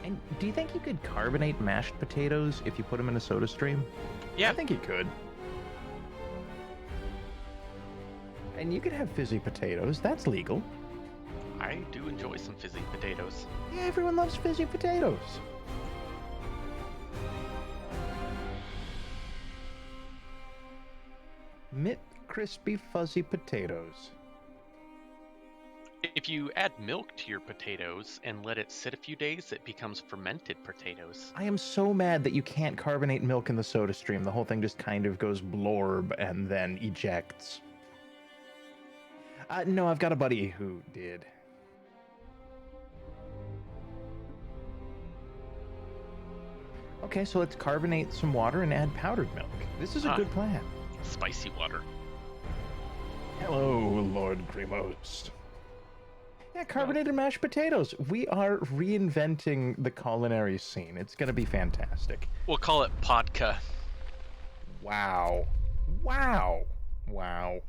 And do you think you could carbonate mashed potatoes if you put them in a soda stream? Yeah. I think you could. And you could have fizzy potatoes. That's legal. I do enjoy some fizzy potatoes. Yeah, everyone loves fizzy potatoes. Mint crispy fuzzy potatoes. If you add milk to your potatoes and let it sit a few days, it becomes fermented potatoes. I am so mad that you can't carbonate milk in the soda stream. The whole thing just kind of goes blorb and then ejects. No, I've got a buddy who did. Okay, so let's carbonate some water and add powdered milk. This is a good plan. Spicy water. Hello, Lord Grimos. Yeah, carbonated mashed potatoes. We are reinventing the culinary scene. It's going to be fantastic. We'll call it podka. Wow. Wow. Wow.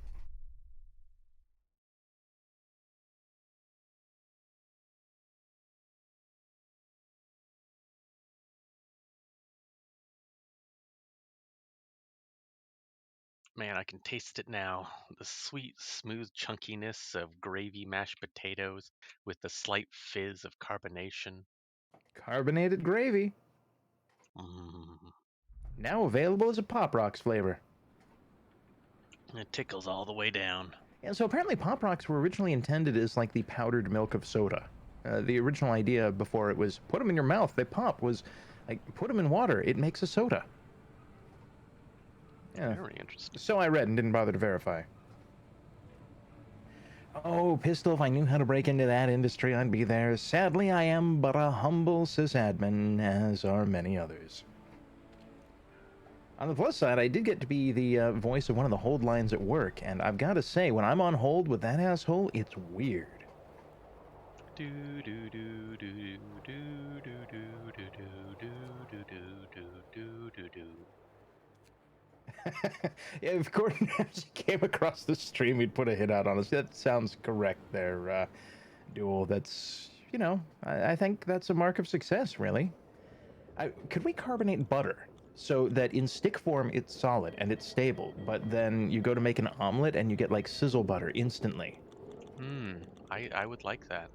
Man, I can taste it now. The sweet, smooth chunkiness of gravy mashed potatoes with the slight fizz of carbonation. Carbonated gravy. Mm. Now available as a Pop Rocks flavor. It tickles all the way down. And so apparently Pop Rocks were originally intended as like the powdered milk of soda. The original idea before it was put them in your mouth, they pop, was like put them in water, it makes a soda. Yeah. Very interesting. So I read and didn't bother to verify. Oh, Pistol, if I knew how to break into that industry, I'd be there. Sadly, I am but a humble sysadmin, as are many others. On the plus side, I did get to be the voice of one of the hold lines at work, and I've got to say, when I'm on hold with that asshole, it's weird. Do do do do do do do do do do do do do do. Yeah, if Gordon Ramsay came across the stream, he'd put a hit out on us. That sounds correct there, Duel. That's, you know, I think that's a mark of success, really. Could we carbonate butter so that in stick form it's solid and it's stable, but then you go to make an omelet and you get like sizzle butter instantly? I would like that.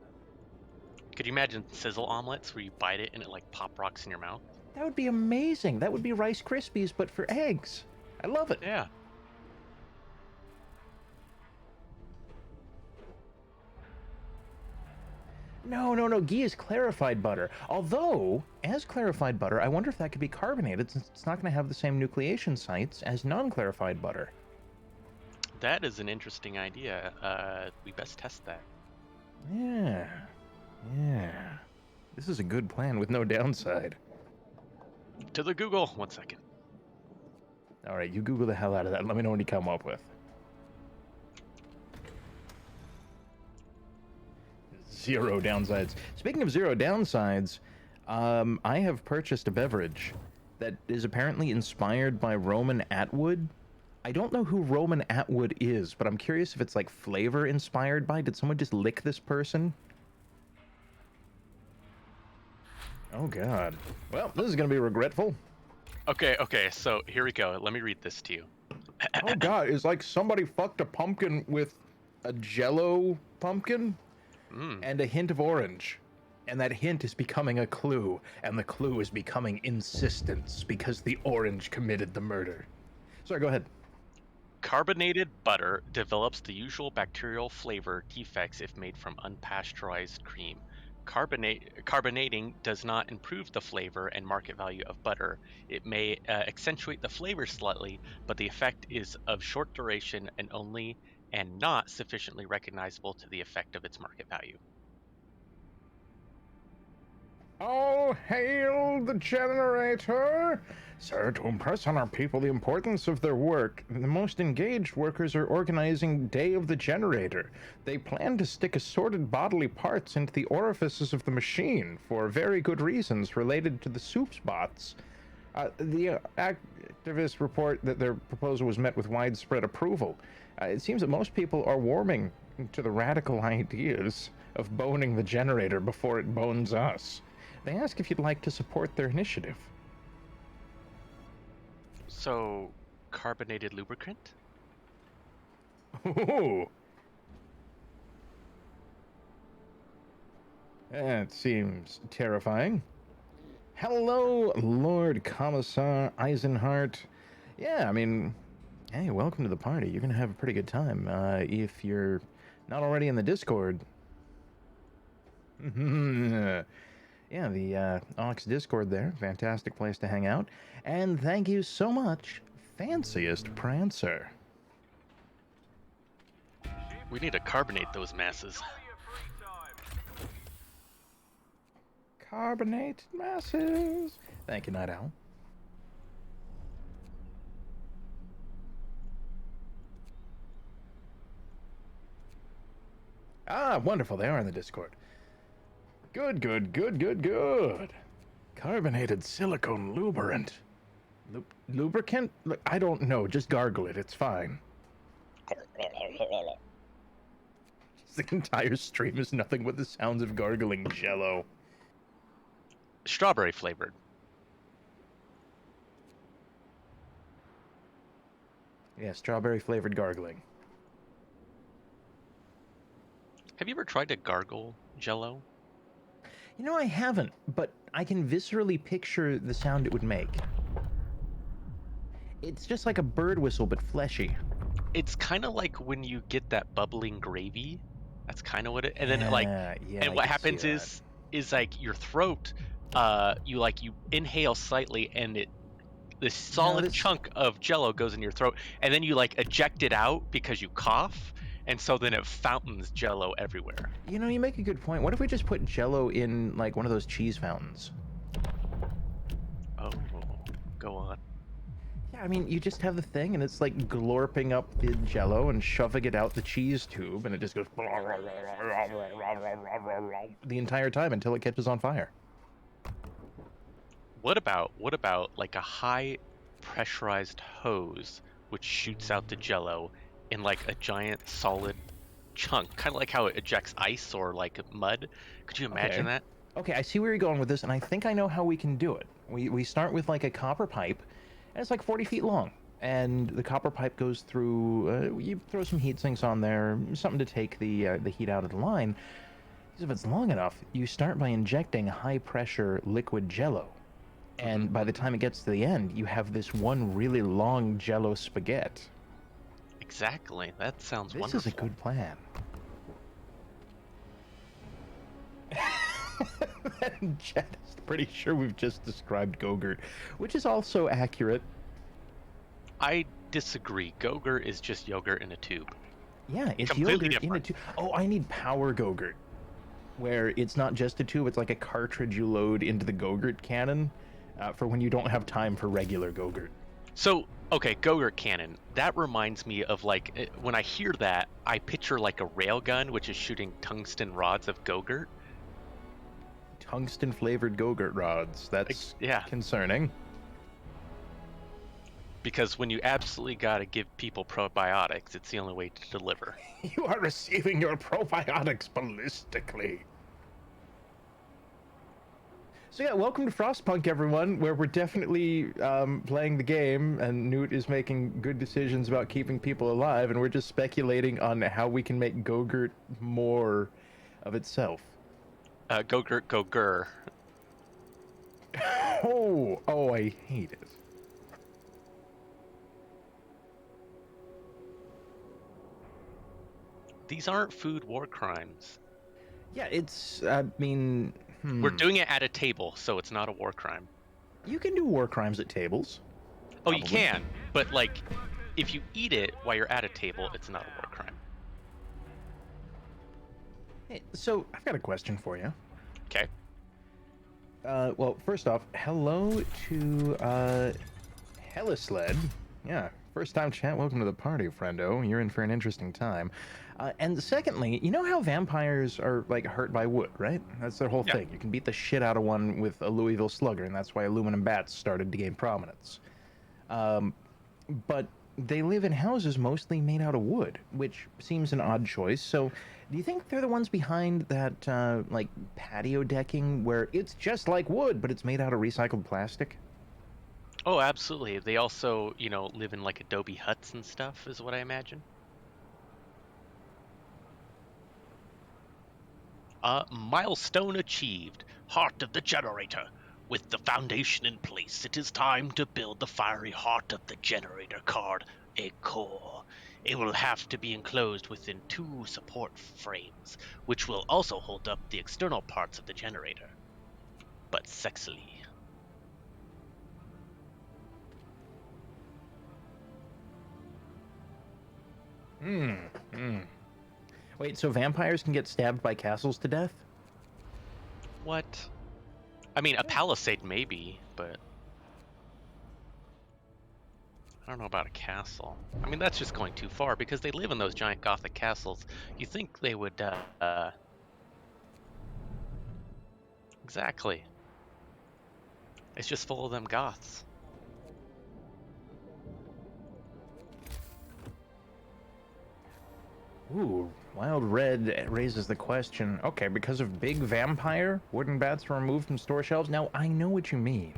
Could you imagine sizzle omelets where you bite it and it like pop rocks in your mouth? That would be amazing. That would be Rice Krispies, but for eggs. I love it. Yeah. No. Ghee is clarified butter. Although, as clarified butter, I wonder if that could be carbonated since it's not going to have the same nucleation sites as non-clarified butter. That is an interesting idea. We best test that. Yeah. This is a good plan with no downside. To the Google. 1 second. All right, you Google the hell out of that. Let me know what you come up with. Zero downsides. Speaking of zero downsides, I have purchased a beverage that is apparently inspired by Roman Atwood. I don't know who Roman Atwood is, but I'm curious if it's like flavor inspired by. Did someone just lick this person? Oh god. Well, this is gonna be regretful. Okay, so here we go. Let me read this to you. Oh god, it's like somebody fucked a pumpkin with a Jello pumpkin and a hint of orange. And that hint is becoming a clue, and the clue is becoming insistence because the orange committed the murder. Sorry, go ahead. Carbonated butter develops the usual bacterial flavor defects if made from unpasteurized cream. Carbonating does not improve the flavor and market value of butter. It may accentuate the flavor slightly, but the effect is of short duration and not sufficiently recognizable to the effect of its market value. All hail the generator! Sir, to impress on our people the importance of their work, the most engaged workers are organizing Day of the Generator. They plan to stick assorted bodily parts into the orifices of the machine for very good reasons related to the soup spots. The activists report that their proposal was met with widespread approval. It seems that most people are warming to the radical ideas of boning the generator before it bones us. They ask if you'd like to support their initiative. So, carbonated lubricant? Ooh. That seems terrifying. Hello, Lord Commissar Eisenhart. Yeah, I mean, hey, welcome to the party. You're going to have a pretty good time if you're not already in the Discord. Yeah, the Ox Discord there. Fantastic place to hang out. And thank you so much, Fanciest Prancer. We need to carbonate those masses. Carbonated masses. Thank you, Night Owl. Ah, wonderful. They are in the Discord. Good, good, good, good, good. Carbonated silicone lubricant. Lubricant? I don't know. Just gargle it. It's fine. The entire stream is nothing but the sounds of gargling jello. Strawberry flavored. Yeah, strawberry flavored gargling. Have you ever tried to gargle Jello? You know, I haven't, but I can viscerally picture the sound it would make. It's just like a bird whistle, but fleshy. It's kind of like when you get that bubbling gravy. That's kind of what it. And Yeah, then like, yeah, and I what can happens see that. is like your throat. You inhale slightly, and this solid chunk of Jello goes in your throat, and then you like eject it out because you cough, and so then it fountains Jello everywhere. You know, you make a good point. What if we just put jello in, like, one of those cheese fountains? Oh, go on. Yeah, I mean, you just have the thing, and it's like glorping up the jello and shoving it out the cheese tube, and it just goes the entire time until it catches on fire. What about like a high pressurized hose which shoots out the Jello in like a giant solid chunk, kind of like how it ejects ice or like mud? Could you imagine that? Okay, I see where you're going with this, and I think I know how we can do it. We start with like a copper pipe, and it's like 40 feet long. And the copper pipe goes through, you throw some heat sinks on there, something to take the heat out of the line. Because if it's long enough, you start by injecting high pressure liquid jello. And by the time it gets to the end, you have this one really long jello spaghetti. Exactly. That sounds This wonderful. is a good plan. Jet is pretty sure we've just described Gogurt, which is also accurate. I disagree. Gogurt is just yogurt in a tube. Yeah, it's Completely yogurt in a tube. Oh, I need power Gogurt, where it's not just a tube, it's like a cartridge you load into the Gogurt cannon for when you don't have time for regular Gogurt. So, okay, Gogurt cannon. That reminds me of like, when I hear that, I picture like a railgun, which is shooting tungsten rods of Gogurt. Tungsten flavored Gogurt rods. That's concerning. Because when you absolutely got to give people probiotics, it's the only way to deliver. You are receiving your probiotics ballistically. So yeah, welcome to Frostpunk, everyone, where we're definitely playing the game, and Noot is making good decisions about keeping people alive, and we're just speculating on how we can make Gogurt more of itself. Gogurt, Gogur. Oh, I hate it. These aren't food war crimes. Yeah, it's, I mean... We're doing it at a table, so it's not a war crime. You can do war crimes at tables. Oh, you can, but like, if you eat it while you're at a table, it's not a war crime. Hey, so, I've got a question for you. Okay. Well, first off, hello to, Helisled. Yeah, first time chat, welcome to the party, friendo. You're in for an interesting time. And secondly, you know how vampires are, like, hurt by wood, right? That's their whole thing. You can beat the shit out of one with a Louisville Slugger, and that's why aluminum bats started to gain prominence. But they live in houses mostly made out of wood, which seems an odd choice. So, do you think they're the ones behind that, like, patio decking where it's just like wood, but it's made out of recycled plastic? Oh, absolutely. They also, live in like adobe huts and stuff, is what I imagine. Milestone achieved. Heart of the generator. With the foundation in place, it is time to build the fiery heart of the generator card, a core. It will have to be enclosed within 2 support frames, which will also hold up the external parts of the generator. But sexily. Hmm. Wait, so vampires can get stabbed by castles to death? What? I mean, a palisade maybe, but I don't know about a castle. I mean, that's just going too far because they live in those giant Gothic castles. You think they would, exactly. It's just full of them Goths. Ooh, Wild Red raises the question. Okay, because of big vampire, wooden bats were removed from store shelves. Now, I know what you mean.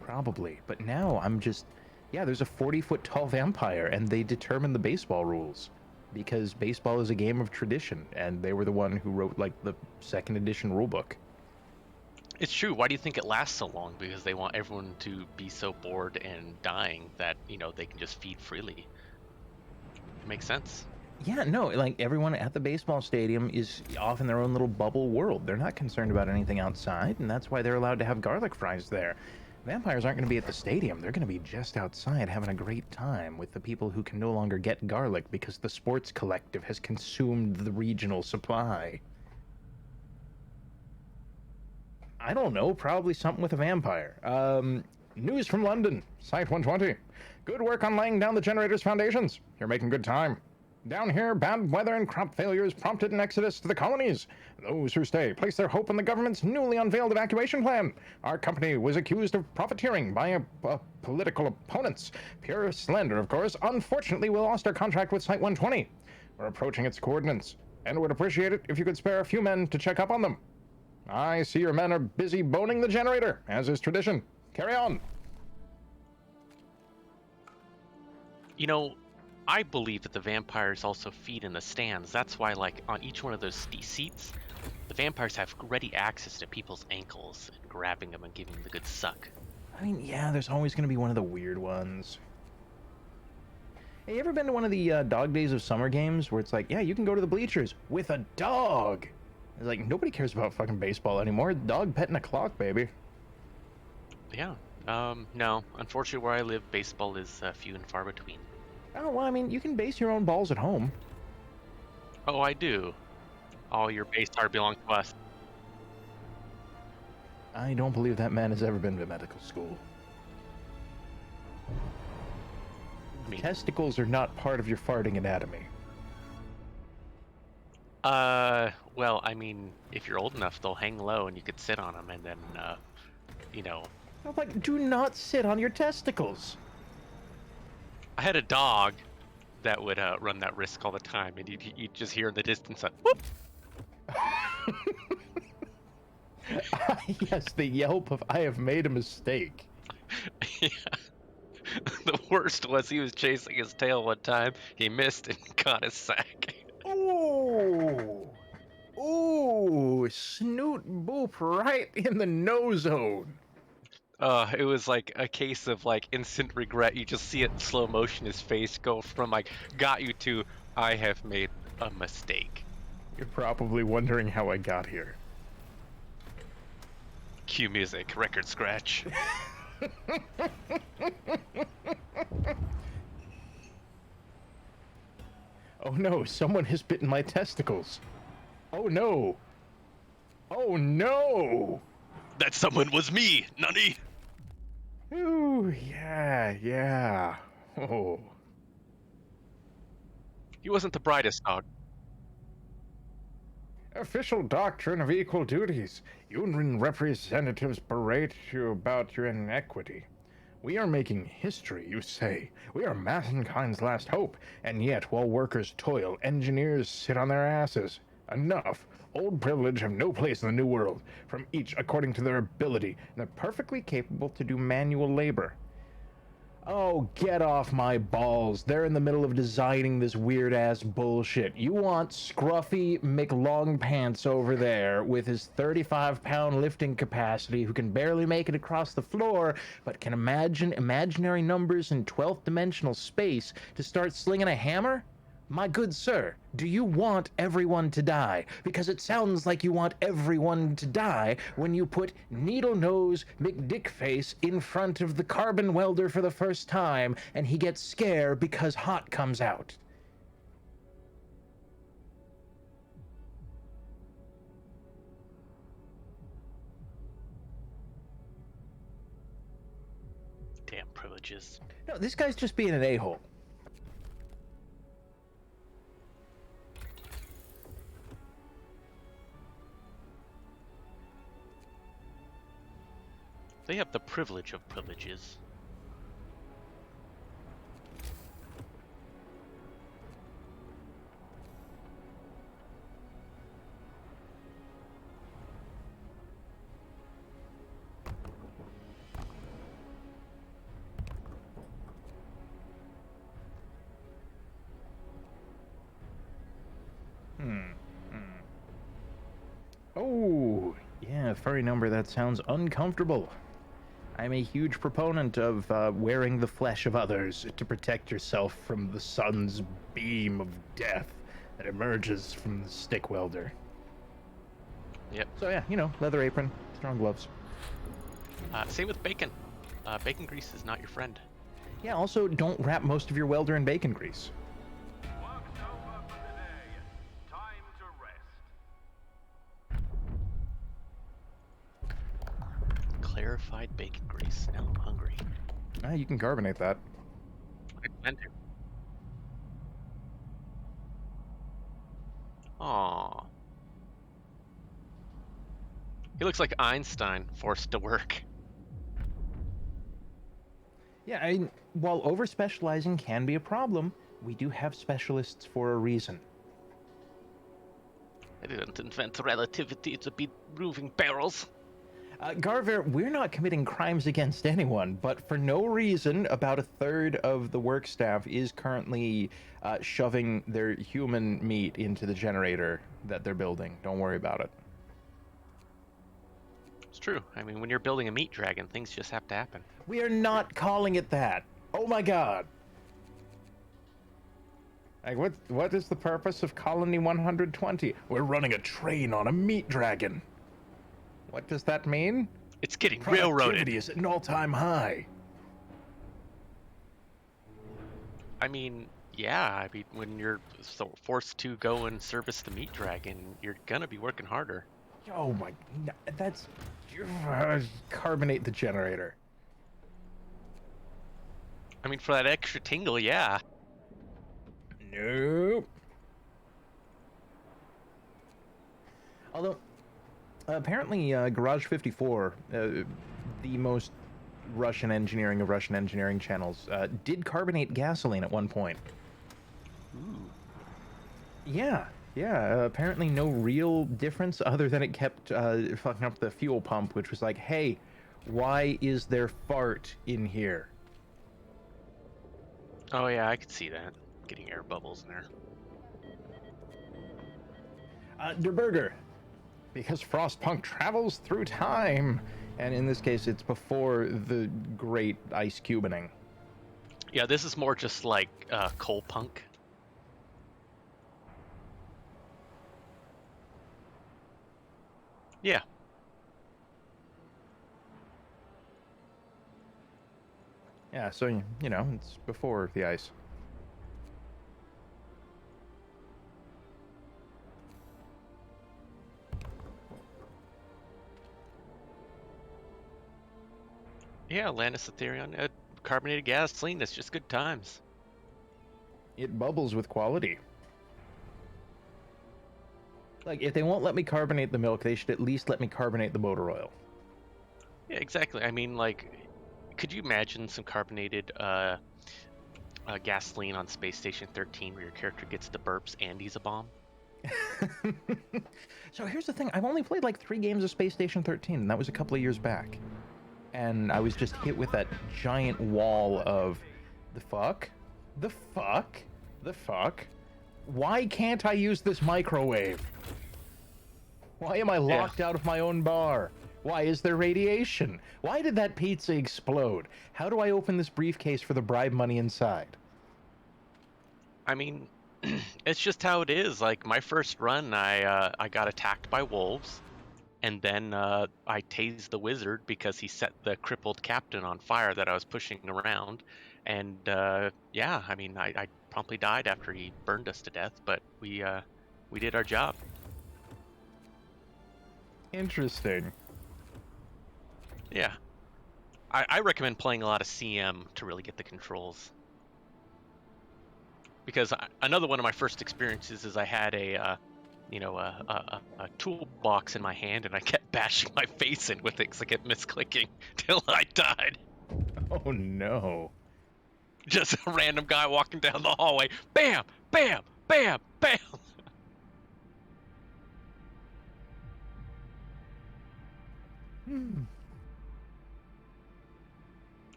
Probably. But now I'm just. Yeah, there's a 40-foot tall vampire, and they determine the baseball rules. Because baseball is a game of tradition, and they were the one who wrote, like, the second edition rulebook. It's true. Why do you think it lasts so long? Because they want everyone to be so bored and dying that, they can just feed freely. It makes sense. Yeah, no, like everyone at the baseball stadium is off in their own little bubble world. They're not concerned about anything outside, and that's why they're allowed to have garlic fries there. Vampires aren't going to be at the stadium. They're going to be just outside having a great time with the people who can no longer get garlic because the sports collective has consumed the regional supply. I don't know, probably something with a vampire. News from London, Site 120. Good work on laying down the generator's foundations. You're making good time. Down here, bad weather and crop failures prompted an exodus to the colonies. Those who stay place their hope in the government's newly unveiled evacuation plan. Our company was accused of profiteering by political opponents. Pure slander, of course. Unfortunately, we lost our contract with Site 120. We're approaching its coordinates, and would appreciate it if you could spare a few men to check up on them. I see your men are busy boning the generator, as is tradition. Carry on. I believe that the vampires also feed in the stands. That's why, like, on each one of those seats, the vampires have ready access to people's ankles and grabbing them and giving them the good suck. I mean, yeah, there's always going to be one of the weird ones. Hey, you ever been to one of the dog days of summer games where it's like, yeah, you can go to the bleachers with a dog? It's like, nobody cares about fucking baseball anymore. Dog petting a clock, baby. Yeah. No. Unfortunately, where I live, baseball is few and far between. Oh, well, I mean, you can base your own balls at home. Oh, I do. All your base tar belong to us. I don't believe that man has ever been to medical school. Testicles are not part of your farting anatomy. Well, I mean, if you're old enough, they'll hang low and you could sit on them and then, I'm like, do not sit on your testicles. I had a dog that would run that risk all the time, and you'd just hear in the distance, whoop! Yes, the yelp of I have made a mistake. Yeah. The worst was he was chasing his tail one time, he missed and caught his sack. Ooh! Ooh! Snoot boop right in the no zone. It was like a case of like instant regret. You just see it in slow motion, his face go from like, got you to, I have made a mistake. You're probably wondering how I got here. Cue music, record scratch. Oh no, someone has bitten my testicles. Oh no. Oh no! That someone was me, Nani! Ooh, yeah. Oh. He wasn't the brightest dog. Official doctrine of equal duties. Union representatives berate you about your inequity. We are making history, you say. We are mankind's last hope, and yet while workers toil, engineers sit on their asses. Enough. Old privilege have no place in the new world, from each according to their ability, and they're perfectly capable to do manual labor. Oh, get off my balls. They're in the middle of designing this weird-ass bullshit. You want Scruffy McLongpants over there with his 35-pound lifting capacity who can barely make it across the floor, but can imagine imaginary numbers in 12th dimensional space to start slinging a hammer? My good sir, do you want everyone to die? Because it sounds like you want everyone to die when you put Needle Nose McDickface in front of the carbon welder for the first time and he gets scared because hot comes out. Damn privileges. No, this guy's just being an a-hole. They have the privilege of privileges. Oh, yeah, furry number, that sounds uncomfortable. I'm a huge proponent of wearing the flesh of others to protect yourself from the sun's beam of death that emerges from the stick welder. Yep. So yeah, you know, leather apron, strong gloves. Same with bacon. Bacon grease is not your friend. Yeah, also don't wrap most of your welder in bacon grease. Work's over for the day. Time to rest. Clarified bacon grease. Now I'm hungry. You can carbonate that. I plan to. Aww. He looks like Einstein forced to work. Yeah, while over-specializing can be a problem, we do have specialists for a reason. I didn't invent relativity to beat moving barrels. Garver, we're not committing crimes against anyone, but for no reason, about a third of the work staff is currently shoving their human meat into the generator that they're building. Don't worry about it. It's true. I mean, when you're building a meat dragon, things just have to happen. We are not calling it that. Oh my god. Like, what is the purpose of Colony 120? We're running a train on a meat dragon. What does that mean? It's getting Productivity railroaded. is at an all-time high. I mean, yeah. I mean, when you're forced to go and service the meat dragon, you're gonna be working harder. Oh my, that's... carbonate the generator. I mean, for that extra tingle, yeah. Nope. Although, apparently, Garage 54, the most Russian engineering of Russian engineering channels, did carbonate gasoline at one point. Ooh. Yeah, apparently no real difference other than it kept fucking up the fuel pump, which was like, hey, why is there fart in here? Oh yeah, I could see that. Getting air bubbles in there. Der Burger, because Frostpunk travels through time, and in this case, it's before the great ice cubening. Yeah, this is more just like coal punk. Yeah. Yeah, so, you know, it's before the ice. Yeah, Lannis Ethereum, carbonated gasoline, that's just good times. It bubbles with quality. Like, if they won't let me carbonate the milk, they should at least let me carbonate the motor oil. Yeah, exactly. I mean, like, Could you imagine some carbonated gasoline on Space Station 13 where your character gets the burps and he's a bomb? So here's the thing. I've only played like 3 games of Space Station 13, and that was a couple of years back. And I was just hit with that giant wall of the fuck? The fuck? The fuck? Why can't I use this microwave? Why am I locked out of my own bar? Why is there radiation? Why did that pizza explode? How do I open this briefcase for the bribe money inside? I mean, it's just how it is. Like my first run, I got attacked by wolves, and then I tased the wizard because he set the crippled captain on fire that I was pushing around, and yeah, I mean, I promptly died after he burned us to death, but we did our job. Interesting. Yeah, I recommend playing a lot of CM to really get the controls. Because another one of my first experiences is I had a toolbox in my hand and I kept bashing my face in with it because I kept misclicking till I died. Oh no. Just a random guy walking down the hallway. Bam! Bam! Bam! Bam!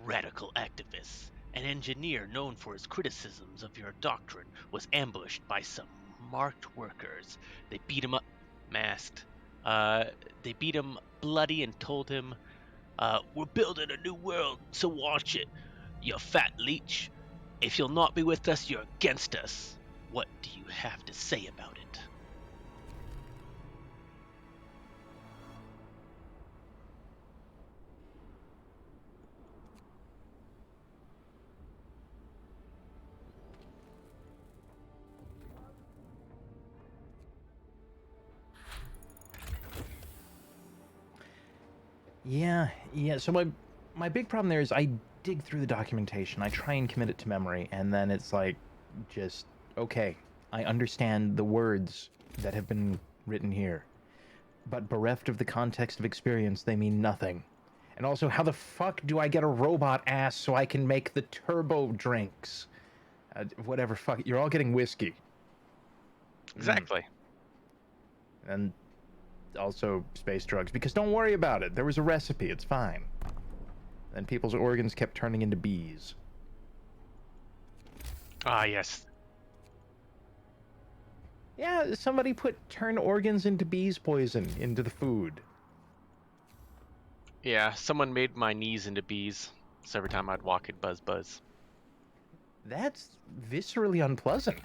Radical activists. An engineer known for his criticisms of your doctrine was ambushed by some marked workers. They beat him up, masked. They beat him bloody and told him, "We're building a new world, so watch it, you fat leech. If you'll not be with us, you're against us. What do you have to say about it?" Yeah. So my big problem there is I dig through the documentation. I try and commit it to memory, and then it's like, just okay. I understand the words that have been written here, but bereft of the context of experience, they mean nothing. And also, how the fuck do I get a robot ass so I can make the turbo drinks? Whatever, fuck. You're all getting whiskey. Exactly. And also space drugs, because don't worry about it. There was a recipe. It's fine. And people's organs kept turning into bees. Ah, yes. Yeah, somebody turn organs into bees poison into the food. Yeah, someone made my knees into bees, so every time I'd walk, it'd buzz buzz. That's viscerally unpleasant.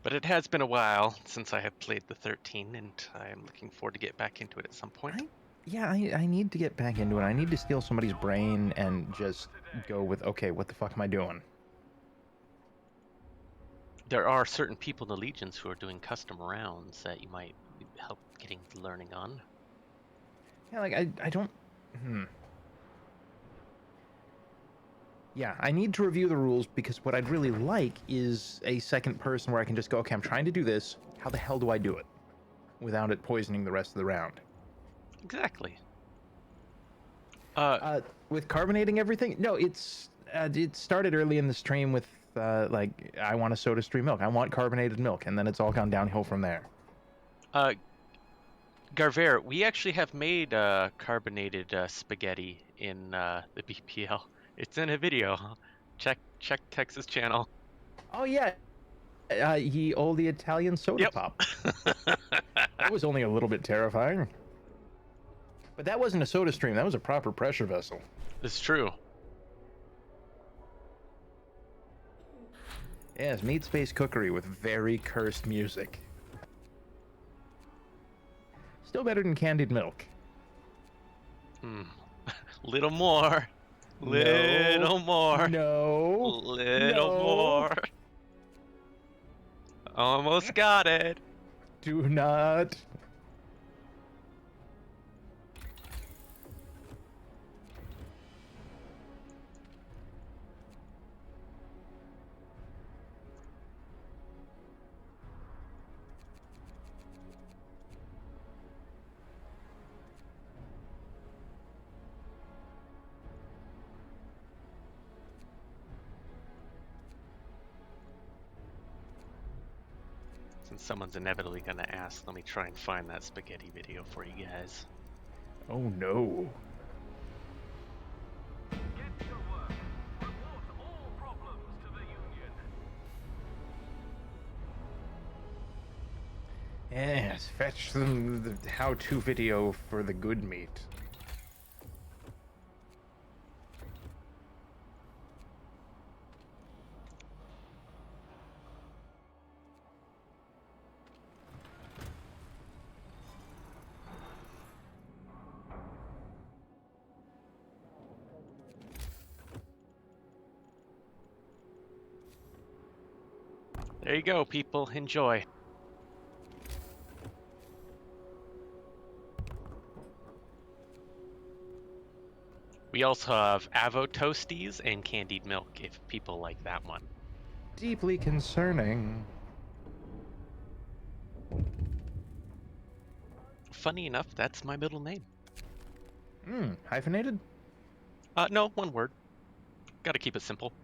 But it has been a while since I have played the 13, and I am looking forward to get back into it at some point. I need to get back into it. I need to steal somebody's brain and just go with, okay, what the fuck am I doing? There are certain people in the Legions who are doing custom rounds that you might help getting learning on. Yeah, like, I don't... Yeah, I need to review the rules, because what I'd really like is a second person where I can just go, okay, I'm trying to do this. How the hell do I do it? Without it poisoning the rest of the round. Exactly. With carbonating everything? No, it started early in the stream with, like, I want a soda stream milk. I want carbonated milk. And then it's all gone downhill from there. Garver, we actually have made carbonated spaghetti in the BPL. It's in a video. Check Texas channel. Oh, yeah. Ye olde Italian soda pop. That was only a little bit terrifying. But that wasn't a soda stream. That was a proper pressure vessel. It's true. Yes, meat space cookery with very cursed music. Still better than candied milk. Little more. Little more. No. Little more. Almost got it. Do not. And someone's inevitably gonna ask. Let me try and find that spaghetti video for you guys. Oh no. Get to work. Report all problems to the Union. Yes, fetch them the how-to video for the good meat. There you go, people. Enjoy. We also have Avo Toasties and candied milk if people like that one. Deeply concerning. Funny enough, that's my middle name. Hyphenated? No, one word. Gotta keep it simple.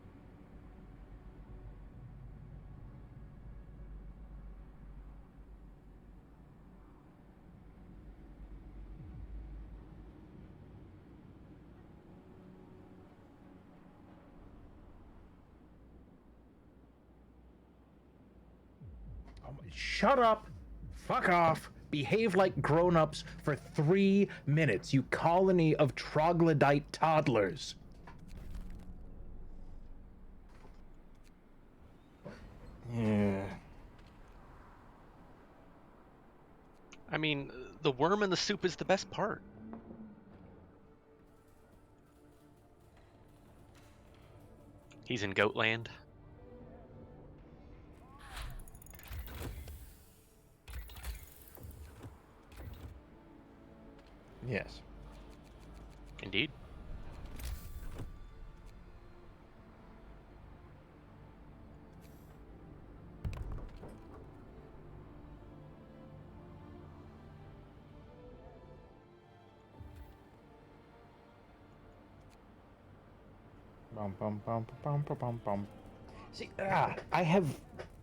Shut up! Fuck off! Behave like grown-ups for 3 minutes, you colony of troglodyte toddlers! Yeah. I mean, the worm in the soup is the best part. He's in Goatland. Yes. Indeed. Bum bum bum bum bum bum bum. See, I have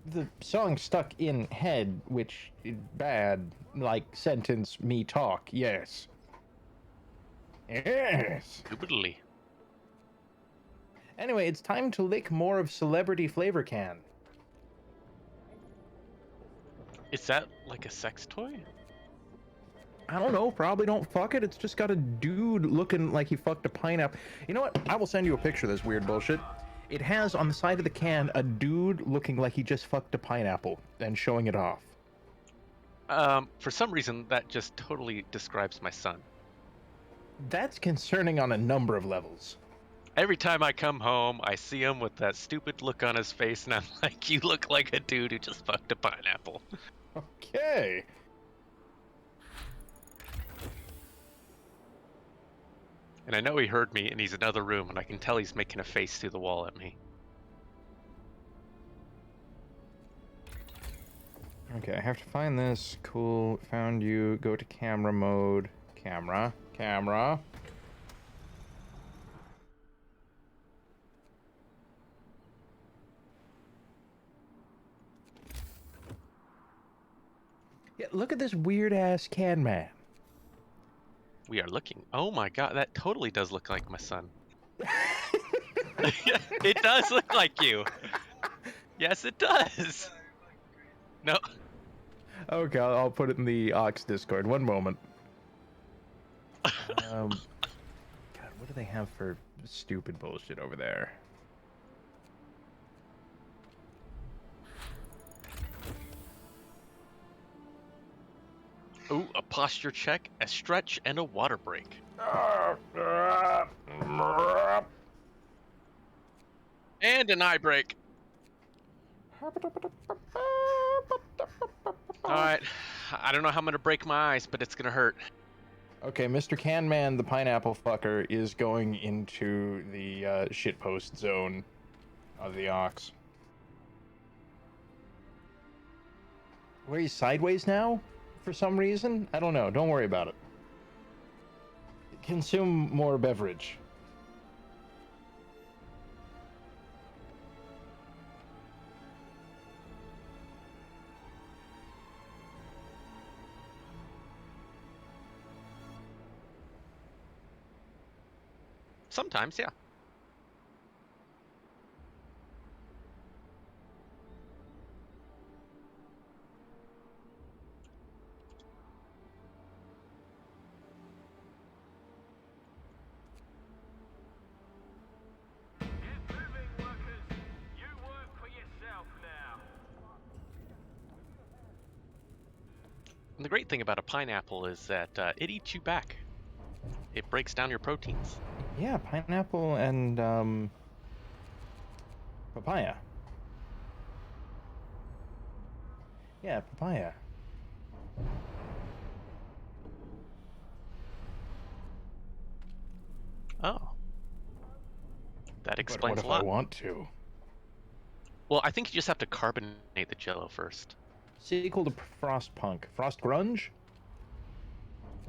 the song stuck in head, which is bad. Like sentence me talk. Yes. Yes. Doobly. Anyway, it's time to lick more of Celebrity Flavor Can. Is that like a sex toy? I don't know. Probably don't fuck it. It's just got a dude looking like he fucked a pineapple. You know what? I will send you a picture of this weird bullshit. It has on the side of the can a dude looking like he just fucked a pineapple and showing it off. For some reason, that just totally describes my son. That's concerning on a number of levels. Every time I come home, I see him with that stupid look on his face, and I'm like, you look like a dude who just fucked a pineapple. Okay. And I know he heard me, and he's in another room, and I can tell he's making a face through the wall at me. Okay, I have to find this. Cool. Found you. Go to camera mode. Camera. Camera. Yeah, look at this weird ass can man. We are looking. Oh my god, that totally does look like my son. It does look like you. Yes, it does. No. Okay, I'll put it in the Ox Discord. One moment. God, what do they have for stupid bullshit over there? Ooh, a posture check, a stretch, and a water break. And an eye break. Alright. I don't know how I'm gonna break my eyes, but it's gonna hurt. Okay, Mr. Canman, the pineapple fucker, is going into the shitpost zone of the Ox. Where he's sideways now? For some reason? I don't know. Don't worry about it. Consume more beverage. Sometimes, yeah. Get moving, workers. You work for yourself now. And the great thing about a pineapple is that it eats you back. It breaks down your proteins. Yeah, pineapple and papaya. Yeah, papaya. Oh. That But explains what if a lot. I want to? Well, I think you just have to carbonate the jello first. Sequel to Frostpunk. Frost Grunge?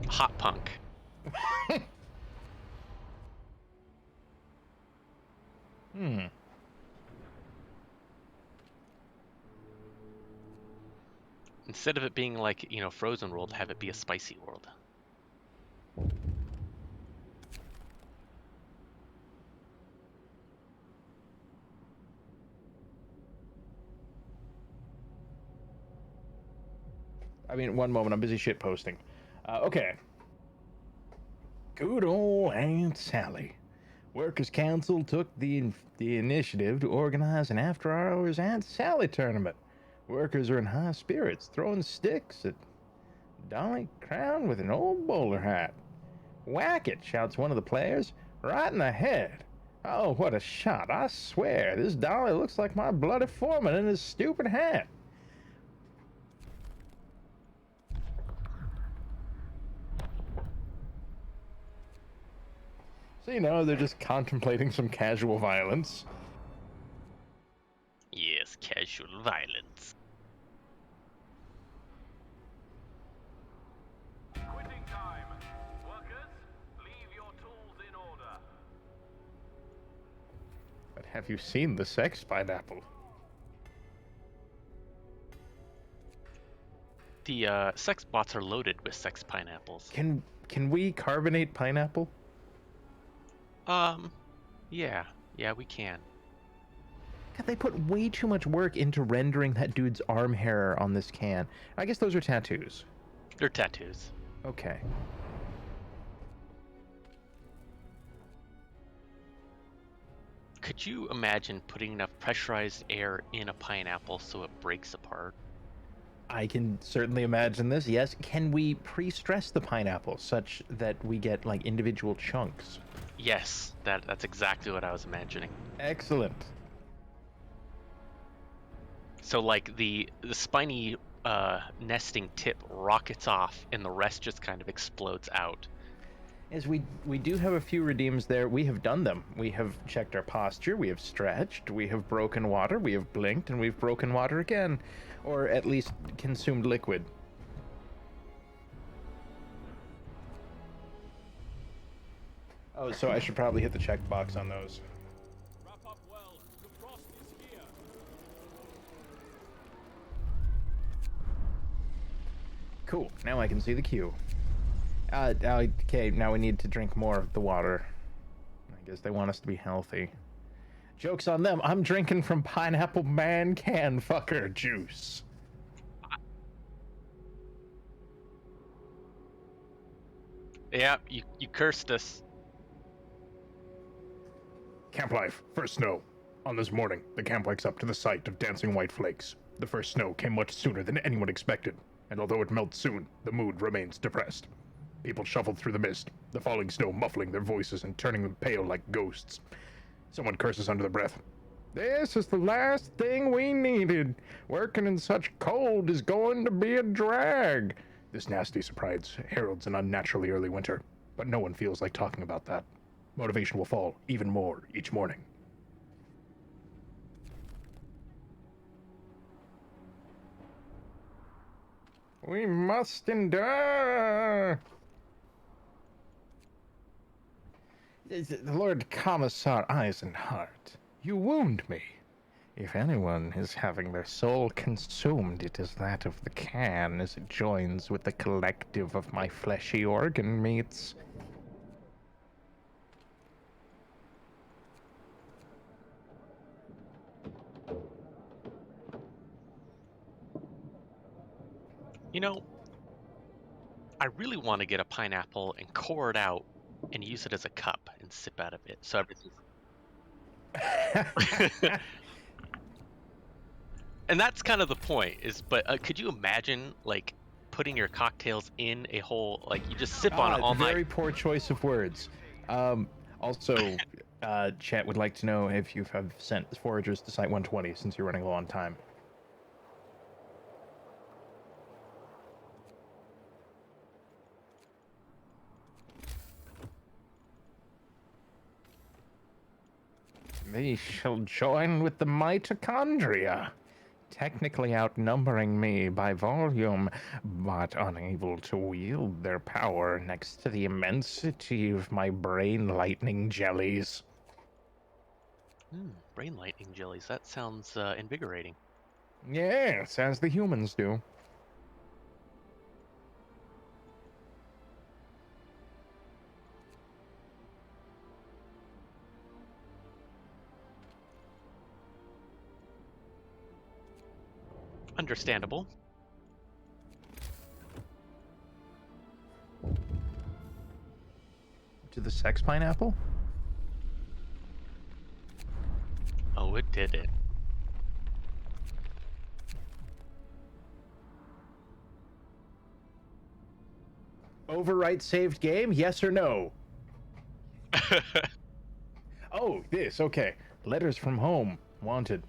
Hot punk. Hmm. Instead of it being like, Frozen World, have it be a spicy world. I mean, one moment, I'm busy shit posting. Okay. Good old Aunt Sally. Workers' Council took the initiative to organize an after-hours Aunt Sally tournament. Workers are in high spirits, throwing sticks at Dolly crowned with an old bowler hat. Whack it, shouts one of the players, right in the head. Oh, what a shot. I swear, this Dolly looks like my bloody foreman in his stupid hat. So, they're just contemplating some casual violence. Yes, casual violence. Quitting time. Workers, leave your tools in order. But have you seen the sex pineapple? The sex bots are loaded with sex pineapples. Can we carbonate pineapple? Yeah, we can. God, they put way too much work into rendering that dude's arm hair on this can. I guess those are tattoos. They're tattoos. Okay. Could you imagine putting enough pressurized air in a pineapple so it breaks apart? I can certainly imagine this, yes. Can we pre-stress the pineapple such that we get, like, individual chunks? Yes, that's exactly what I was imagining. Excellent. So like the spiny nesting tip rockets off and the rest just kind of explodes out. As we do have a few redeems there. We have done them. We have checked our posture, we have stretched, we have broken water, we have blinked, and we've broken water again. Or at least consumed liquid. Oh, so I should probably hit the checkbox on those. Wrap up well. The frost is here. Cool, now I can see the queue. Okay, now we need to drink more of the water. I guess they want us to be healthy. Joke's on them, I'm drinking from Pineapple Man Can Fucker juice. Yeah, you cursed us. Camp life, first snow. On this morning, the camp wakes up to the sight of dancing white flakes. The first snow came much sooner than anyone expected, and although it melts soon, the mood remains depressed. People shuffled through the mist, the falling snow muffling their voices and turning them pale like ghosts. Someone curses under their breath. This is the last thing we needed. Working in such cold is going to be a drag. This nasty surprise heralds an unnaturally early winter, but no one feels like talking about that. Motivation will fall even more each morning. We must endure. Lord Commissar Eisenhart, you wound me. If anyone is having their soul consumed, it is that of the can as it joins with the collective of my fleshy organ meats. You know, I really want to get a pineapple and core it out and use it as a cup and sip out of it. So everything's... And that's kind of the point. But could you imagine like putting your cocktails in a whole, like you just sip on it all Very night? poor choice of words. Also, chat would like to know if you have sent foragers to Site 120 since you're running low on time. They shall join with the mitochondria, technically outnumbering me by volume, but unable to wield their power next to the immensity of my brain lightning jellies. Brain lightning jellies. That sounds invigorating. Yes, as the humans do. Understandable. To the sex pineapple? Oh, it did it. Overwrite saved game, yes or no? Oh, this, okay. Letters from home. Wanted.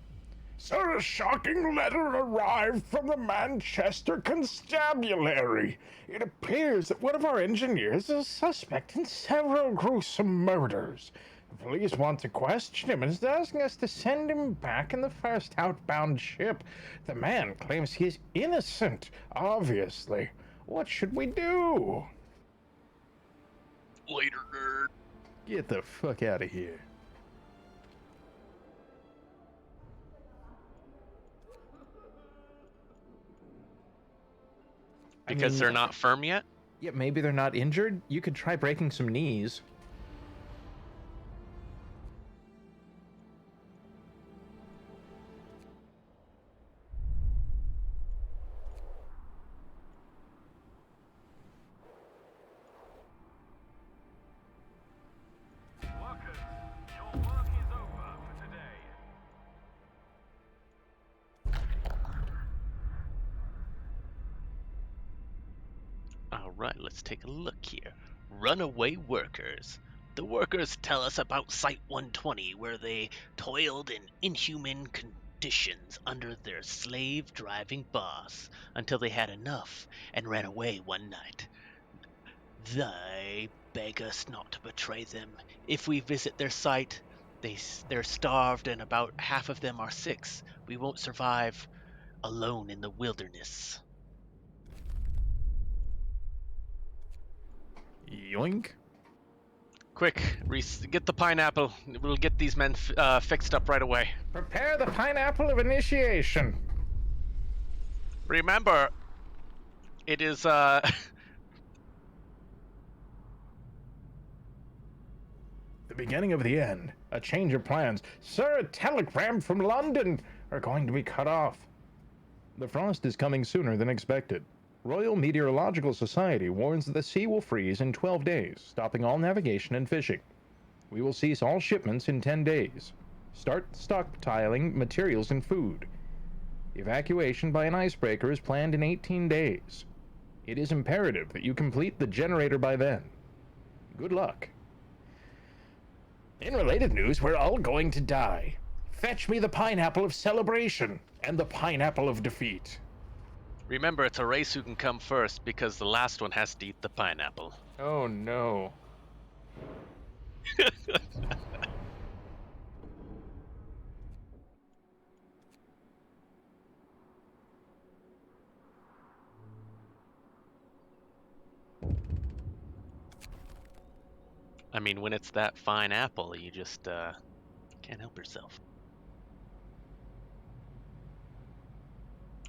Sir, a shocking letter arrived from the Manchester Constabulary. It appears that one of our engineers is a suspect in several gruesome murders. The police want to question him and is asking us to send him back in the first outbound ship. The man claims he is innocent, obviously. What should we do? Later, nerd. Get the fuck out of here. Because they're not firm yet? Yeah, maybe they're not injured. You could try breaking some knees. Workers, your work is over for today. Alright, let's take a look here. Runaway workers. The workers tell us about Site 120, where they toiled in inhuman conditions under their slave-driving boss until they had enough and ran away one night. They beg us not to betray them. If we visit their site, they're starved and about half of them are sick. We won't survive alone in the wilderness. Yoink. Quick, Reese, get the pineapple. We'll get these men fixed up right away. Prepare the pineapple of initiation. Remember, it is, The beginning of the end. A change of plans. Sir, a telegram from London are going to be cut off. The frost is coming sooner than expected. Royal Meteorological Society warns that the sea will freeze in 12 days, stopping all navigation and fishing. We will cease all shipments in 10 days. Start stockpiling materials and food. Evacuation by an icebreaker is planned in 18 days. It is imperative that you complete the generator by then. Good luck. In related news, we're all going to die. Fetch me the pineapple of celebration and the pineapple of defeat. remember it's a race who can come first because the last one has to eat the pineapple. Oh no. I mean, when it's that fine apple, you just can't help yourself.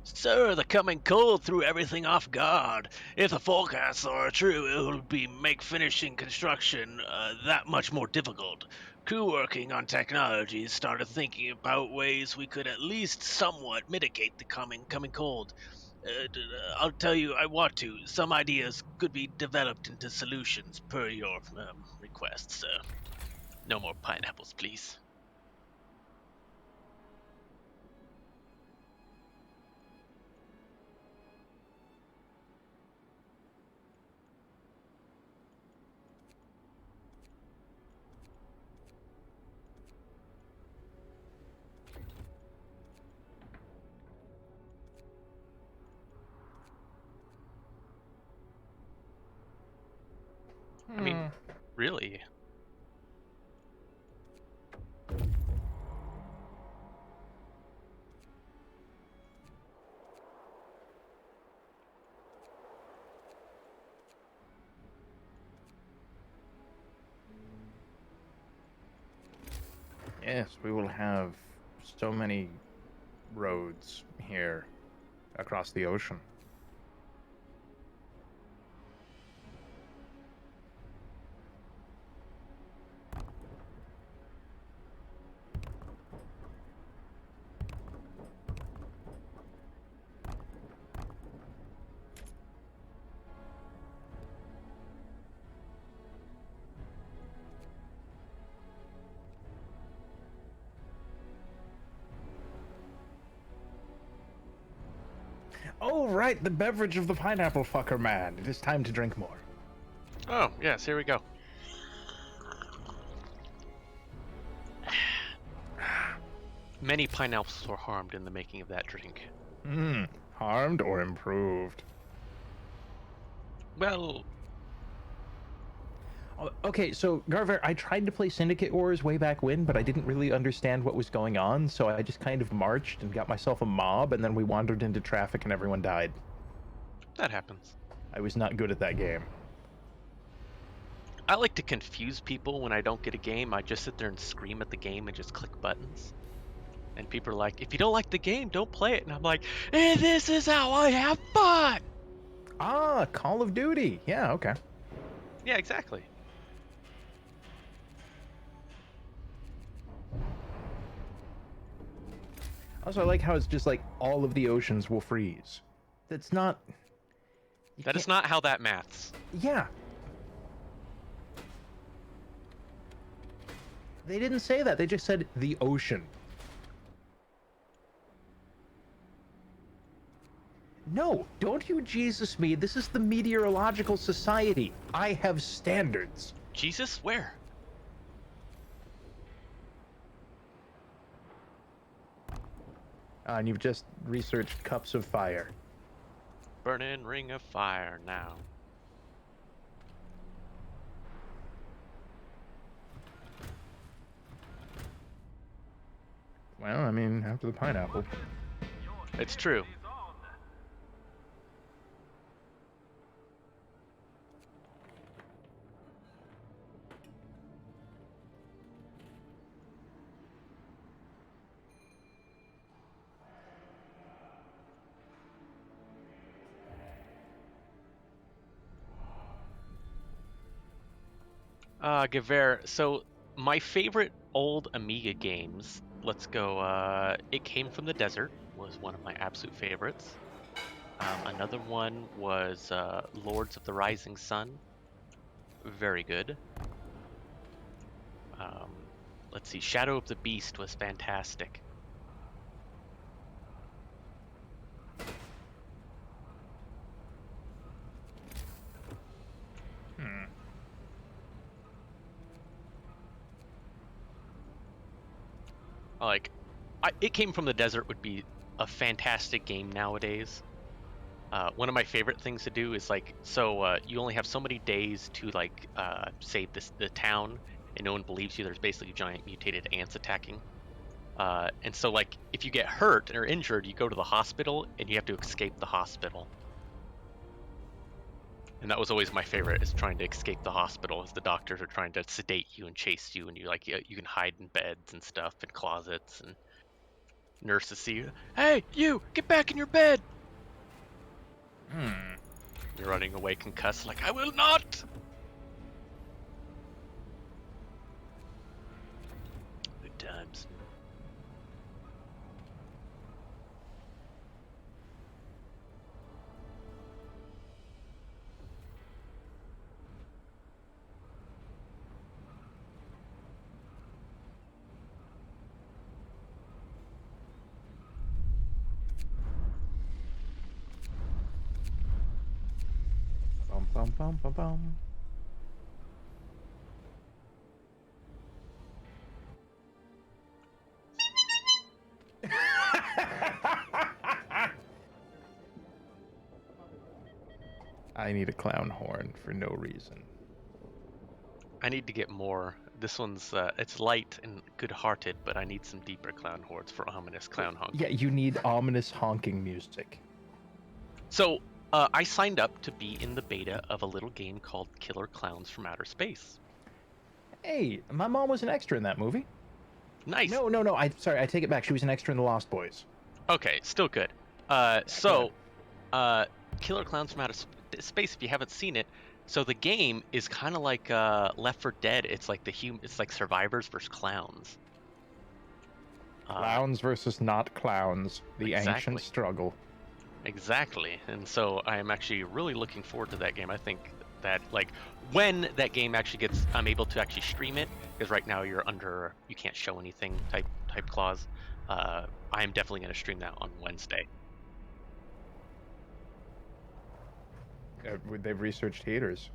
Sir, the coming cold threw everything off guard. If the forecasts are true, it will make finishing construction that much more difficult. Crew working on technologies started thinking about ways we could at least somewhat mitigate the coming cold. I'll tell you, I want to. Some ideas could be developed into solutions per your request, sir. No more pineapples, please. I mean, really? Yes, we will have so many roads here across the ocean. Oh, right, the beverage of the pineapple fucker man. It is time to drink more. Oh, yes, here we go. Many pineapples were harmed in the making of that drink. Harmed or improved? Well, Okay, so Garver, I tried to play Syndicate Wars way back when, but I didn't really understand what was going on, so I just kind of marched and got myself a mob, and then we wandered into traffic and everyone died. that happens. I was not good at that game. I like to confuse people when I don't get a game. I just sit there and scream at the game and just click buttons. And people are like, if you don't like the game, don't play it. And I'm like, this is how I have fun! Ah, Call of Duty. Yeah, okay. Yeah, exactly. Also, I like how it's just like all of the oceans will freeze. That's not... That is not how that maths. Yeah. They didn't say that. They just said the ocean. No, don't you Jesus me. This is the Meteorological Society. I have standards. Jesus, where? And you've just researched cups of fire. Burning ring of fire now. Well, I mean, after the pineapple. Your It's true. is on. Gever, so my favorite old Amiga games, let's go, It Came from the Desert was one of my absolute favorites. Another one was Lords of the Rising Sun. Very good. Let's see, Shadow of the Beast was fantastic. Like, It Came from the Desert would be a fantastic game nowadays. One of my favorite things to do is like, so you only have so many days to like save the town, and no one believes you. There's basically giant mutated ants attacking, and so like if you get hurt or injured, you go to the hospital and you have to escape the hospital. And that was always my favorite, is trying to escape the hospital as the doctors are trying to sedate you and chase you, and you can hide in beds and stuff and closets, and nurses see you. Hey, you get back in your bed. You're running away concussed, like, I will not! Good times. bum, bum, bum, bum. I need a clown horn for no reason. I need to get more. This one's it's light and good-hearted, but I need some deeper clown horns for ominous clown honking. Yeah, you need ominous honking music. So I signed up to be in the beta of a little game called Killer Clowns from Outer Space. Hey, my mom was an extra in that movie. Nice. No. Sorry, I take it back. She was an extra in The Lost Boys. Okay, still good. Killer Clowns from Outer Space. If you haven't seen it, so the game is kind of like Left 4 Dead. It's like it's like survivors versus clowns. Clowns versus not clowns. The Exactly. ancient struggle. Exactly, and so I am actually really looking forward to that game. I think that when that game actually gets, I'm able to actually stream it, because right now you can't show anything type clause. I am definitely going to stream that on Wednesday. They've researched haters.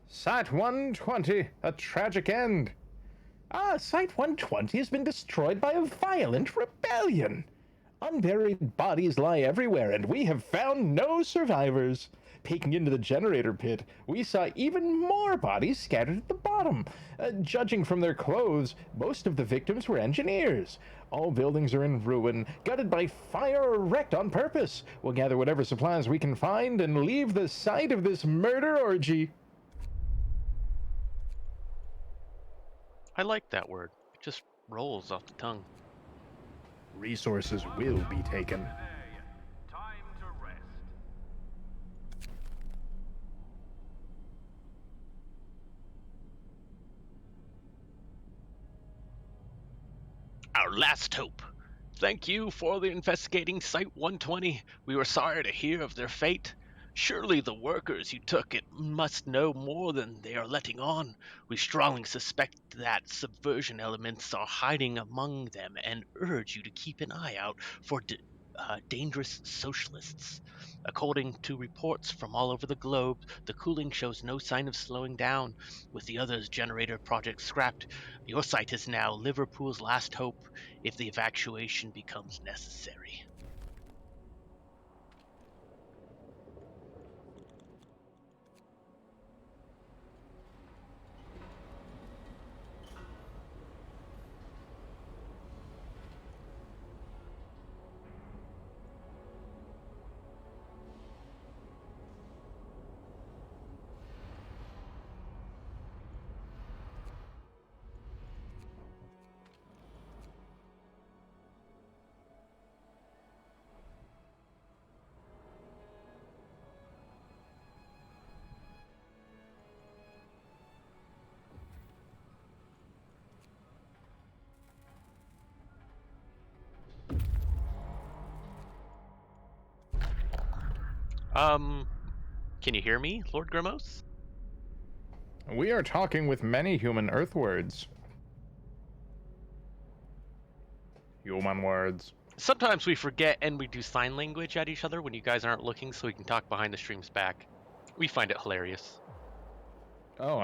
Site 120, a tragic end. Site 120 has been destroyed by a violent rebellion. Unburied bodies lie everywhere, and we have found no survivors. Peeking into the generator pit, we saw even more bodies scattered at the bottom. Judging from their clothes, most of the victims were engineers. All buildings are in ruin, gutted by fire or wrecked on purpose. We'll gather whatever supplies we can find and leave the site of this murder orgy. I like that word. It just rolls off the tongue. Resources will be taken. Time to rest. Our last hope. Thank you for the investigating Site 120. We were sorry to hear of their fate. Surely the workers you took it must know more than they are letting on. We strongly suspect that subversion elements are hiding among them and urge you to keep an eye out for dangerous socialists. According to reports from all over the globe, the cooling shows no sign of slowing down. With the others' generator project scrapped, your site is now Liverpool's last hope if the evacuation becomes necessary. Can you hear me, Lord Grimos? We are talking with many human Earth words. Human words. Sometimes we forget and we do sign language at each other when you guys aren't looking, so we can talk behind the stream's back. We find it hilarious. Oh,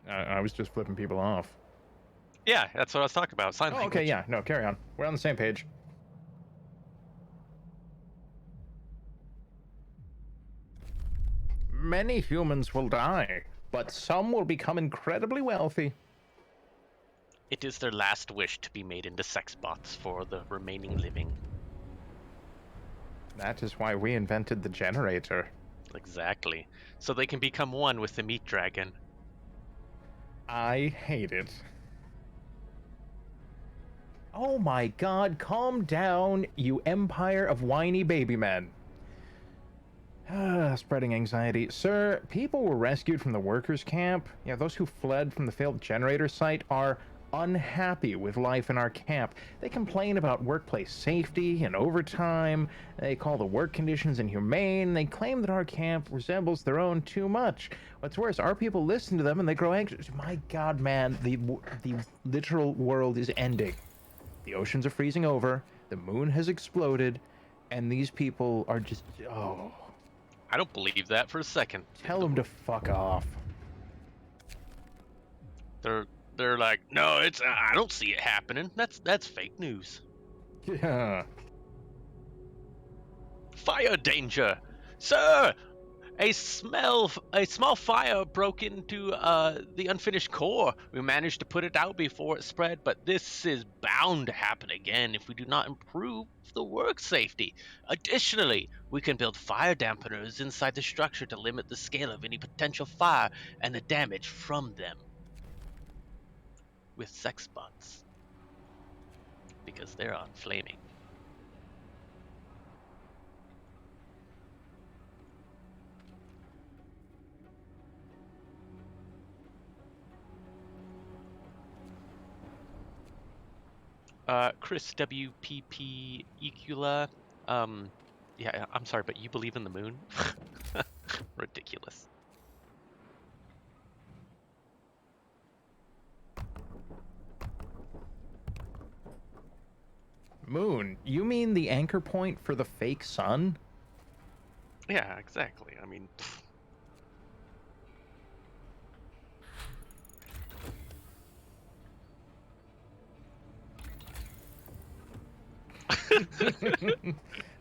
I was just flipping people off. Yeah, that's what I was talking about. Sign language. Okay, yeah. No, carry on. We're on the same page. Many humans will die, but some will become incredibly wealthy. It is their last wish to be made into sex bots for the remaining living. That is why we invented the generator. Exactly. So they can become one with the meat dragon. I hate it. Oh my god, calm down, you empire of whiny baby men. Spreading anxiety. Sir, people were rescued from the workers' camp. Yeah, those who fled from the failed generator site are unhappy with life in our camp. They complain about workplace safety and overtime. They call the work conditions inhumane. They claim that our camp resembles their own too much. What's worse, our people listen to them and they grow anxious. My god, man, the literal world is ending. The oceans are freezing over, the moon has exploded, and these people are just, oh. I don't believe that for a second. Tell them to fuck off. They're like, no, it's I don't see it happening. That's fake news. Yeah. Fire danger, sir. A small fire broke into the unfinished core. We managed to put it out before it spread, but this is bound to happen again if we do not improve the work safety. Additionally, we can build fire dampeners inside the structure to limit the scale of any potential fire and the damage from them. With sex bots, because they're on flaming. Chris WPP Ecula, yeah, I'm sorry, but you believe in the moon? Ridiculous. Moon, you mean the anchor point for the fake sun? Yeah, exactly. I mean,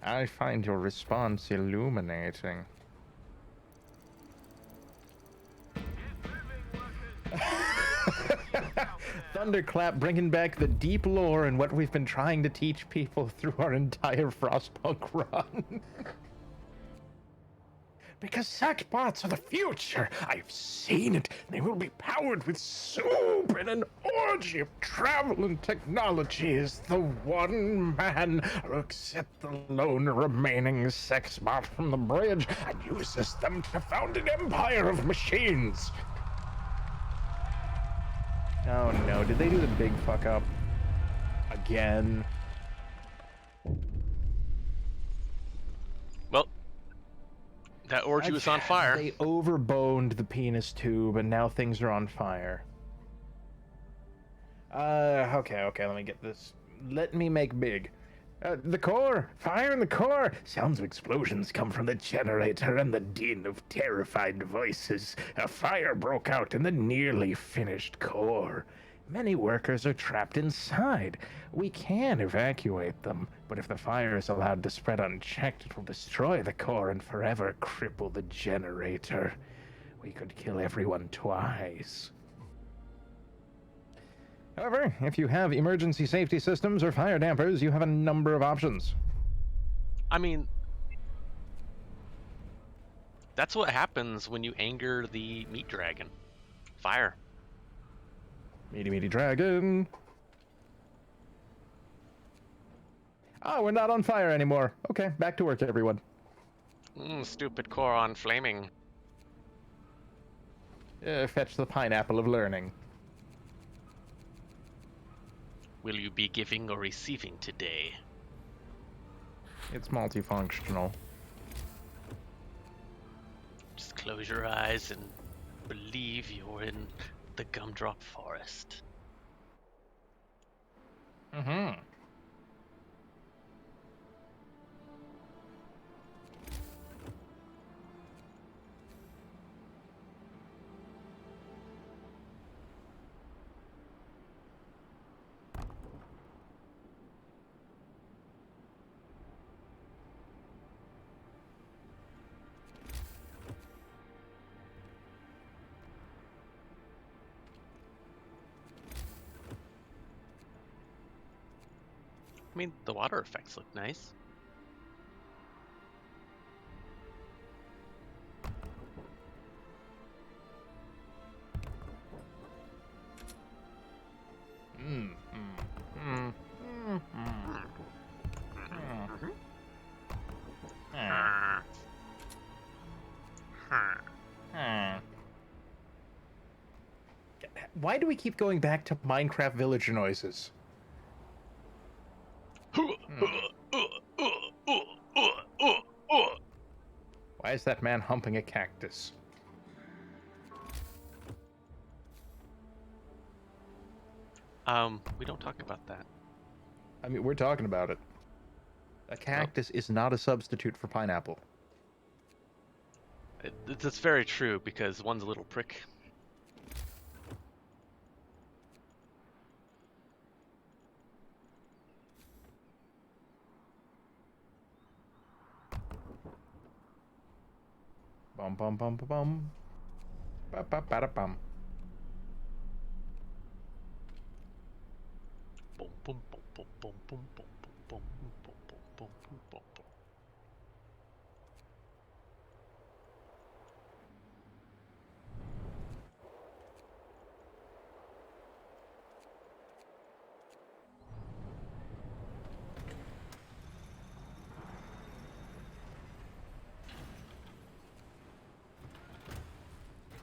I find your response illuminating. Thunderclap bringing back the deep lore and what we've been trying to teach people through our entire Frostpunk run. Because sex bots are the future. I've seen it. They will be powered with soup and an orgy of travel and technology as the one man looks at the lone remaining sex bot from the bridge and uses them to found an empire of machines. Oh no, did they do the big fuck up? Again? well, that orgy was on fire. They overboned the penis tube and now things are on fire. Okay, let me get this. Let me make big. The core! Fire in the core! Sounds of explosions come from the generator and the din of terrified voices. A fire broke out in the nearly finished core. Many workers are trapped inside. We can evacuate them, but if the fire is allowed to spread unchecked, it will destroy the core and forever cripple the generator. We could kill everyone twice. However, if you have emergency safety systems or fire dampers, you have a number of options. I mean, that's what happens when you anger the meat dragon. Fire. Meaty dragon. Oh, we're not on fire anymore. Okay, back to work, everyone. Stupid core on flaming. Fetch the pineapple of learning. Will you be giving or receiving today? It's multifunctional. Just close your eyes and believe you're in the gumdrop forest. Mm-hmm. I mean, the water effects look nice. Why do we keep going back to Minecraft villager noises? Why is that man humping a cactus? We don't talk about that. I mean, we're talking about it. A cactus is not a substitute for pineapple. That's very true because one's a little prick. Bum bum bum bum bum. Ba ba ba da bum. Boom, boom, boom, boom, boom, boom, boom, boom, boom, boom, boom, boom, boom, boom.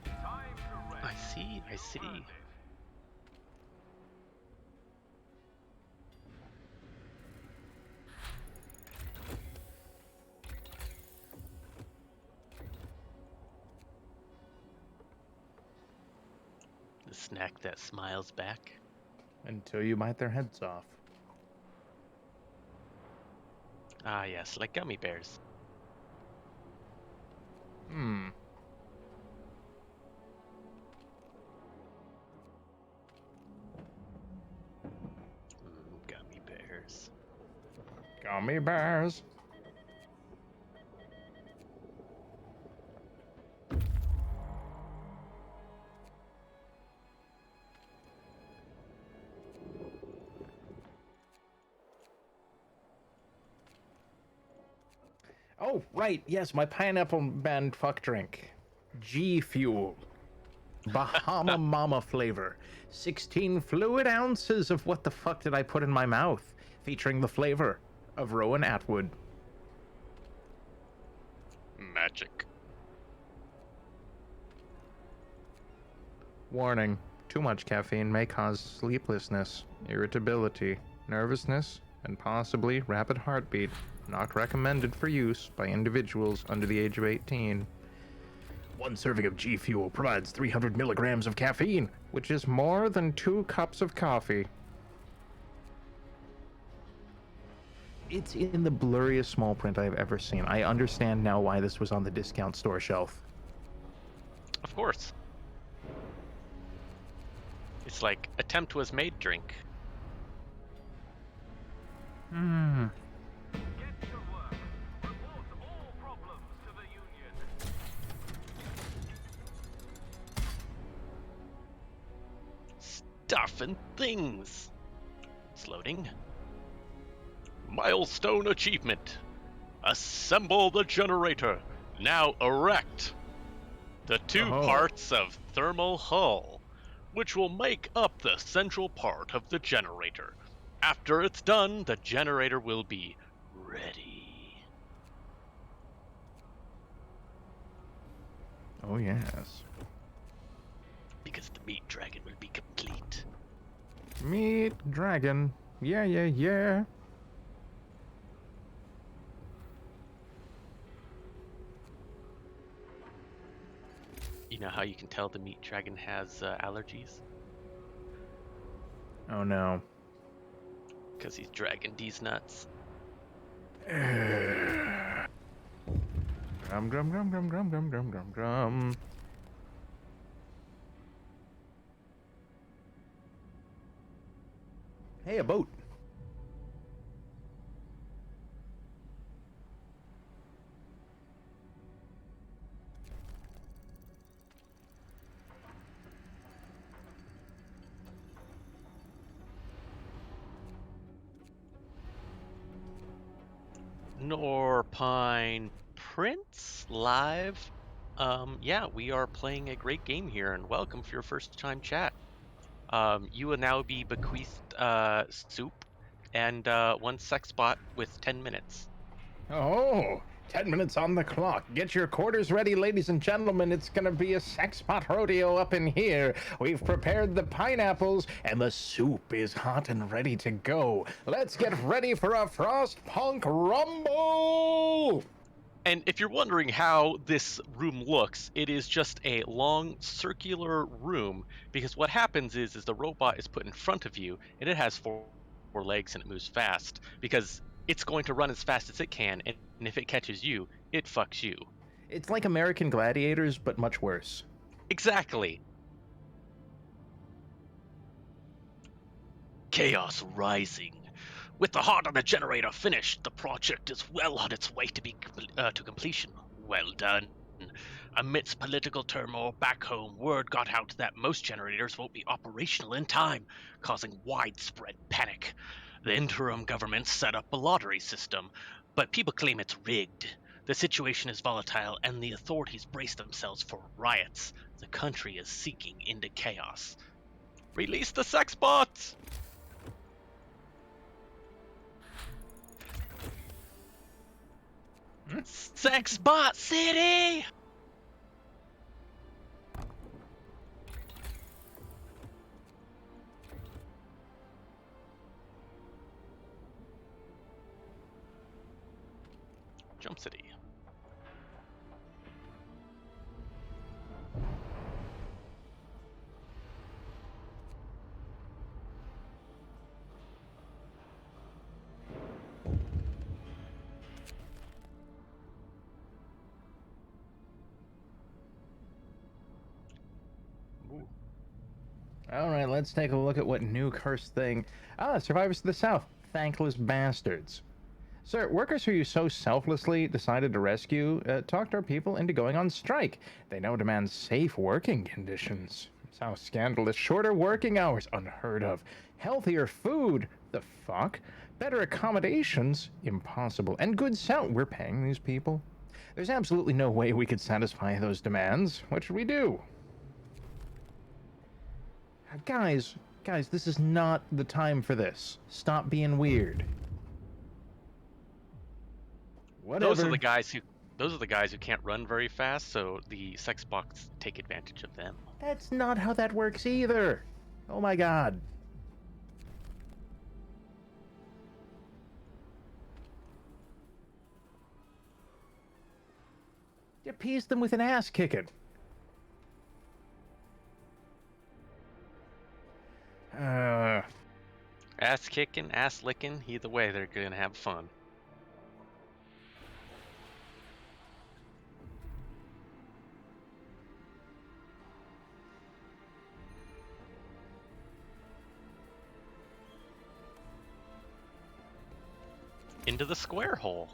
Time to rest. I see. Earned it. The snack that smiles back. Until you bite their heads off. Ah, yes, like gummy bears. Hmm. Gummy bears. Gummy bears. Oh, right. Yes, my pineapple band fuck drink. G Fuel. Bahama Mama flavor. 16 fluid ounces of what the fuck did I put in my mouth? Featuring the flavor of Rowan Atwood. Magic. Warning. Too much caffeine may cause sleeplessness, irritability, nervousness, and possibly rapid heartbeat. Not recommended for use by individuals under the age of 18. One serving of G Fuel provides 300 milligrams of caffeine, which is more than 2 cups of coffee. It's in the blurriest small print I've ever seen. I understand now why this was on the discount store shelf. Of course. It's like attempt was made drink. Hmm. Get to work. Report all problems to the Union. Stuff and things. It's loading. Milestone achievement. Assemble the generator. Now erect. The two Oh. parts of thermal hull, which will make up the central part of the generator. After it's done, the generator will be ready. Oh, yes. Because the meat dragon will be complete. Meat dragon. Yeah, yeah, yeah. You know how you can tell the meat dragon has allergies? Oh, no. Because he's dragging these nuts. Grum, grum, grum, grum, grum, grum, grum, grum, grum. Hey, a boat. Norpine Prince live. Yeah, we are playing a great game here, and welcome for your first time chat. You will now be bequeathed soup and one sex bot with 10 minutes. Oh, 10 minutes on the clock. Get your quarters ready, ladies and gentlemen. It's gonna be a sex pot rodeo up in here. We've prepared the pineapples, and the soup is hot and ready to go. Let's get ready for a Frostpunk Rumble! And if you're wondering how this room looks, it is just a long circular room because what happens is the robot is put in front of you and it has four legs and it moves fast because it's going to run as fast as it can, and if it catches you, it fucks you. It's like American Gladiators, but much worse. Exactly. Chaos rising. With the heart on the generator finished, the project is well on its way to completion. Well done. Amidst political turmoil back home, word got out that most generators won't be operational in time, causing widespread panic. The interim government set up a lottery system, but people claim it's rigged. The situation is volatile, and the authorities brace themselves for riots. The country is sinking into chaos. Release the sex bots! Sex Bot City! Jump City. Ooh. All right, let's take a look at what new cursed thing. Survivors of the South, thankless bastards. Sir, workers who you so selflessly decided to rescue talked our people into going on strike. They now demand safe working conditions. How scandalous. Shorter working hours, unheard of. Healthier food, the fuck? Better accommodations, impossible. And good sound, we're paying these people? There's absolutely no way we could satisfy those demands. What should we do? Guys, this is not the time for this. Stop being weird. Whatever. Those are the guys who can't run very fast, so the sex bots take advantage of them. That's not how that works either. Oh my god. You appease them with an ass kicking. Ass kicking, ass licking, either way, they're gonna have fun. Into the square hole.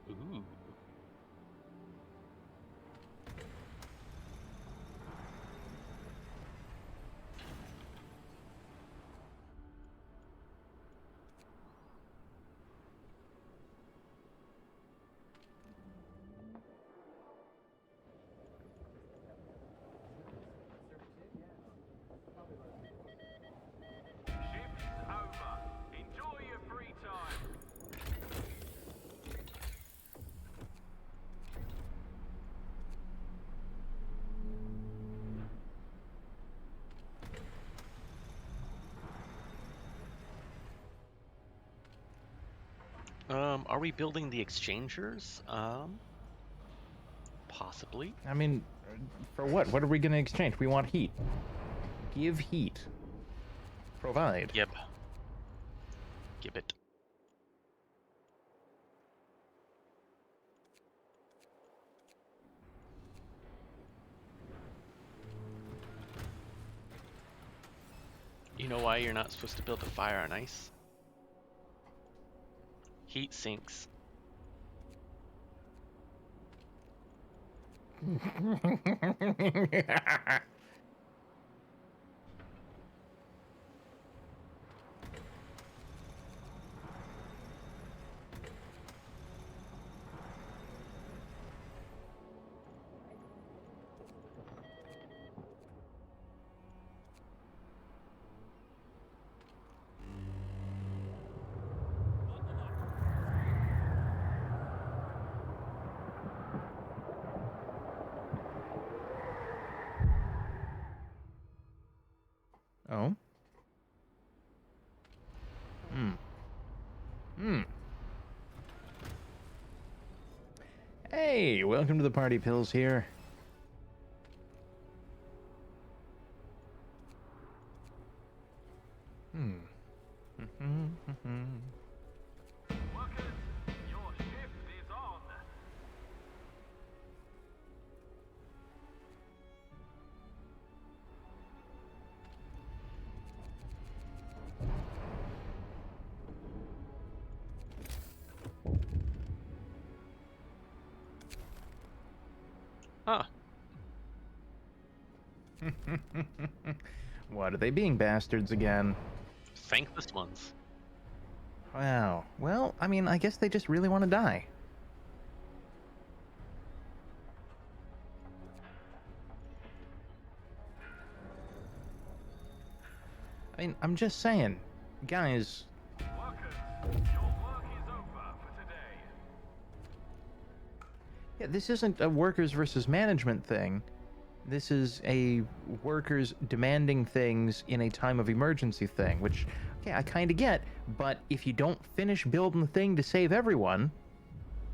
Ooh. Shift's over. Enjoy your free time. Are we building the exchangers? Possibly. I mean, for what? What are we gonna exchange? We want heat. Give heat. Provide. Yep. Gibbet. You know why you're not supposed to build a fire on ice? Heat sinks. Hey, welcome to the party. Pills here. Workers, your shift is on. Huh. What are they being bastards again? Thankless ones. Wow. Well, I mean, I guess they just really want to die. I mean, I'm just saying, guys. Workers, your work is over for today. Yeah, this isn't a workers versus management thing. This is a workers demanding things in a time of emergency thing, which, okay, I kind of get, but if you don't finish building the thing to save everyone,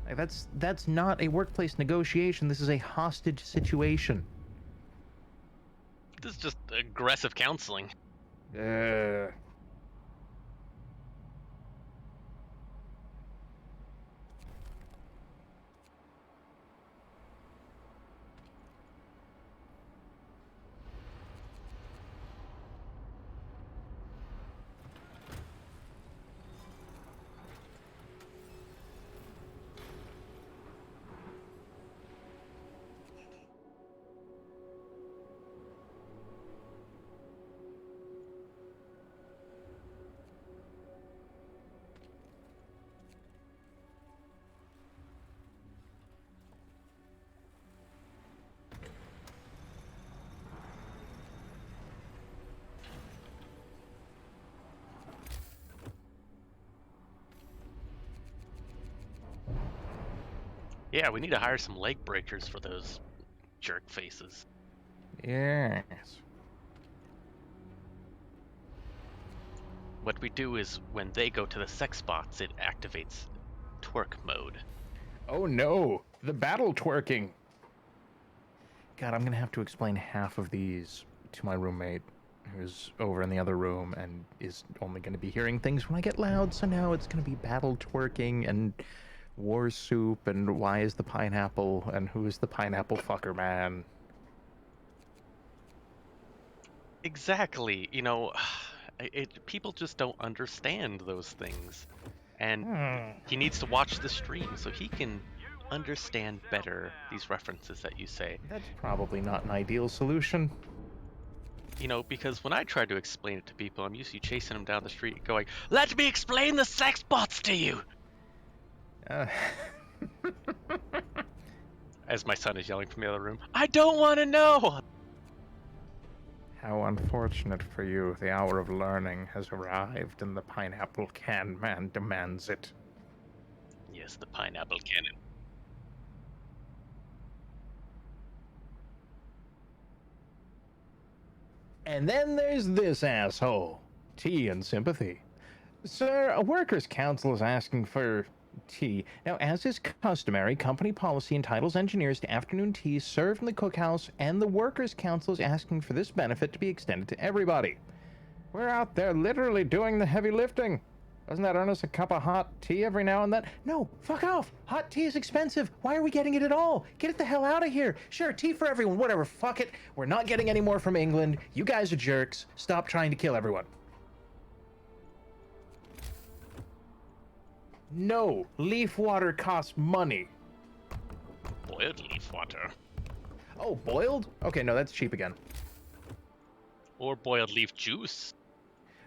like, that's not a workplace negotiation. This is a hostage situation. This is just aggressive counseling. Yeah, we need to hire some leg breakers for those jerk faces. Yes. What we do is when they go to the sex spots, it activates twerk mode. Oh no, the battle twerking. God, I'm gonna have to explain half of these to my roommate, who's over in the other room and is only gonna be hearing things when I get loud. So now it's gonna be battle twerking and war soup and why is the pineapple and who is the pineapple fucker man. Exactly. You know, people just don't understand those things. And he needs to watch the stream so he can understand better these references that you say. That's probably not an ideal solution. You know, because when I try to explain it to people, I'm usually chasing them down the street going, "Let me explain the sex bots to you!" Uh, As my son is yelling from the other room, "I don't want to know!" How unfortunate for you. The hour of learning has arrived and the pineapple can man demands it. Yes, the pineapple cannon. And then there's this asshole. Tea and sympathy. Sir, a workers' council is asking for tea. Now, as is customary, company policy entitles engineers to afternoon tea served in the cookhouse, and the workers' council is asking for this benefit to be extended to everybody. We're out there literally doing the heavy lifting. Doesn't that earn us a cup of hot tea every now and then? No, fuck off. Hot tea is expensive. Why are we getting it at all? Get it the hell out of here. Sure, tea for everyone, whatever, fuck it. We're not getting any more from England. You guys are jerks. Stop trying to kill everyone. No, leaf water costs money. Boiled leaf water. Oh, boiled? Okay, no, that's cheap again. Or boiled leaf juice.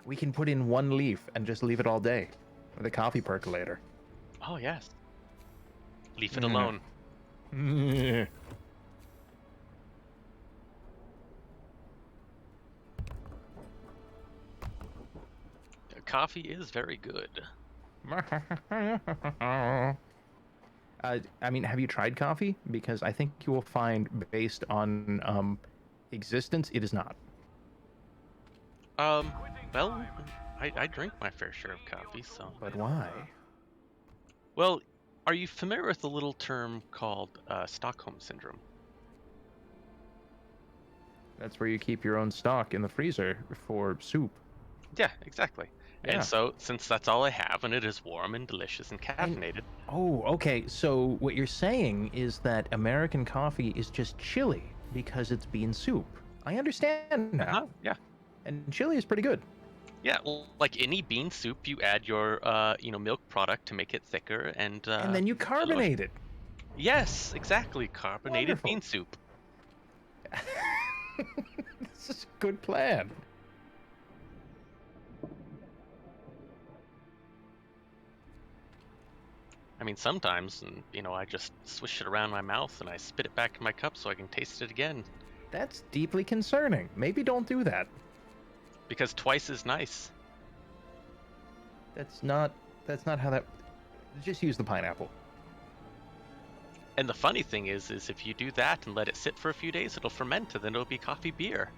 We can put in one leaf and just leave it all day. With a coffee percolator. Oh, yes. Leave it alone. Coffee is very good. I mean, have you tried coffee? Because I think you will find, based on existence, it is not. Quitting Well, I drink my fair share of coffee, so. But why? Well, are you familiar with the little term called Stockholm Syndrome? That's where you keep your own stock in the freezer for soup. Yeah, exactly. Yeah. And so, since that's all I have, and it is warm and delicious and And- caffeinated, Oh, okay. So what you're saying is that American coffee is just chili because it's bean soup. I understand now. yeah, And chili is pretty good. yeah, like any bean soup, you add your milk product to make it thicker, and And then you carbonate it. Yes, exactly, carbonated Wonderful. bean soup. This is a good plan. I mean, sometimes, I just swish it around my mouth and I spit it back in my cup so I can taste it again. That's deeply concerning. Maybe don't do that. Because twice is nice. That's not how that. Just use the pineapple. And the funny thing is if you do that and let it sit for a few days, it'll ferment and then it'll be coffee beer.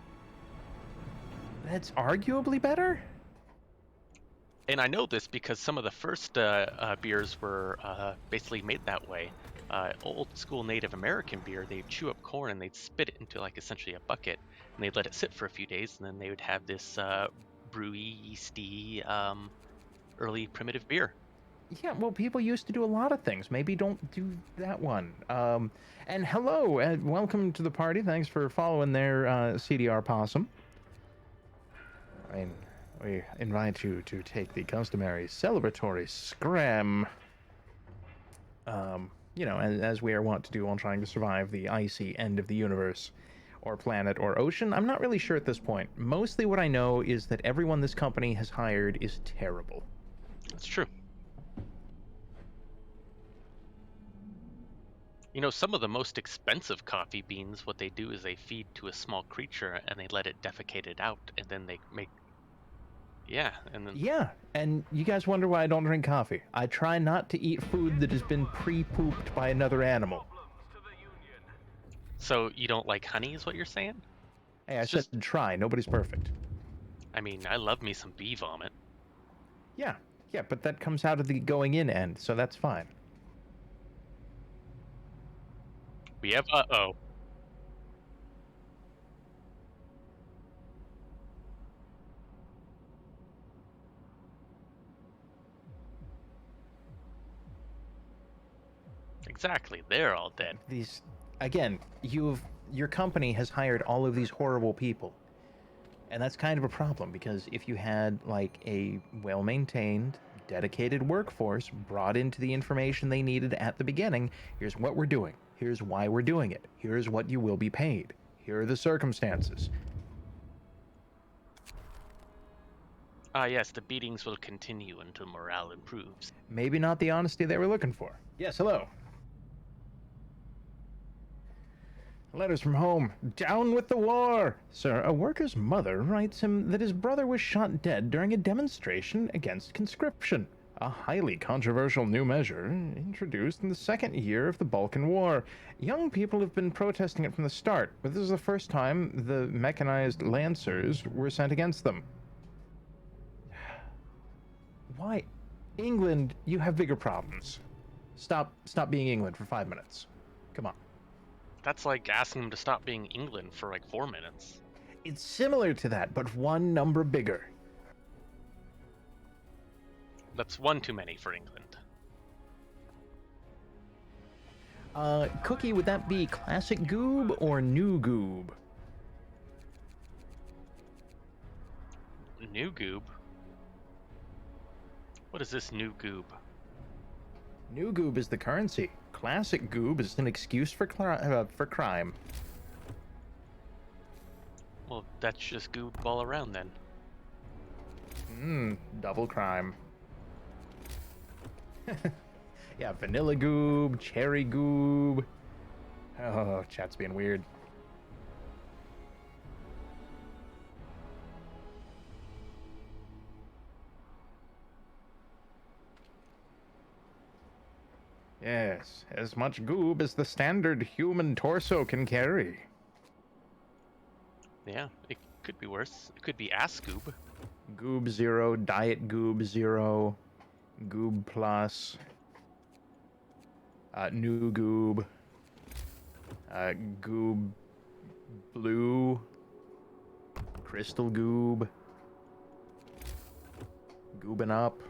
That's arguably better. And I know this because some of the first beers were basically made that way. Old school Native American beer, they'd chew up corn and they'd spit it into like essentially a bucket, and they'd let it sit for a few days, and then they would have this brewy, yeasty, early primitive beer. Yeah, well, people used to do a lot of things. Maybe don't do that one. And hello, and welcome to the party. Thanks for following their CDR possum. I mean, we invite you to take the customary celebratory scram. As we are wont to do while trying to survive the icy end of the universe, or planet, or ocean. I'm not really sure at this point. Mostly what I know is that everyone this company has hired is terrible. That's true. Some of the most expensive coffee beans, what they do is they feed to a small creature and they let it defecate it out, and then they make. Yeah, and then. Yeah, and you guys wonder why I don't drink coffee. I try not to eat food that has been pre-pooped by another animal. Problems to the Union. So you don't like honey, is what you're saying? Hey, I It's said try. Nobody's perfect. I mean, I love me some bee vomit. Yeah, but that comes out of the going in end, so that's fine. We have uh-oh. Exactly, they're all dead. These, again, your company has hired all of these horrible people. And that's kind of a problem, because if you had like a well-maintained, dedicated workforce brought into the information they needed at the beginning, here's what we're doing, here's why we're doing it, here's what you will be paid, here are the circumstances. Yes, the beatings will continue until morale improves. Maybe not the honesty they were looking for. Yes, hello. Letters from home. Down with the war! Sir, a worker's mother writes him that his brother was shot dead during a demonstration against conscription, a highly controversial new measure introduced in the second year of the Balkan War. Young people have been protesting it from the start, but this is the first time the mechanized lancers were sent against them. Why? England, you have bigger problems. Stop being England for 5 minutes. Come on. That's like asking them to stop being England for like 4 minutes. It's similar to that, but one number bigger. That's one too many for England. Cookie, would that be classic goob or new goob? New goob? What is this new goob? New goob is the currency. Classic goob is an excuse for crime. Well, that's just goob all around then. Double crime. Yeah, vanilla goob, cherry goob. Oh, chat's being weird. Yes, as much goob as the standard human torso can carry. Yeah, it could be worse. It could be ass goob. Goob 0, Diet Goob 0, Goob Plus, New Goob, Goob Blue, Crystal Goob, Goobin' Up,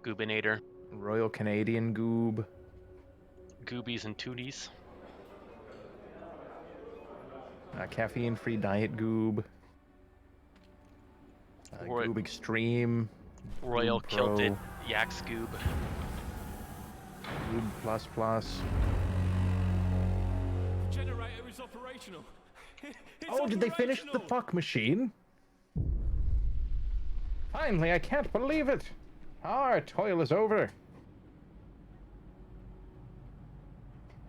Goobinator, Royal Canadian Goob, Goobies and Tooties, Caffeine-Free Diet Goob, Roy- Goob Extreme, Royal Goob Kilted Pro, Yak Scoob, Goob Plus Plus. Generator is operational. It's Oh, did they finish the operational. fuck machine? Finally, I can't believe it. Our toil is over.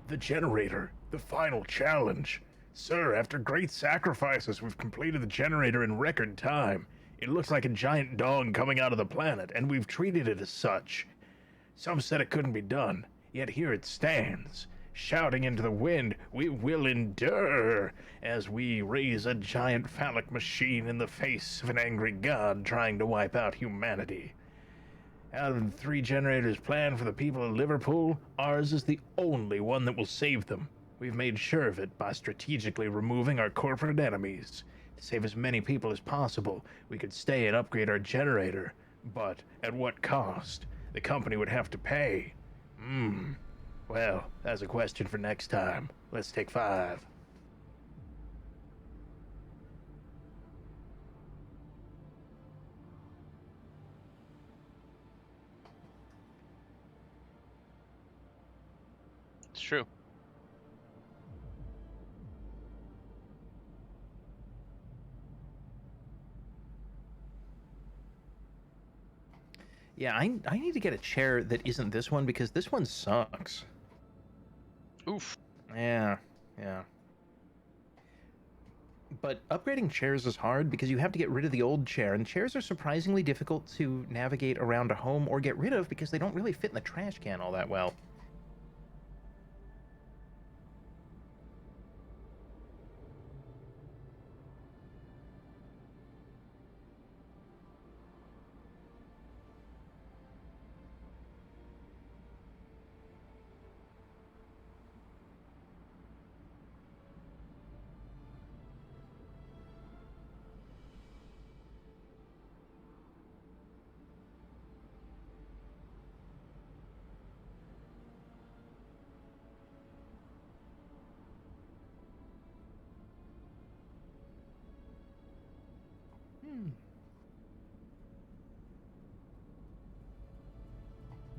The generator, the final challenge. Sir, after great sacrifices, we've completed the generator in record time. It looks like a giant dog coming out of the planet, and we've treated it as such. Some said it couldn't be done, yet here it stands, shouting into the wind, "We will endure," as we raise a giant phallic machine in the face of an angry god trying to wipe out humanity. Out of the 3 generators planned for the people of Liverpool, ours is the only one that will save them. We've made sure of it by strategically removing our corporate enemies. To save as many people as possible, we could stay and upgrade our generator. But at what cost? The company would have to pay. Well, that's a question for next time. Let's take 5. It's true. Yeah, I need to get a chair that isn't this one because this one sucks. Oof. Yeah. But upgrading chairs is hard because you have to get rid of the old chair, and chairs are surprisingly difficult to navigate around a home or get rid of because they don't really fit in the trash can all that well.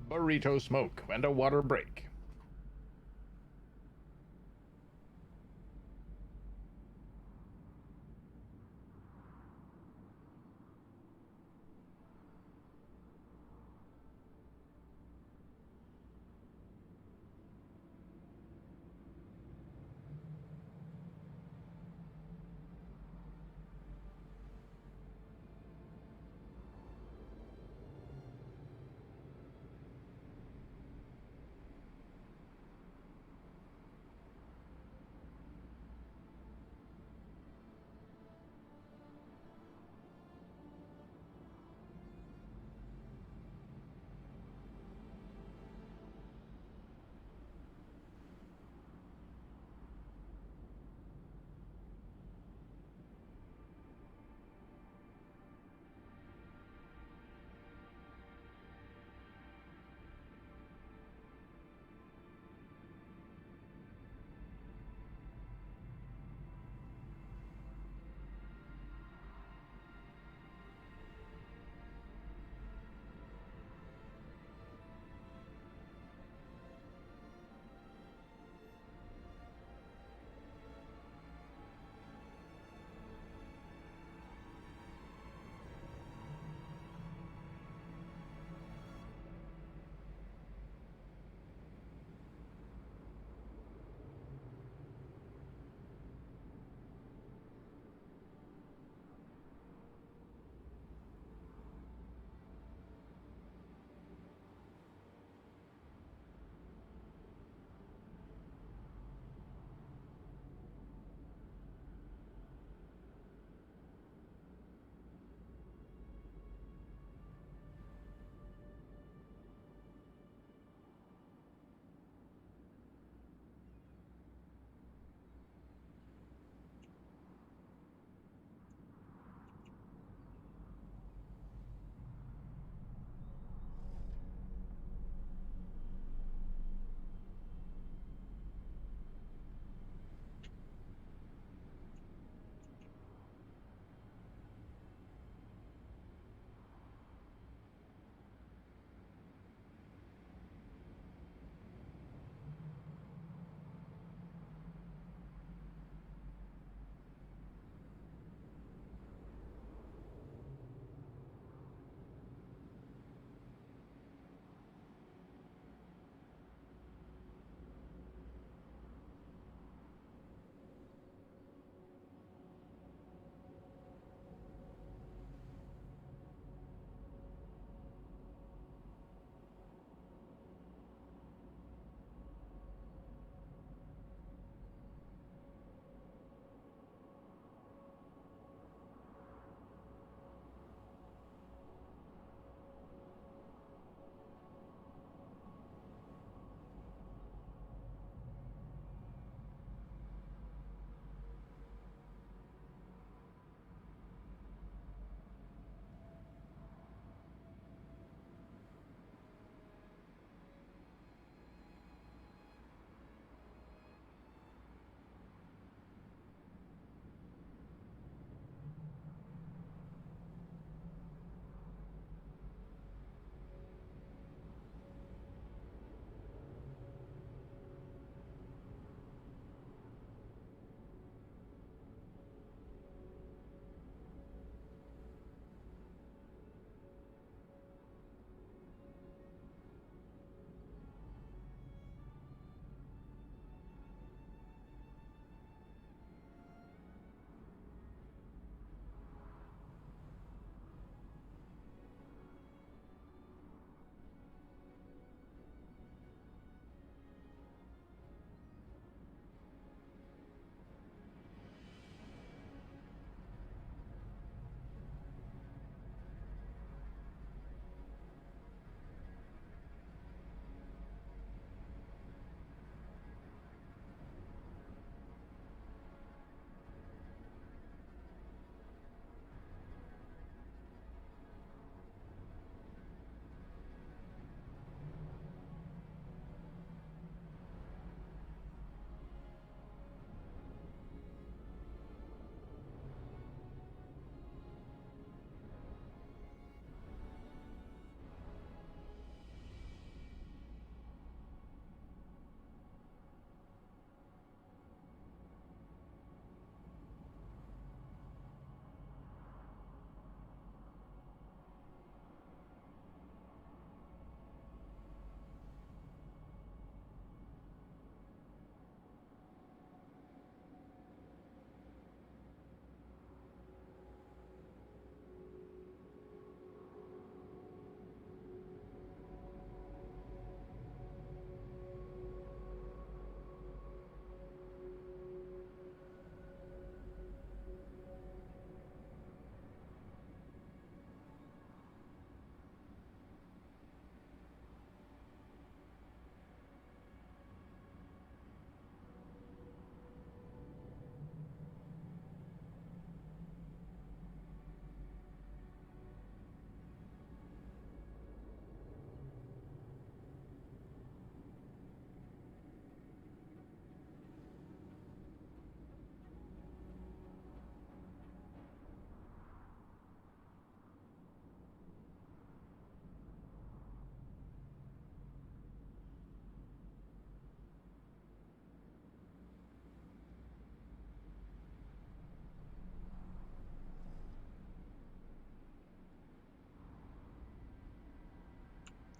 Burrito smoke and a water break.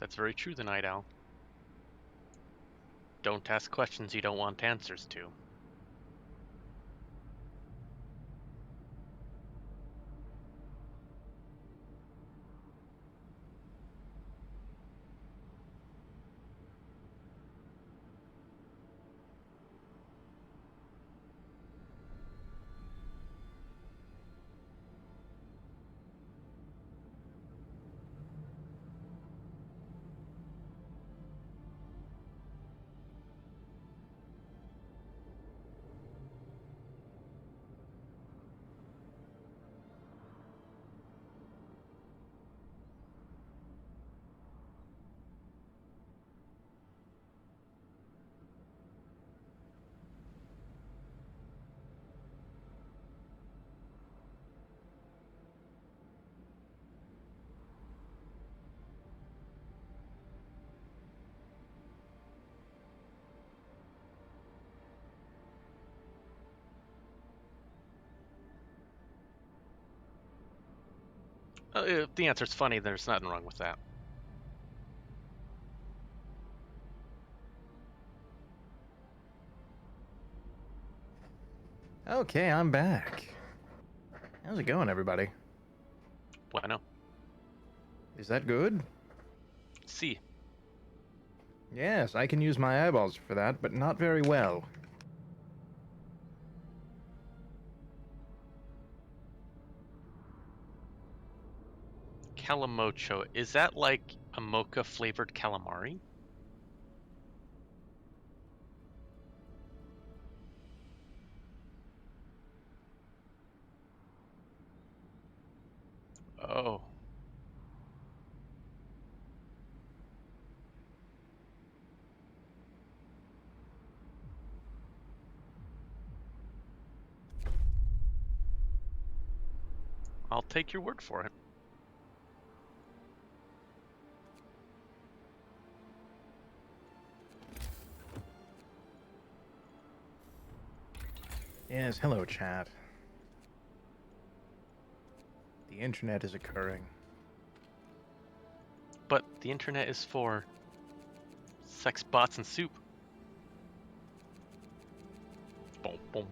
That's very true, the Night Owl. Don't ask questions you don't want answers to. If the answer's funny, there's nothing wrong with that. Okay, I'm back. How's it going, everybody? Bueno. Is that good? See. Yes, I can use my eyeballs for that, but not very well. Calamocho. Is that like a mocha flavored calamari? Oh. I'll take your word for it. Yes, hello, chat. The internet is occurring. But the internet is for sex bots and soup. Boom, boom.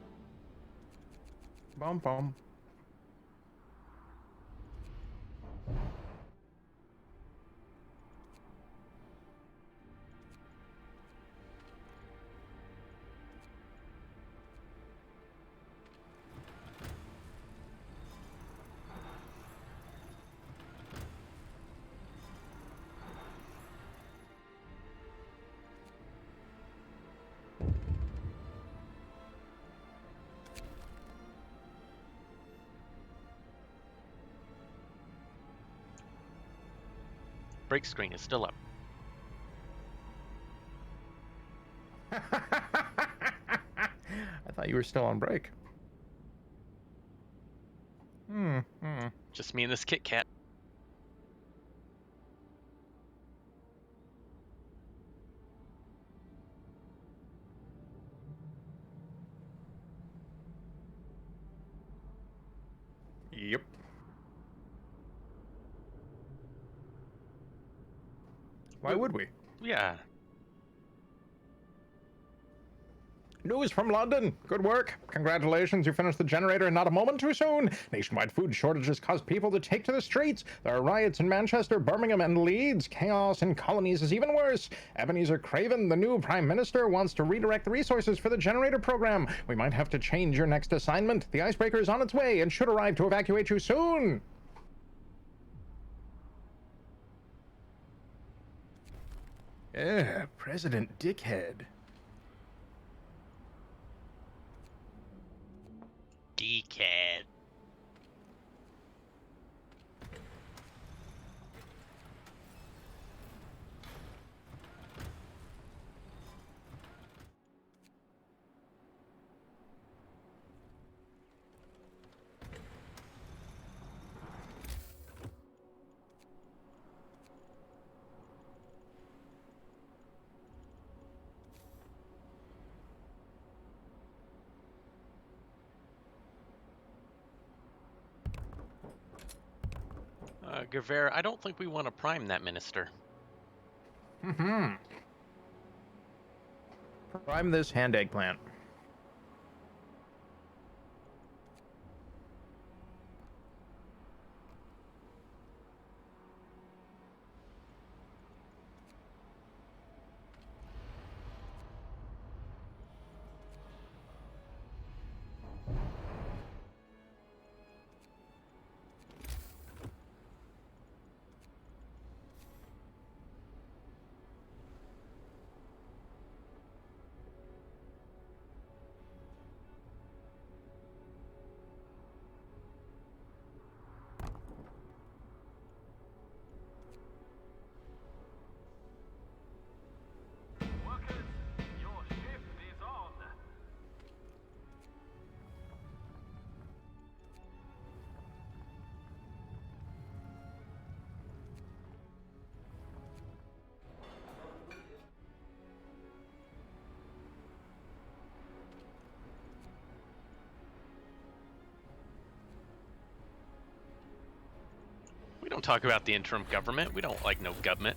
Bum bum. Break screen is still up. I thought you were still on break. Just me and this Kit Kat. Yep. Why would we? Yeah. News from London. Good work. Congratulations, you finished the generator and not a moment too soon. Nationwide food shortages cause people to take to the streets. There are riots in Manchester, Birmingham, and Leeds. Chaos in colonies is even worse. Ebenezer Craven, the new Prime Minister, wants to redirect the resources for the generator program. We might have to change your next assignment. The icebreaker is on its way and should arrive to evacuate you soon. President Dickhead. Dickhead. Gerver, I don't think we want to prime that minister. Mm-hmm. Prime this hand eggplant. Workers, your shift is on. We don't talk about the interim government. We don't like no government.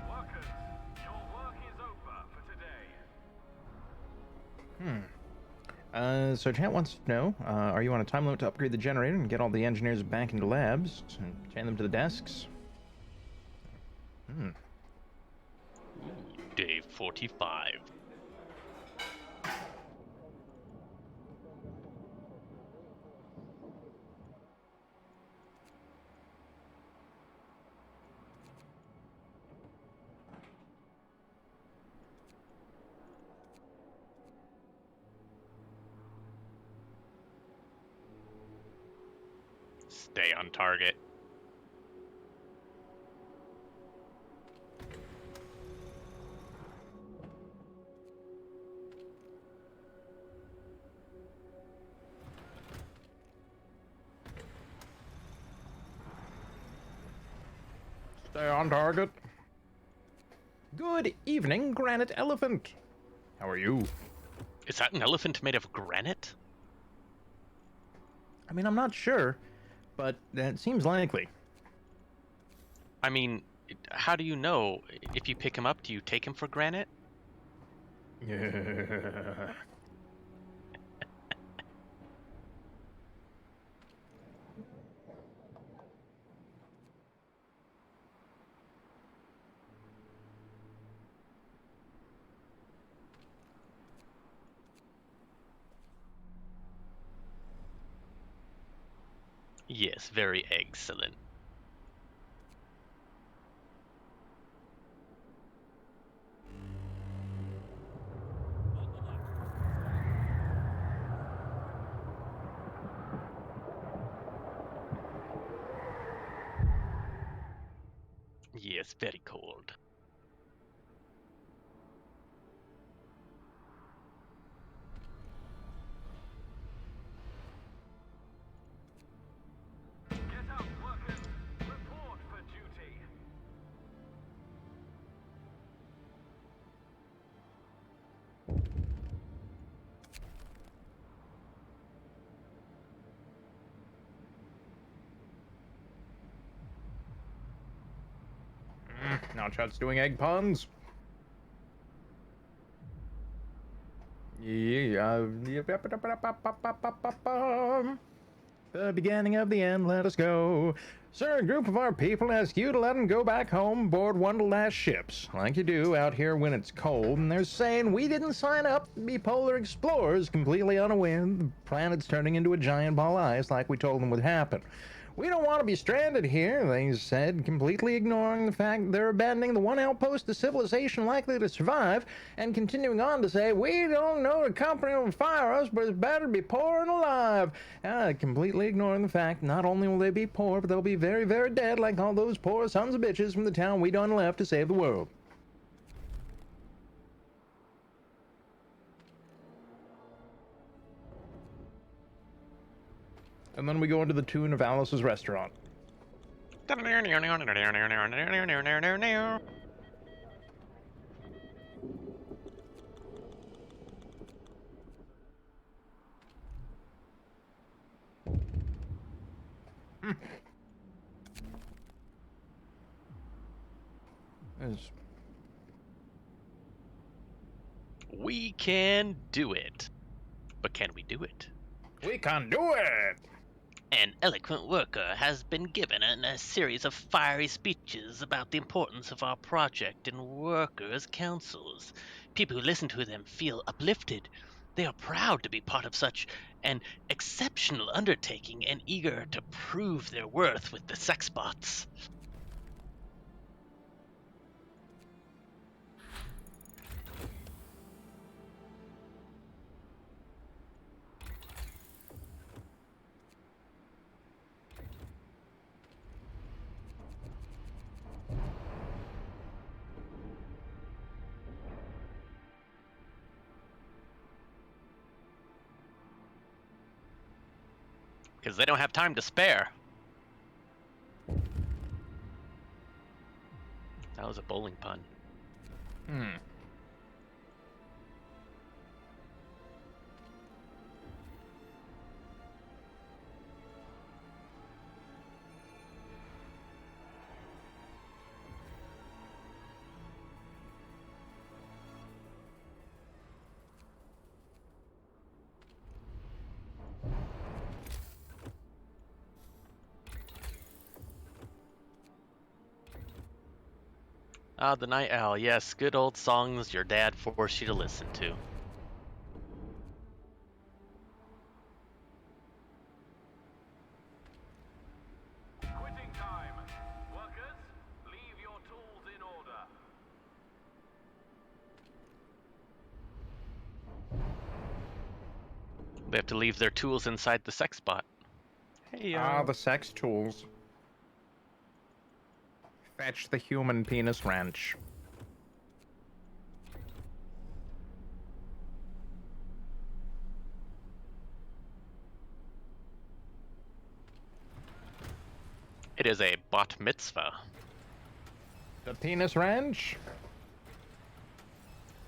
Workers, your work is over for today. So chat wants to know, are you on a time limit to upgrade the generator and get all the engineers back into labs and chain them to the desks? Day 45. Stay on target. Stay on target. Good evening, Granite Elephant. How are you? Is that an elephant made of granite? I mean, I'm not sure, but that seems likely. I mean, how do you know? If you pick him up, do you take him for granite? Yeah. Yes, very excellent. Yes, very cold. Get up, workers. Report for duty. Now chat's doing egg puns. Yeah. The beginning of the end, let us go. Sir, a group of our people ask you to let them go back home aboard one of the last ships, like you do out here when it's cold, and they're saying we didn't sign up to be polar explorers, completely unaware the planet's turning into a giant ball of ice like we told them would happen. We don't want to be stranded here, they said, completely ignoring the fact they're abandoning the one outpost of civilization likely to survive, and continuing on to say, we don't know the company will fire us, but it's better to be poor and alive. Completely ignoring the fact not only will they be poor, but they'll be very, very dead like all those poor sons of bitches from the town we done left to save the world. And then we go into the tune of Alice's restaurant. There's- We can do it. But can we do it? We can do it! An eloquent worker has been given a series of fiery speeches about the importance of our project in workers' councils. People who listen to them feel uplifted. They are proud to be part of such an exceptional undertaking and eager to prove their worth with the sex bots. Because they don't have time to spare. That was a bowling pun. Ah, the Night Owl. Yes, good old songs your dad forced you to listen to. Quitting time. Workers, leave your tools in order. They have to leave their tools inside the sex bot. Hey, the sex tools. Fetch the human penis wrench. It is a bot mitzvah. The penis wrench?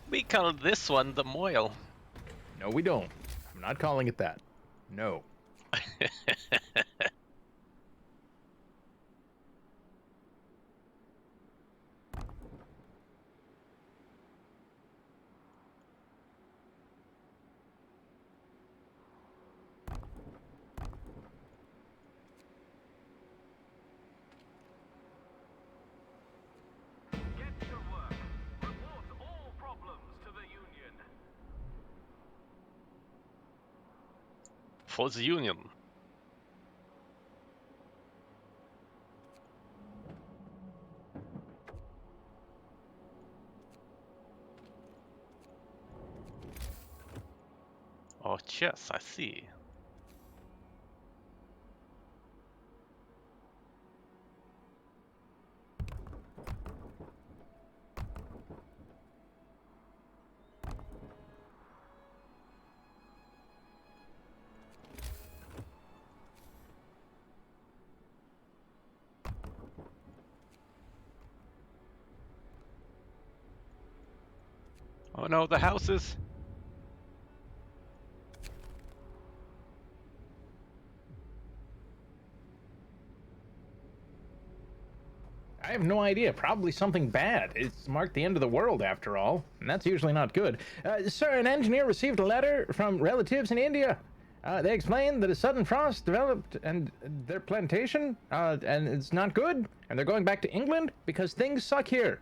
We call this one the moil. No, we don't. I'm not calling it that. No. Get to work. Report all problems to the Union. For the Union. Oh, yes, I see. Oh no, the houses. I have no idea. Probably something bad. It's marked the end of the world, after all, and that's usually not good. Sir, an engineer received a letter from relatives in India. They explained that a sudden frost developed and their plantation, and it's not good, and they're going back to England because things suck here.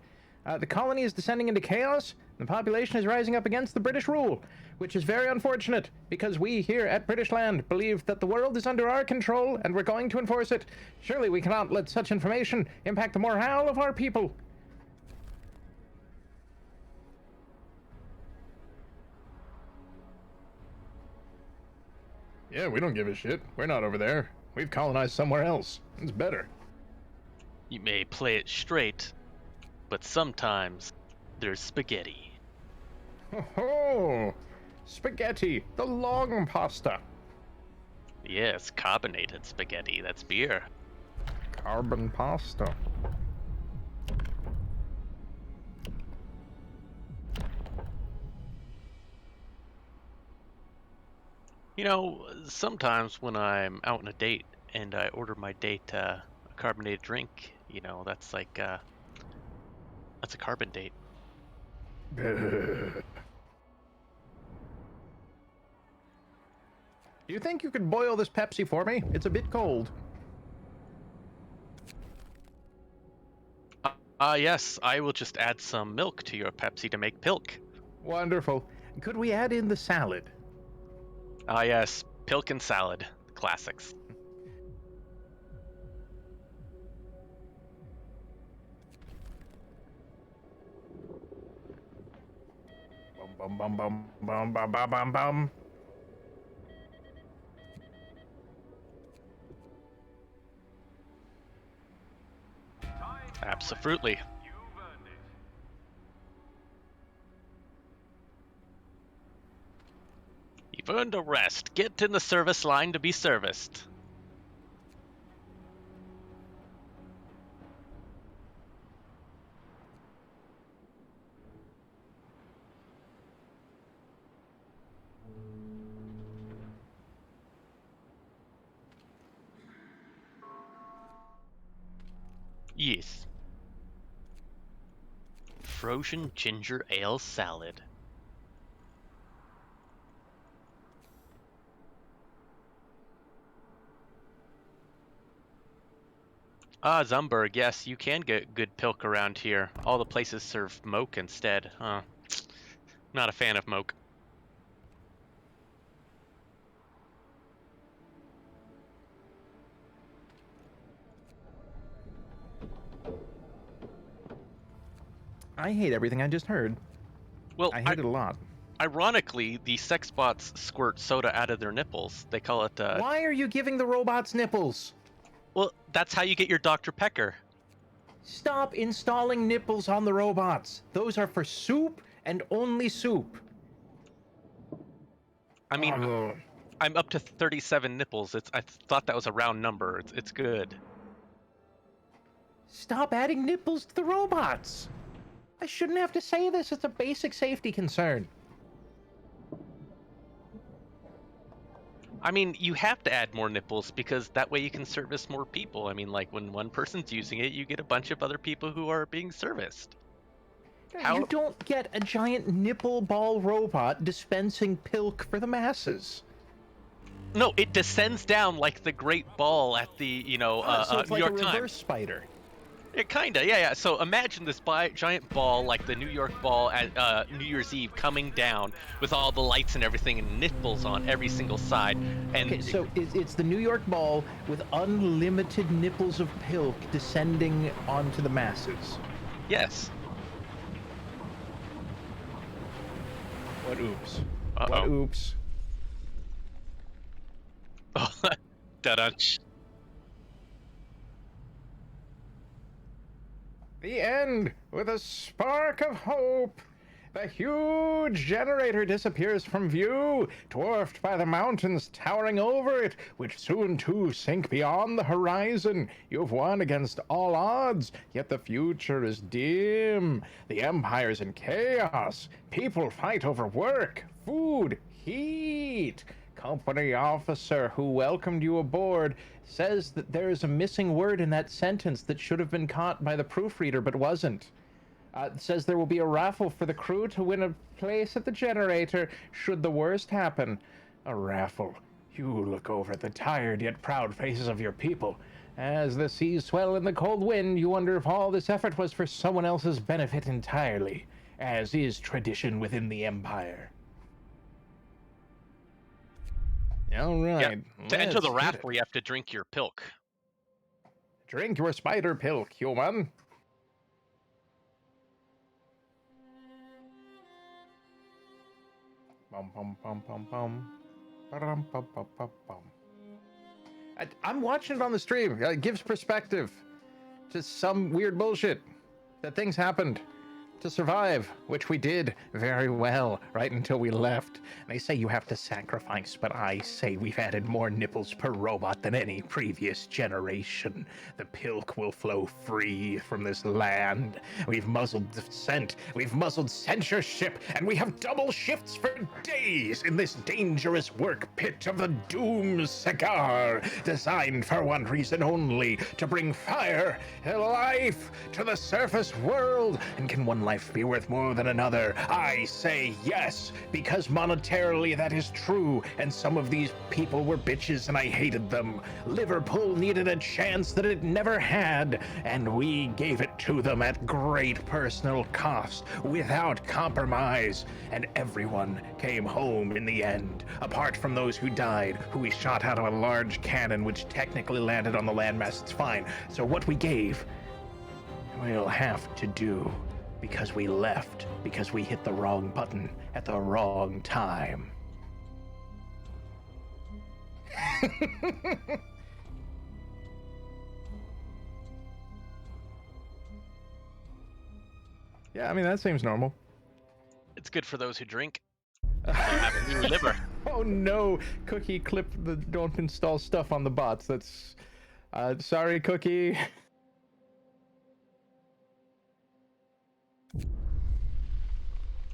The colony is descending into chaos. The population is rising up against the British rule, which is very unfortunate because we here at British Land believe that the world is under our control and we're going to enforce it. Surely we cannot let such information impact the morale of our people. Yeah, we don't give a shit. We're not over there. We've colonized somewhere else. It's better. You may play it straight, but sometimes there's spaghetti. Oh, spaghetti, the long pasta. Yes, carbonated spaghetti. That's beer. Carbon pasta. You know, sometimes when I'm out on a date and I order my date a carbonated drink, you know, that's like that's a carbon date. Do you think you could boil this Pepsi for me? It's a bit cold. Yes, I will just add some milk to your Pepsi to make pilk. Wonderful. Could we add in the salad? Yes, pilk and salad. Classics. Bum bum bum bum bum bum bum bum. Absolutely. You've earned it. You've earned a rest. Get in the service line to be serviced. Yes. Frozen ginger ale salad. Zumberg, yes, you can get good pilk around here. All the places serve moke instead. Not a fan of moke. I hate everything I just heard. Well, I hate it a lot. ironically, the sex bots squirt soda out of their nipples. They call it, Why are you giving the robots nipples? well, that's how you get your Dr. Pecker. Stop installing nipples on the robots. Those are for soup and only soup. I mean, Ugh. I'm up to 37 nipples. I thought that was a round number. It's good. Stop adding nipples to the robots. I shouldn't have to say this. It's a basic safety concern. I mean, you have to add more nipples because that way you can service more people. I mean, like when one person's using it, you get a bunch of other people who are being serviced. You don't get a giant nipple ball robot dispensing pilk for the masses. No, it descends down like the great ball at the, So it's New like York a reverse Times. spider. It kinda, yeah. So imagine this giant ball, like the New York ball at New Year's Eve, coming down with all the lights and everything, and nipples on every single side. And Okay, so it's the New York ball with unlimited nipples of pilk descending onto the masses. yes. What oops? Uh-oh. What oops? Oh, da-dunch. The end, with a spark of hope. The huge generator disappears from view, dwarfed by the mountains towering over it, which soon too sink beyond the horizon. You've won against all odds, yet the future is dim. The Empire's in chaos. People fight over work, food, heat. Company officer who welcomed you aboard says that there is a missing word in that sentence that should have been caught by the proofreader but wasn't. It says there will be a raffle for the crew to win a place at the generator should the worst happen. A raffle. You look over at the tired yet proud faces of your people. As the seas swell in the cold wind, you wonder if all this effort was for someone else's benefit entirely, as is tradition within the Empire. All right. Yeah. To enter the raffle, you have to drink your pilk. Drink your spider pilk, human. Bum bum bum bum bum. Ba-dum, bum, bum, bum, bum. I'm watching it on the stream. It gives perspective to some weird bullshit that things happened. to survive, which we did very well right until we left. They say you have to sacrifice, but I say we've added more nipples per robot than any previous generation. The pilk will flow free from this land. We've muzzled dissent, we've muzzled censorship, and we have double shifts for days in this dangerous work pit of the Doom Cigar, designed for one reason only, to bring fire and life to the surface world. And can one life be worth more than another? I say yes, because monetarily that is true, and some of these people were bitches and I hated them. Liverpool needed a chance that it never had, and we gave it to them at great personal cost, without compromise, and everyone came home in the end, apart from those who died, who we shot out of a large cannon which technically landed on the landmass. It's fine. So what we gave, we'll have to do, because we left, because we hit the wrong button at the wrong time. Yeah, I mean, that seems normal. It's good for those who drink. They have a new liver. Oh no, Cookie clipped the don't install stuff on the bots. That's sorry, Cookie.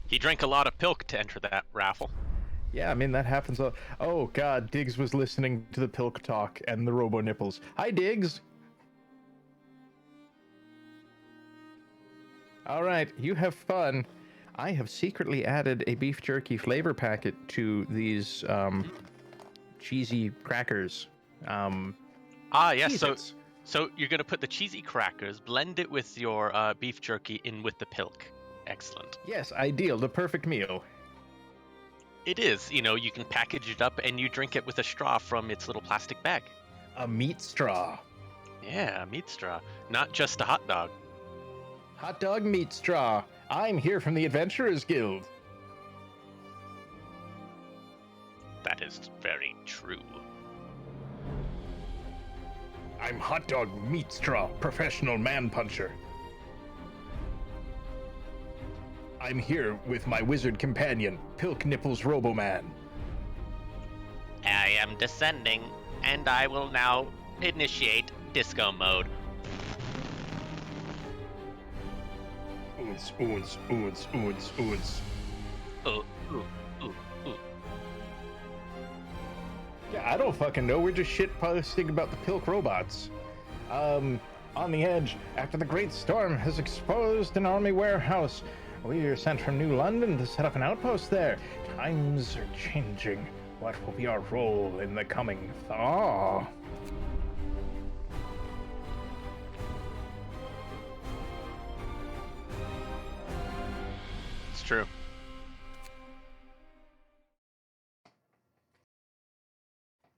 He drank a lot of pilk to enter that raffle. Yeah, I mean, that happens. Oh god, Diggs was listening to the pilk talk and the robo nipples. Hi, Diggs. All right, you have fun. I have secretly added a beef jerky flavor packet to these cheesy crackers. Yes. Cheez-Its. So you're gonna put the cheesy crackers, blend it with your beef jerky in with the pilk. Excellent. Yes, ideal, the perfect meal. It is. You know, you can package it up and you drink it with a straw from its little plastic bag. A meat straw. Yeah, a meat straw, not just a hot dog. Hot dog meat straw. I'm here from the Adventurers Guild. That is very true. I'm hot dog meat straw, professional man puncher. I'm here with my wizard companion, Pilk Nipples Roboman. I am descending, and I will now initiate disco mode. Oons, oons, oons, oons, oons. Ooh, ooh, ooh, ooh. Yeah, I don't fucking know. We're just shit posting about the Pilk robots. On the edge, after the Great Storm has exposed an army warehouse, we are sent from New London to set up an outpost there. Times are changing. What will be our role in the coming thaw? It's true.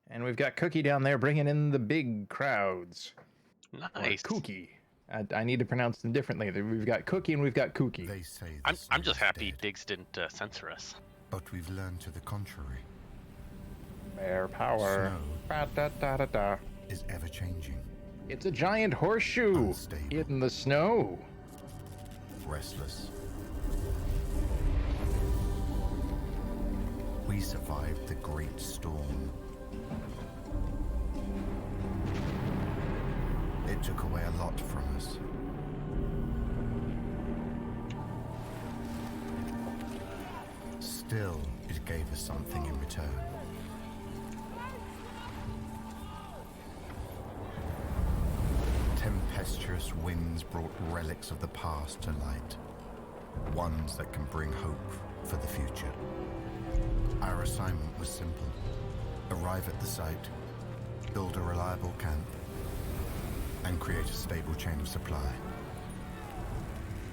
And we've got Cookie down there bringing in the big crowds. Nice. Or Kookie. I need to pronounce them differently. We've got Cookie and we've got Kookie. They say I'm just happy Diggs didn't censor us. but we've learned to the contrary. Bear power. Snow. Ba-da-da-da-da. Is ever changing, It's a giant horseshoe Unstable. in the snow. restless. We survived the Great Storm. It took away a lot from us. Still, it gave us something in return. Tempestuous winds brought relics of the past to light. Ones that can bring hope for the future. Our assignment was simple. Arrive at the site, build a reliable camp, and create a stable chain of supply.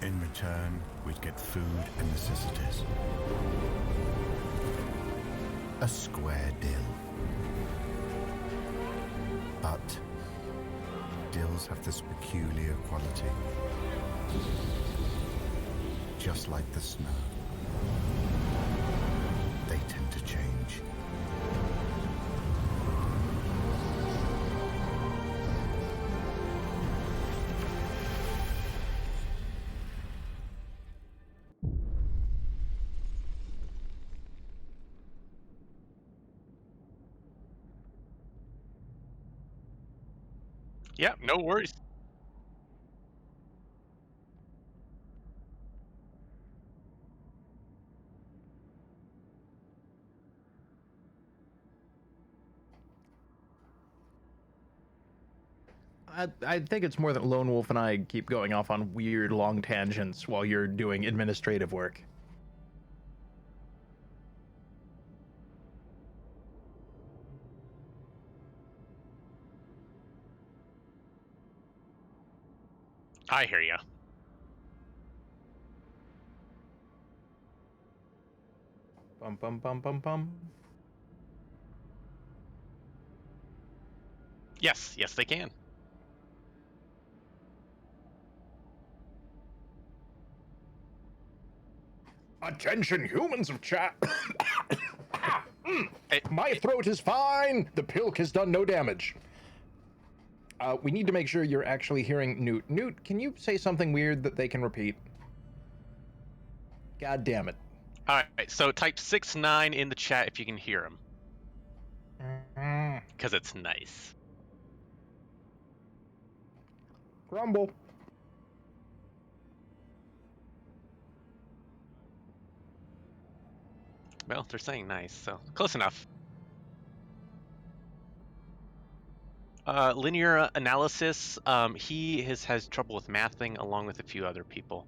In return, we'd get food and necessities. A square deal. But deals have this peculiar quality. Just like the snow. They tend to change. Yeah, no worries. I think it's more that Lone Wolf and I keep going off on weird long tangents while you're doing administrative work. I hear you. Bum bum bum bum bum. Yes, yes, they can. Attention, humans of chat. Hey, My throat is fine. The pilk has done no damage. We need to make sure you're actually hearing Noot. Noot, can you say something weird that they can repeat? God damn it. all right, so type 6-9 in the chat if you can hear him, because it's nice. Grumble. Well, they're saying nice, so close enough. Linear analysis, he has trouble with mathing along with a few other people.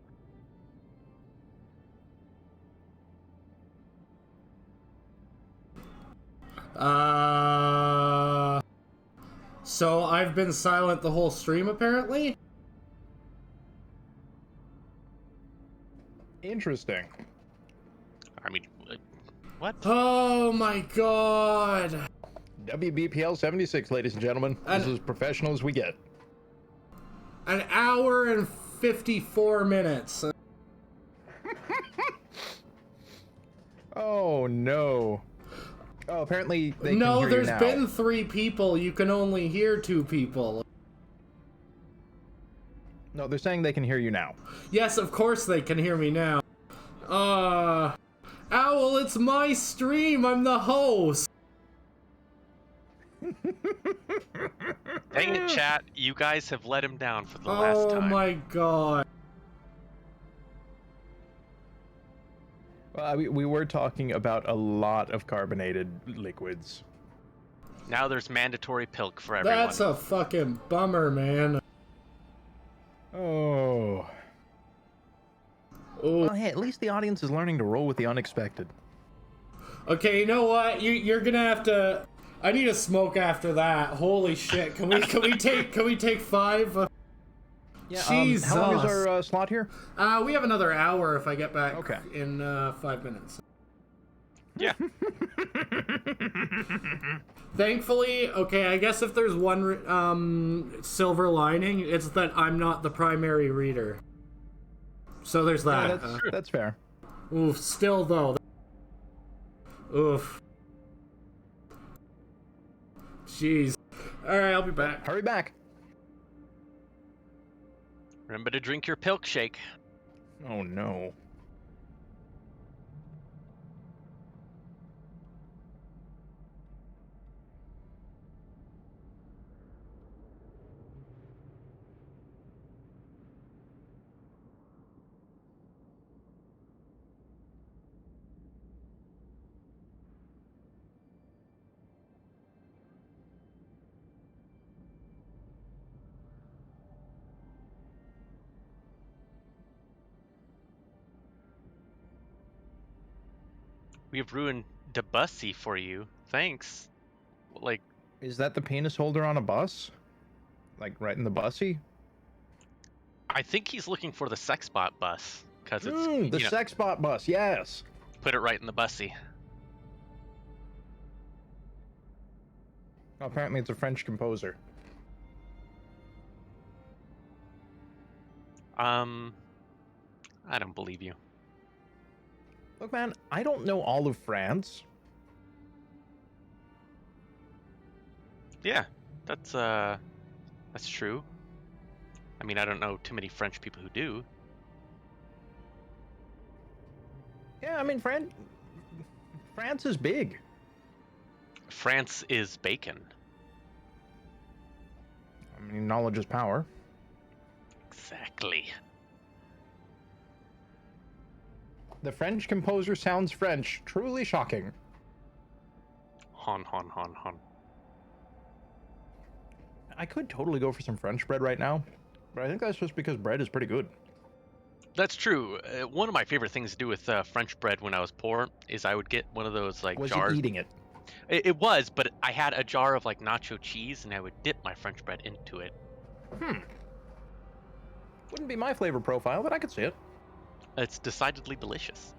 So I've been silent the whole stream, apparently? Interesting. I mean, what? Oh my god! WBPL 76, ladies and gentlemen. This is professional as we get. An hour and 54 minutes. Oh no. Oh, apparently they can No, hear there's you now. been 3 people. You can only hear 2 people. No, they're saying they can hear you now. Yes, of course they can hear me now. Owl, it's my stream. I'm the host. Dang it, chat. You guys have let him down for the last Oh time. my god. Well, we were talking about a lot of carbonated liquids. Now there's mandatory pilk for everyone. That's a fucking bummer, man. Oh. Oh. Well, hey, at least the audience is learning to roll with the unexpected. Okay, you know what? You're gonna have to. I need a smoke after that. Holy shit! Can we take 5? Yeah. Jesus. How long is our slot here? We have another hour if I get back Okay. in 5 minutes. Yeah. Thankfully, okay, I guess if there's one silver lining, it's that I'm not the primary reader. So there's that. Yeah, that's fair. Oof, still though. Oof. Jeez. Alright, I'll be back. Hurry back. Remember to drink your pilk shake. Oh no. We've ruined the bussy for you. Thanks. Like, Is that the penis holder on a bus? Like right in the bussy? I think he's looking for the sex bot bus because it's the you know, sex bot bus, yes. put it right in the bussy. Oh, apparently it's a French composer. I don't believe you. Look, man, I don't know all of France. Yeah, that's true. I mean, I don't know too many French people who do. Yeah, I mean, France is big. France is bacon. I mean, knowledge is power. Exactly. The French composer sounds French. Truly shocking. Hon, hon, hon, hon. I could totally go for some French bread right now, but I think that's just because bread is pretty good. That's true. One of my favorite things to do with French bread when I was poor is I would get one of those like Was jars. you eating it? It was, but I had a jar of like nacho cheese, and I would dip my French bread into it. Wouldn't be my flavor profile, but I could see it. It's decidedly delicious.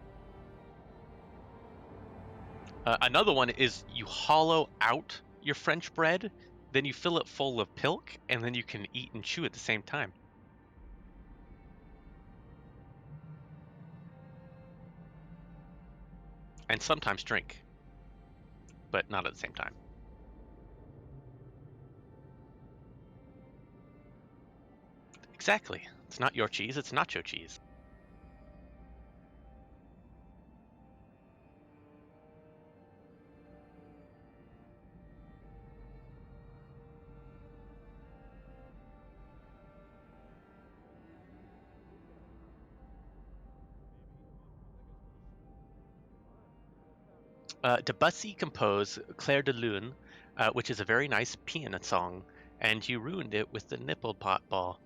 Another one is you hollow out your French bread, then you fill it full of pilk, and then you can eat and chew at the same time. And sometimes drink, but not at the same time. Exactly. It's not your cheese, it's nacho cheese. Debussy composed Clair de Lune, which is a very nice piano song, and you ruined it with the nipple pot ball.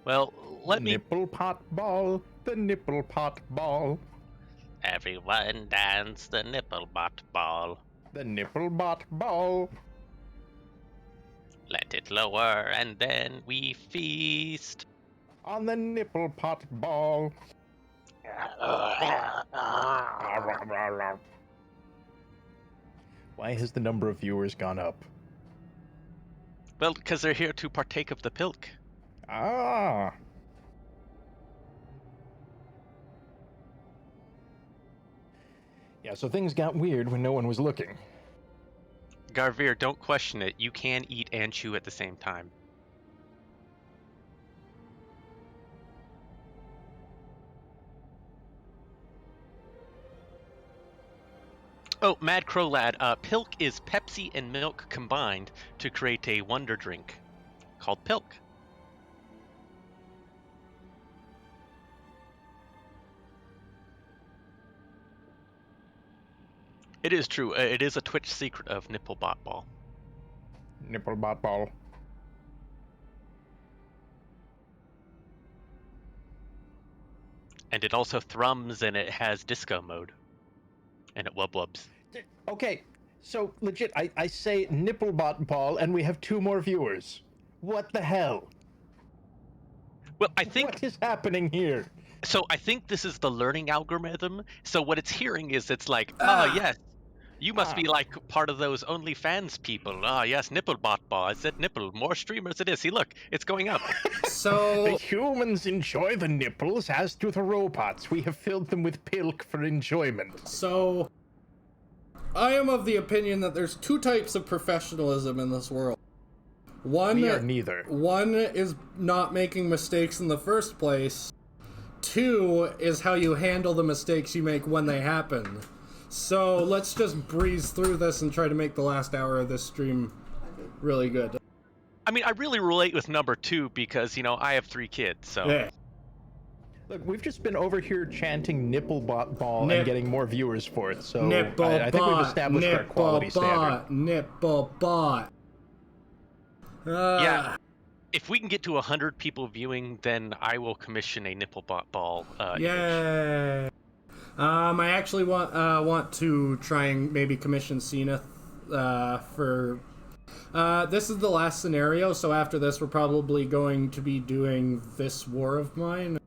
Well, let me. Nipple pot ball, the nipple pot ball, Everyone dance the nipple bot ball. the nipple bot ball. Let it lower and then we feast. On the nipple pot ball. Why has the number of viewers gone up? Well, because they're here to partake of the pilk. Ah. Yeah, so things got weird when no one was looking. Garvir, don't question it. You can eat and chew at the same time. Oh, Mad Crow Lad, Pilk is Pepsi and milk combined to create a wonder drink called Pilk. It is true. It is a Twitch secret of Nipple Bot Ball. Nipple bot ball. And it also thrums and it has disco mode. And it wub wubs. Okay, so legit, I say nipple bot ball and we have 2 more viewers. What the hell? Well, I think What is happening here? so. I think this is the learning algorithm. So what it's hearing is it's like, oh yes, you must be like part of those OnlyFans people. Ah yes, nipple bot ball. I said nipple. More streamers it is. See, look, it's going up. The So, humans enjoy the nipples, as do the robots. We have filled them with pilk for enjoyment. so I am of the opinion that there's 2 types of professionalism in this world. One, We are neither. one is not making mistakes in the first place. 2 is how you handle the mistakes you make when they happen. So let's just breeze through this and try to make the last hour of this stream really good. I mean, I really relate with number 2 because, you know, I have 3 kids, so. Yeah. Look, we've just been over here chanting nipple bot ball Nip- and getting more viewers for it, so Nipple I think we've bot, established our nipple quality standard. bot, nipple bot. Yeah. If we can get to 100 people viewing, then I will commission a nipple bot ball image. Yeah. I actually want to try and maybe commission Zenith for. This is the last scenario, so after this, we're probably going to be doing this war of mine.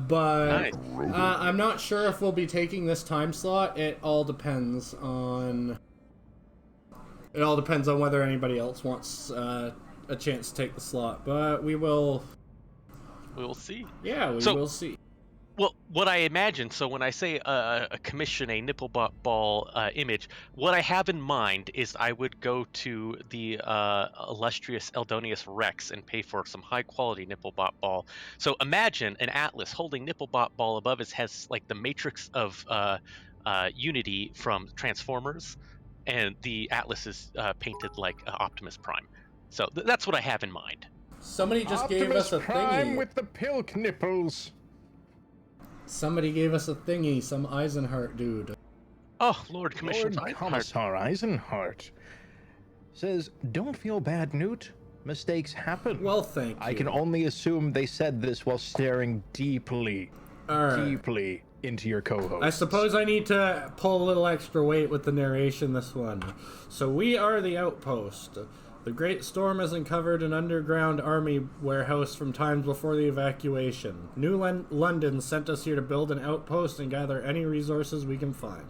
But Nice. I'm not sure if we'll be taking this time slot. It all depends on whether anybody else wants a chance to take the slot. But we will. We will see. Yeah, we will see. Well, what I imagine, so when I say commission a nipple ball image, what I have in mind is I would go to the illustrious Eldonius Rex and pay for some high quality nipple ball. So imagine an Atlas holding nipple ball above his head, like the matrix of Unity from Transformers, and the Atlas is painted like Optimus Prime. So that's what I have in mind. Somebody just Optimus gave us a Prime thingy. with the pilk nipples. Somebody gave us a thingy, some Eisenhart dude. Oh, Lord Commissioner Lord Commissar Eisenhart says, "Don't feel bad, Noot. Mistakes happen." Well, thank you. I can only assume they said this while staring deeply into your co-host. I suppose I need to pull a little extra weight with the narration this one. So we are the outpost. The Great Storm has uncovered an underground army warehouse from times before the evacuation. New London sent us here to build an outpost and gather any resources we can find.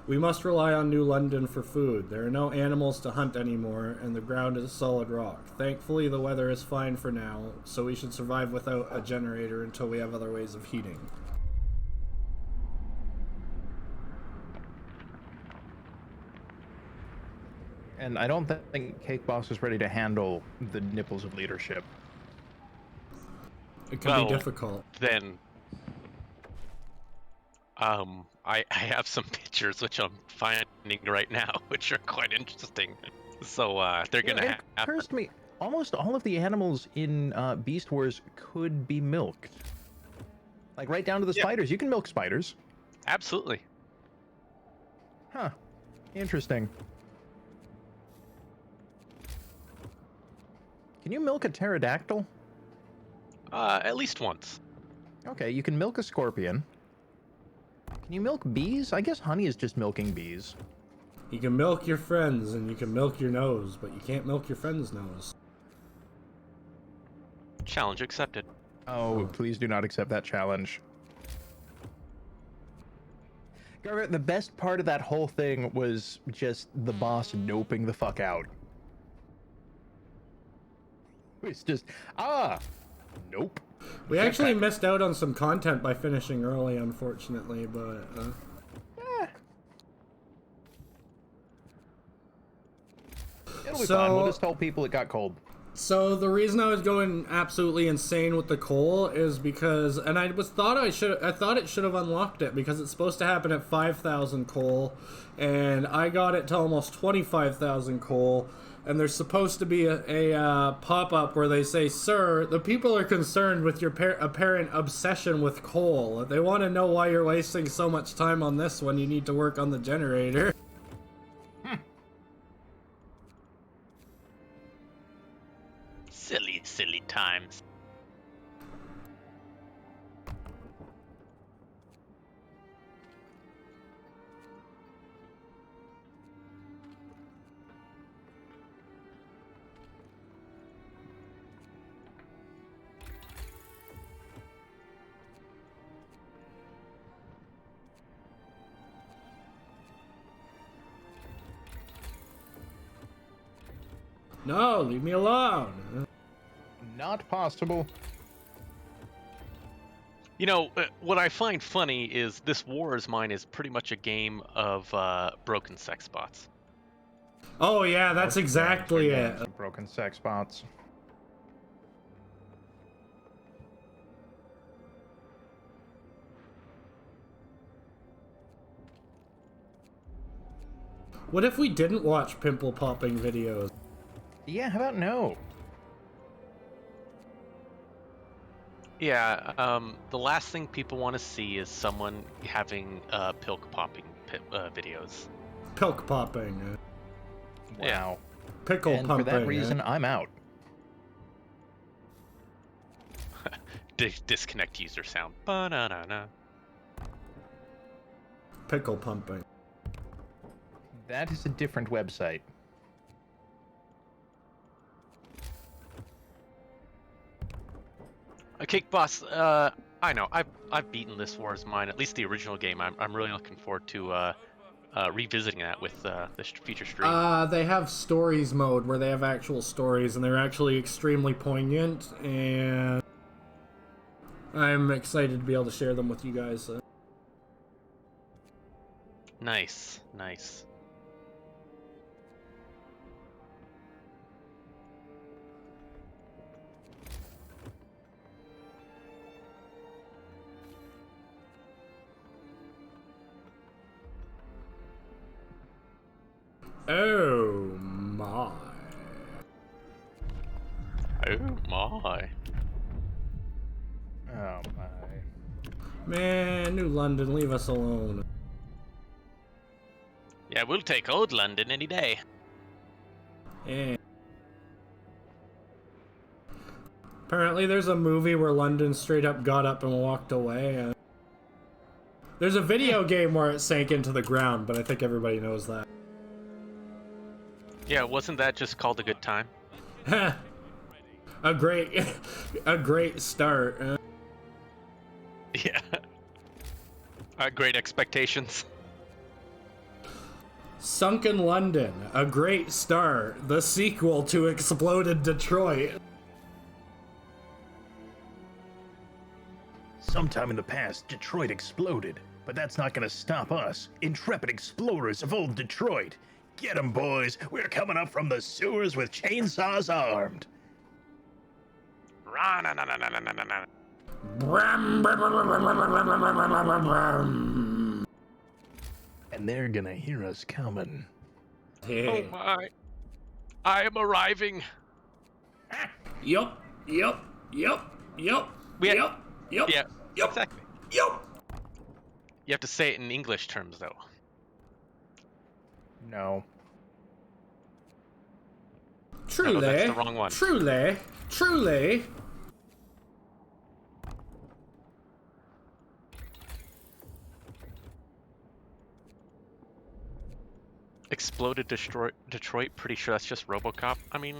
We must rely on New London for food. There are no animals to hunt anymore, and the ground is solid rock. Thankfully, the weather is fine for now, so we should survive without a generator until we have other ways of heating. And I don't think Cake Boss is ready to handle the nipples of leadership. It can be difficult. Then, I have some pictures which I'm finding right now, which are quite interesting. So they're gonna It happen. occurs to me, almost all of the animals in Beast Wars could be milked. Like right down to the spiders. You can milk spiders. Absolutely. Huh. Interesting. Can you milk a pterodactyl? At least once. Okay, you can milk a scorpion. Can you milk bees? I guess honey is just milking bees. You can milk your friends and you can milk your nose, but you can't milk your friend's nose. Challenge accepted. Oh, please do not accept that challenge. Garrett, the best part of that whole thing was just the boss noping the fuck out. It's just, nope. We actually missed out on some content by finishing early, unfortunately, but... It'll be fine. We'll just tell people it got cold. So the reason I was going absolutely insane with the coal is because, and I thought it should have unlocked it because it's supposed to happen at 5,000 coal, and I got it to almost 25,000 coal, and there's supposed to be a pop-up where they say, "Sir, the people are concerned with your apparent obsession with coal. They want to know why you're wasting so much time on this when you need to work on the generator." Silly, silly times. No, leave me alone. Not possible. You know, what I find funny is this War is Mine is pretty much a game of broken sex bots. Oh yeah, that's exactly it. Broken sex bots. What if we didn't watch pimple popping videos? Yeah, how about no? Yeah, the last thing people want to see is someone having pilk popping videos. Pilk popping. Wow. Pickle And pumping. for that reason, I'm out. Disconnect user sound. Ba-na-na-na. Pickle pumping. That is a different website. Cake Boss, I know, I've beaten this War is Mine, at least the original game. I'm really looking forward to revisiting that with this future stream. They have stories mode where they have actual stories, and they're actually extremely poignant, and I'm excited to be able to share them with you guys. Nice, nice. Oh my. Oh my. Oh my. Man, New London, leave us alone. Yeah, we'll take old London any day. Yeah. Apparently there's a movie where London straight up got up and walked away. There's a video game where it sank into the ground, but I think everybody knows that. Yeah, wasn't that just called a good time? a great start. Yeah. Great expectations. Sunken London, a great start. The sequel to Exploded Detroit. Sometime in the past, Detroit exploded, but that's not gonna stop us, intrepid explorers of old Detroit. Get 'em, boys! We're coming up from the sewers with chainsaws armed. And they're gonna hear us coming. Oh my. I am arriving. Yup. Yeah, Yup. exactly. Yup. You have to say it in English terms, though. No. Truly. No, that's the wrong one. Truly. Exploded Detroit. Pretty sure that's just RoboCop. I mean,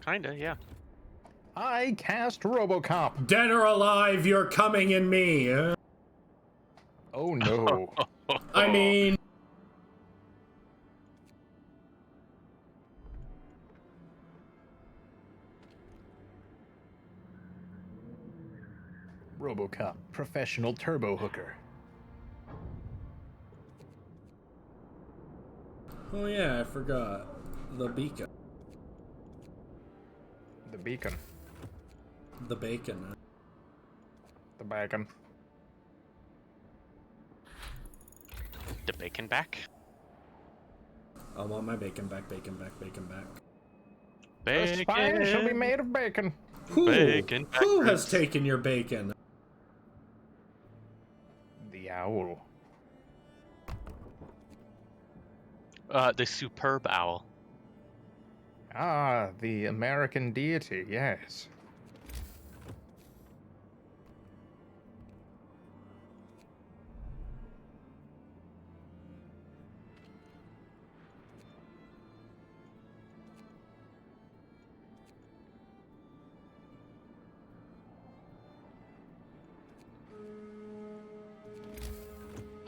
kinda, yeah. I cast RoboCop. Dead or alive, you're coming in me. Oh no. I mean... RoboCop, professional turbo hooker. Oh yeah, I forgot. The beacon. The beacon. The bacon. The bacon. The bacon back. I want my bacon back, bacon back, bacon back. The spine shall be made of bacon. Who? Bacon Who has backwards. taken your bacon? The owl. The superb owl. Ah, the American deity, yes.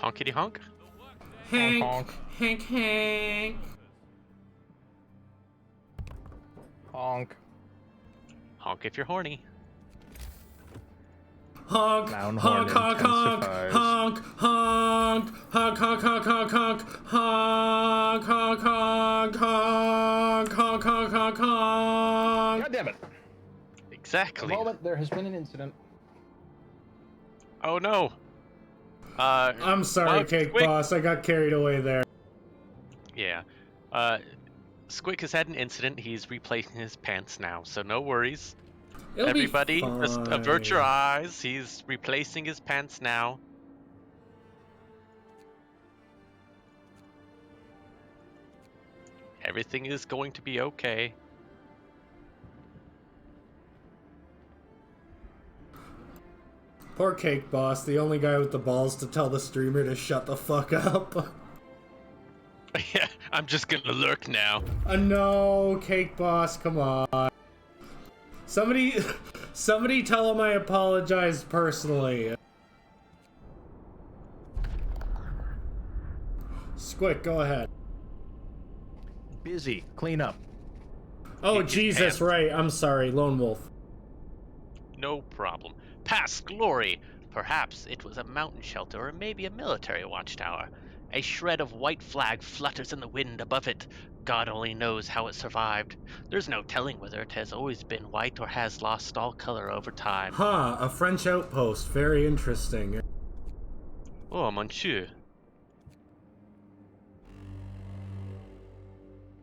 Honkity honk. Hank, Honk. Hank. Honk. Honk if you're horny. Honk, Noun honk, horn honk, honk, intensifies. honk, honk, honk, honk, honk, honk, honk, honk, honk, honk, honk, honk, honk, honk, honk. God damn it. Exactly. Moment, there has been an incident. Oh no. I'm sorry, What? Cake Squic? Boss. I got carried away there. Yeah. Squic has had an incident. He's replacing his pants now, so no worries. It'll Everybody, be just fine. avert your eyes. He's replacing his pants now. Everything is going to be okay. Poor Cake Boss, the only guy with the balls to tell the streamer to shut the fuck up. Yeah, I'm just gonna lurk now. No, Cake Boss, come on. Somebody tell him I apologize personally. Squick, go ahead. Busy. Clean up. Oh, His Jesus, pants. right. I'm sorry, Lone Wolf. No problem. Past glory! Perhaps it was a mountain shelter or maybe a military watchtower. A shred of white flag flutters in the wind above it. God only knows how it survived. There's no telling whether it has always been white or has lost all color over time. Huh, a French outpost. Very interesting. Oh, monsieur.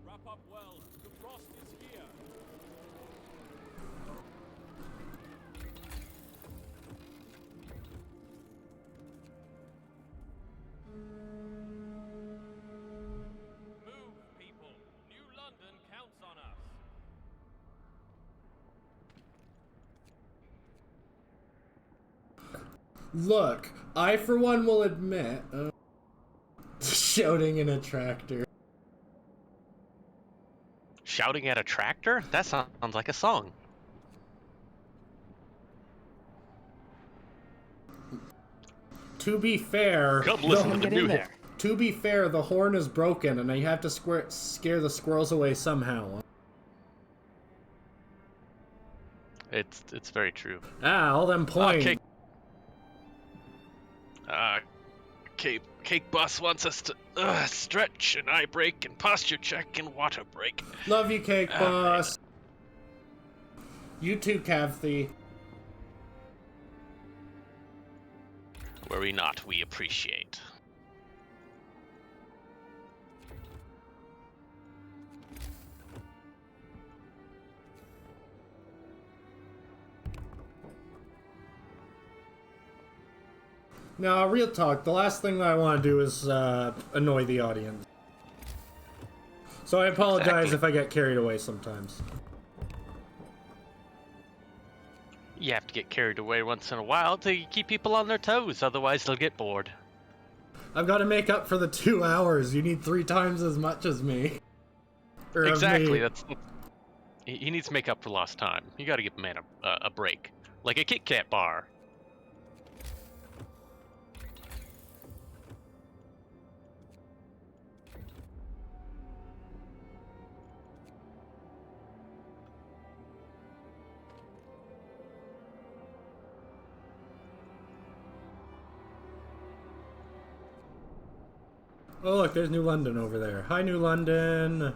Wrap up well. The frost is here. Move, people. New London counts on us. Look, I for one will admit, shouting in a tractor. Shouting at a tractor? That sounds like a song. To be fair, Come listen to the Get new in hit. there. to be fair, the horn is broken, and I have to scare the squirrels away somehow. It's very true. Ah, all them points. Cake. Cake Boss wants us to stretch and eye break and posture check and water break. Love you, Cake Boss. You too, Cavthy. Worry not, we appreciate. No, real talk. The last thing that I want to do is annoy the audience. So I apologize Exactly. if I get carried away sometimes. You have to get carried away once in a while to keep people on their toes, otherwise they'll get bored. I've got to make up for the 2 hours. You need 3 times as much as me. Or of Exactly, me. that's he needs to make up for lost time. You gotta give a man a break. Like a Kit Kat bar. Oh, look, there's New London over there. Hi, New London.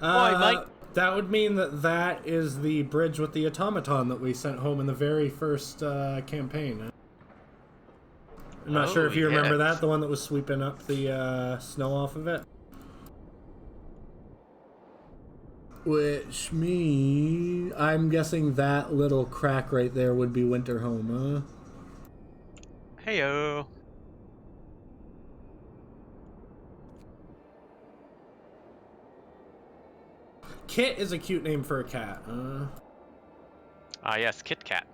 Mate. That would mean that is the bridge with the automaton that we sent home in the very first campaign. I'm not sure Oh, if you remember yes. that, the one that was sweeping up the snow off of it. Which means I'm guessing that little crack right there would be Winterhome, huh? Heyo. Kit is a cute name for a cat. Ah yes, Kit Kat.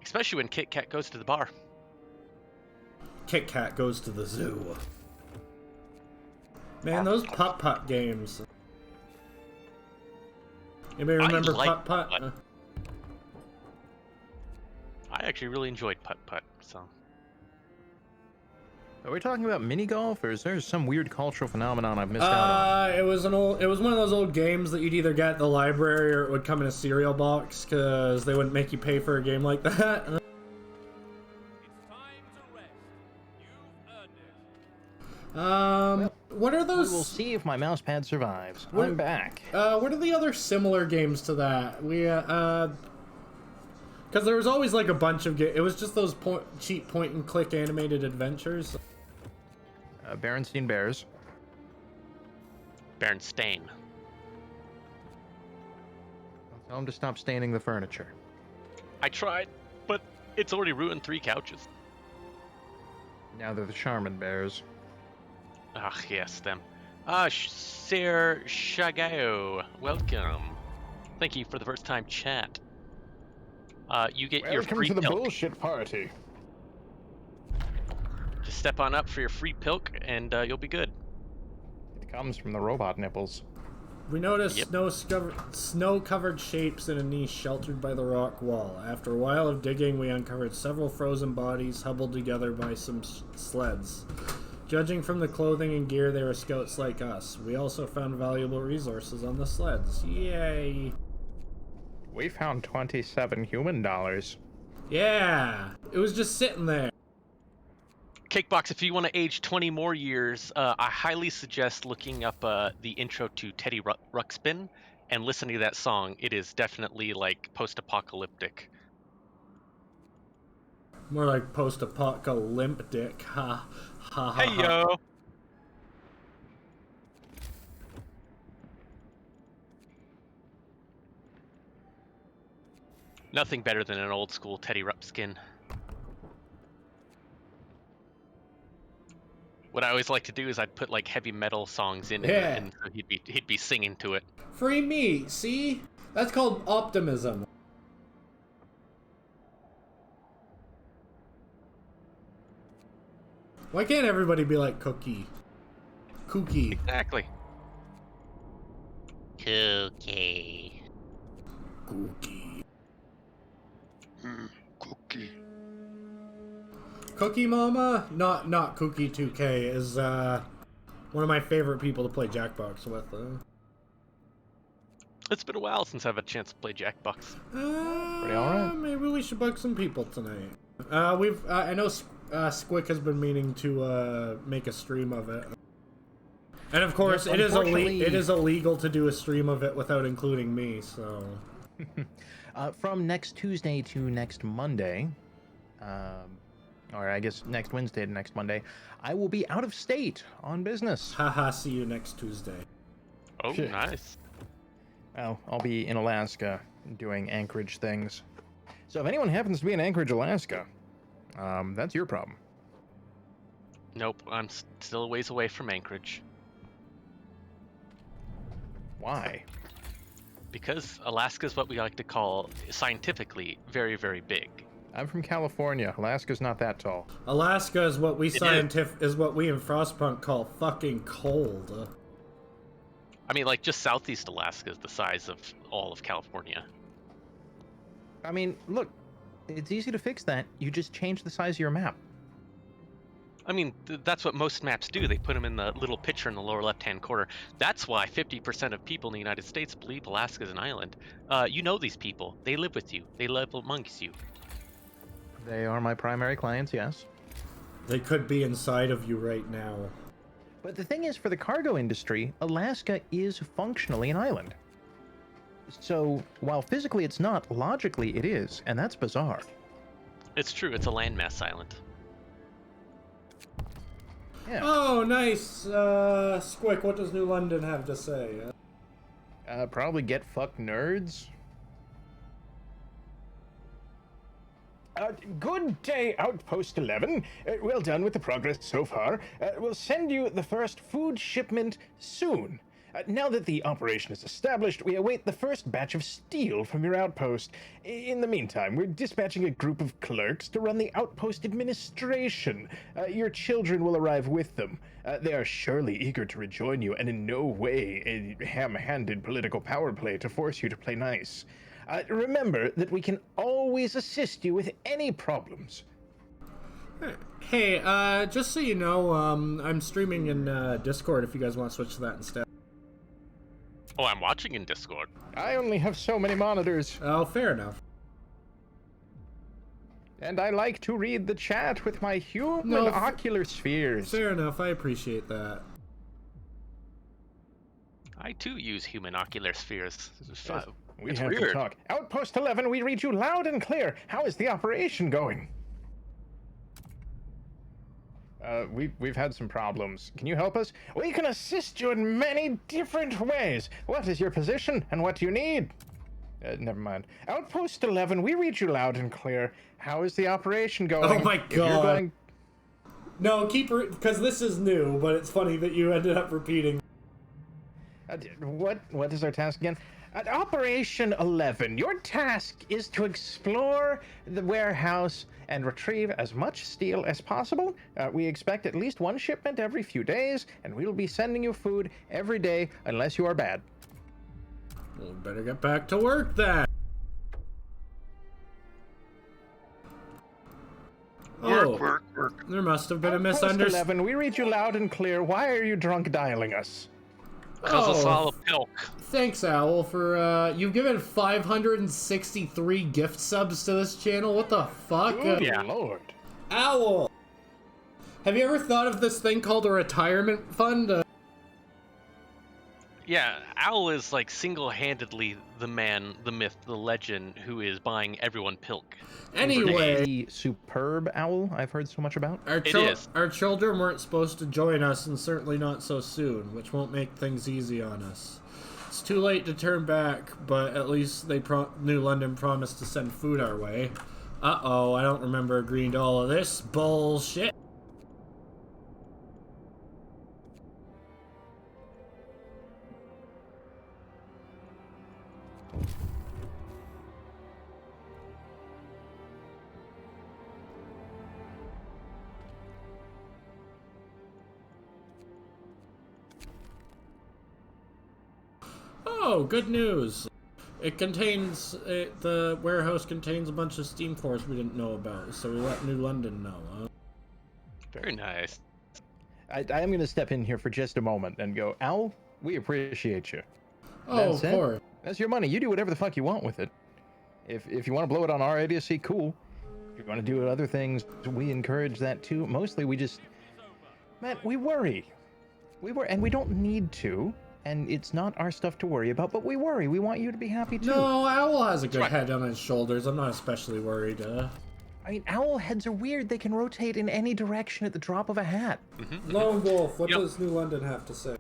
Especially when Kit Kat goes to the bar. Kit Kat goes to the zoo. Man, those putt-putt games. Anybody remember like putt-putt? putt. I actually really enjoyed Putt Putt, so. Are we talking about mini golf, or is there some weird cultural phenomenon I've missed out on? It was one of those old games that you'd either get at the library or it would come in a cereal box because they wouldn't make you pay for a game like that. It's time to rest. You've earned it. What are those? We will see if my mouse pad survives. I'm back. What are the other similar games to that? Because there was always like a bunch of it was just those cheap point and click animated adventures. Berenstein Bears. Berenstain. Tell him to stop staining the furniture. I tried, but it's already ruined 3 couches. Now they're the Charmin Bears. Ah, yes, them. Sir Shagao, welcome. Thank you for the first time chat. You get your Welcome free to the pilk. bullshit party. Just step on up for your free pilk, and you'll be good. It comes from the robot nipples. We noticed Yep. snow-covered shapes in a niche sheltered by the rock wall. After a while of digging, we uncovered several frozen bodies huddled together by some sleds. Judging from the clothing and gear, they were scouts like us. We also found valuable resources on the sleds. Yay! We found 27 human dollars. Yeah! It was just sitting there. Cakebox, if you want to age 20 more years, I highly suggest looking up the intro to Teddy Ruxpin and listening to that song. It is definitely like post-apocalyptic. More like post-apocalyptic. Ha ha ha. Hey yo! Nothing better than an old school Teddy Rupp skin. What I always like to do is I'd put like heavy metal songs in, Yeah. and so he'd be singing to it. Free me, see? That's called optimism. Why can't everybody be like Cookie? Kooky. Exactly. Cookie. Cookie. Cookie. Cookie Mama? Not Cookie 2K is one of my favorite people to play Jackbox with. It's been a while since I've had a chance to play Jackbox. Pretty alright. Maybe we should bug some people tonight. I know Squic has been meaning to make a stream of it. And of course, Yes, it unfortunately- is illegal to do a stream of it without including me, so... From next Tuesday to next Monday, or I guess next Wednesday to next Monday, I will be out of state on business. Haha, see you next Tuesday. Oh, Shit. nice. Well, I'll be in Alaska doing Anchorage things. So if anyone happens to be in Anchorage, Alaska, that's your problem. Nope, I'm still a ways away from Anchorage. Why? Because Alaska's what we like to call, scientifically, very, very big. I'm from California. Alaska's not that tall. Alaska is what we is. is what we in Frostpunk call fucking cold. I mean, like, just southeast Alaska is the size of all of California. I mean, look, it's easy to fix that. You just change the size of your map. I mean, that's what most maps do. They put them in the little picture in the lower left-hand corner. That's why 50% of people in the United States believe Alaska is an island. You know these people. They live with you. They live amongst you. They are my primary clients, yes. They could be inside of you right now. But the thing is, for the cargo industry, Alaska is functionally an island. So, while physically it's not, logically it is, and that's bizarre. It's true. It's a landmass island. Yeah. Oh, nice. Squick, what does New London have to say? Probably get fucked nerds. Good day, Outpost 11. Well done with the progress so far. We'll send you the first food shipment soon. Now that the operation is established, we await the first batch of steel from your outpost. In the meantime, we're dispatching a group of clerks to run the outpost administration. Your children will arrive with them. They are surely eager to rejoin you, and in no way a ham-handed political power play to force you to play nice. Remember that we can always assist you with any problems. Hey, just so you know, I'm streaming in Discord if you guys want to switch to that instead. Oh, I'm watching in Discord. I only have so many monitors, Oh, fair enough. and I like to read the chat with my human No, ocular spheres. Fair enough, I appreciate that. I too use human ocular spheres. We It's have to weird. talk. Outpost 11, we read you loud and clear. How is the operation going? We've had some problems. Can you help us? We can assist you in many different ways. What is your position, and what do you need? Never mind. Outpost 11, we read you loud and clear. How is the operation going? Oh my If you're God. going- No, because this is new, but it's funny that you ended up repeating. What is our task again? At Operation 11, your task is to explore the warehouse and retrieve as much steel as possible. We expect at least one shipment every few days, and we'll be sending you food every day unless you are bad. Well, better get back to work then. Oh, there must have been a Outpost misunderstanding. 11, we read you loud and clear. Why are you drunk dialing us? Because it's Oh. all a pilk. Thanks, Owl, for you've given 563 gift subs to this channel. What the fuck? Good Yeah. lord. Owl! Have you ever thought of this thing called a retirement fund? Yeah, Owl is like single-handedly the man, the myth, the legend who is buying everyone pilk. Anyway, The superb owl I've heard so much about. is. Our children weren't supposed to join us, and certainly not so soon, which won't make things easy on us. It's too late to turn back, but at least New London promised to send food our way. Uh-oh, I don't remember agreeing to all of this bullshit. Oh, good news. The warehouse contains a bunch of steam cores we didn't know about, so we let New London know, huh? Very nice. I am going to step in here for just a moment and go, Al, we appreciate you. Oh, of course. That's your money. You do whatever the fuck you want with it. If you want to blow it on our idiocy, cool. If you want to do other things, we encourage that too. Mostly we just... Man, we worry. And we don't need to. And it's not our stuff to worry about, but we worry. We want you to be happy too. No, Owl has a good head on his shoulders. I'm not especially worried. I mean, owl heads are weird. They can rotate in any direction at the drop of a hat. Lonewolf, what does New London have to say?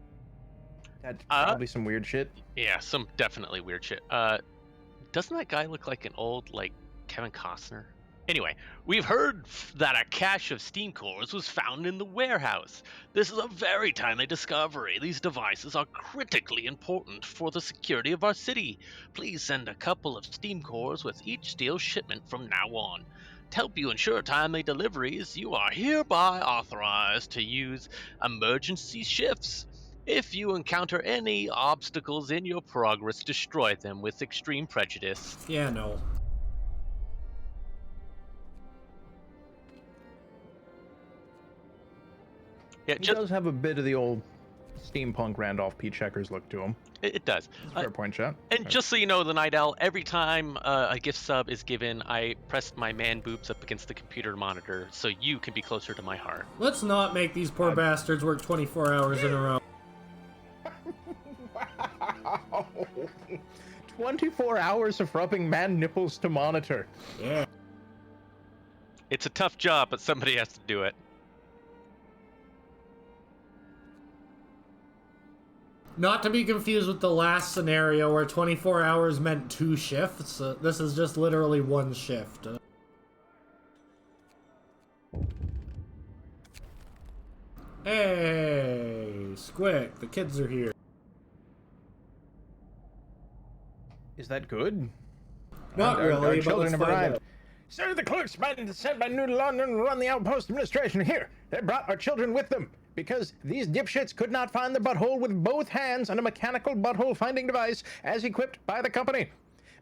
That's probably some weird shit. Yeah, some definitely weird shit. Doesn't that guy look like an old, like, Kevin Costner? Anyway, we've heard that a cache of steam cores was found in the warehouse. This is a very timely discovery. These devices are critically important for the security of our city. Please send a couple of steam cores with each steel shipment from now on. To help you ensure timely deliveries, you are hereby authorized to use emergency shifts. If you encounter any obstacles in your progress, destroy them with extreme prejudice. Yeah, no. Yeah, He does have a bit of the old steampunk Randolph P. Checkers look to him. It does. Fair point, chat. And just so you know, the Night Owl, every time a gift sub is given, I press my man boobs up against the computer monitor so you can be closer to my heart. Let's not make these poor bastards work 24 hours in a row. Wow. 24 hours of rubbing man nipples to monitor. Yeah. It's a tough job, but somebody has to do it. Not to be confused with the last scenario where 24 hours meant 2 shifts. This is just literally 1 shift. Hey, Squic, the kids are here. Is that good? Not Our really, but children let's have find arrived. out. Sir, the clerks sent by New London to run the outpost administration here. They brought our children with them because these dipshits could not find the butthole with both hands on a mechanical butthole finding device as equipped by the company.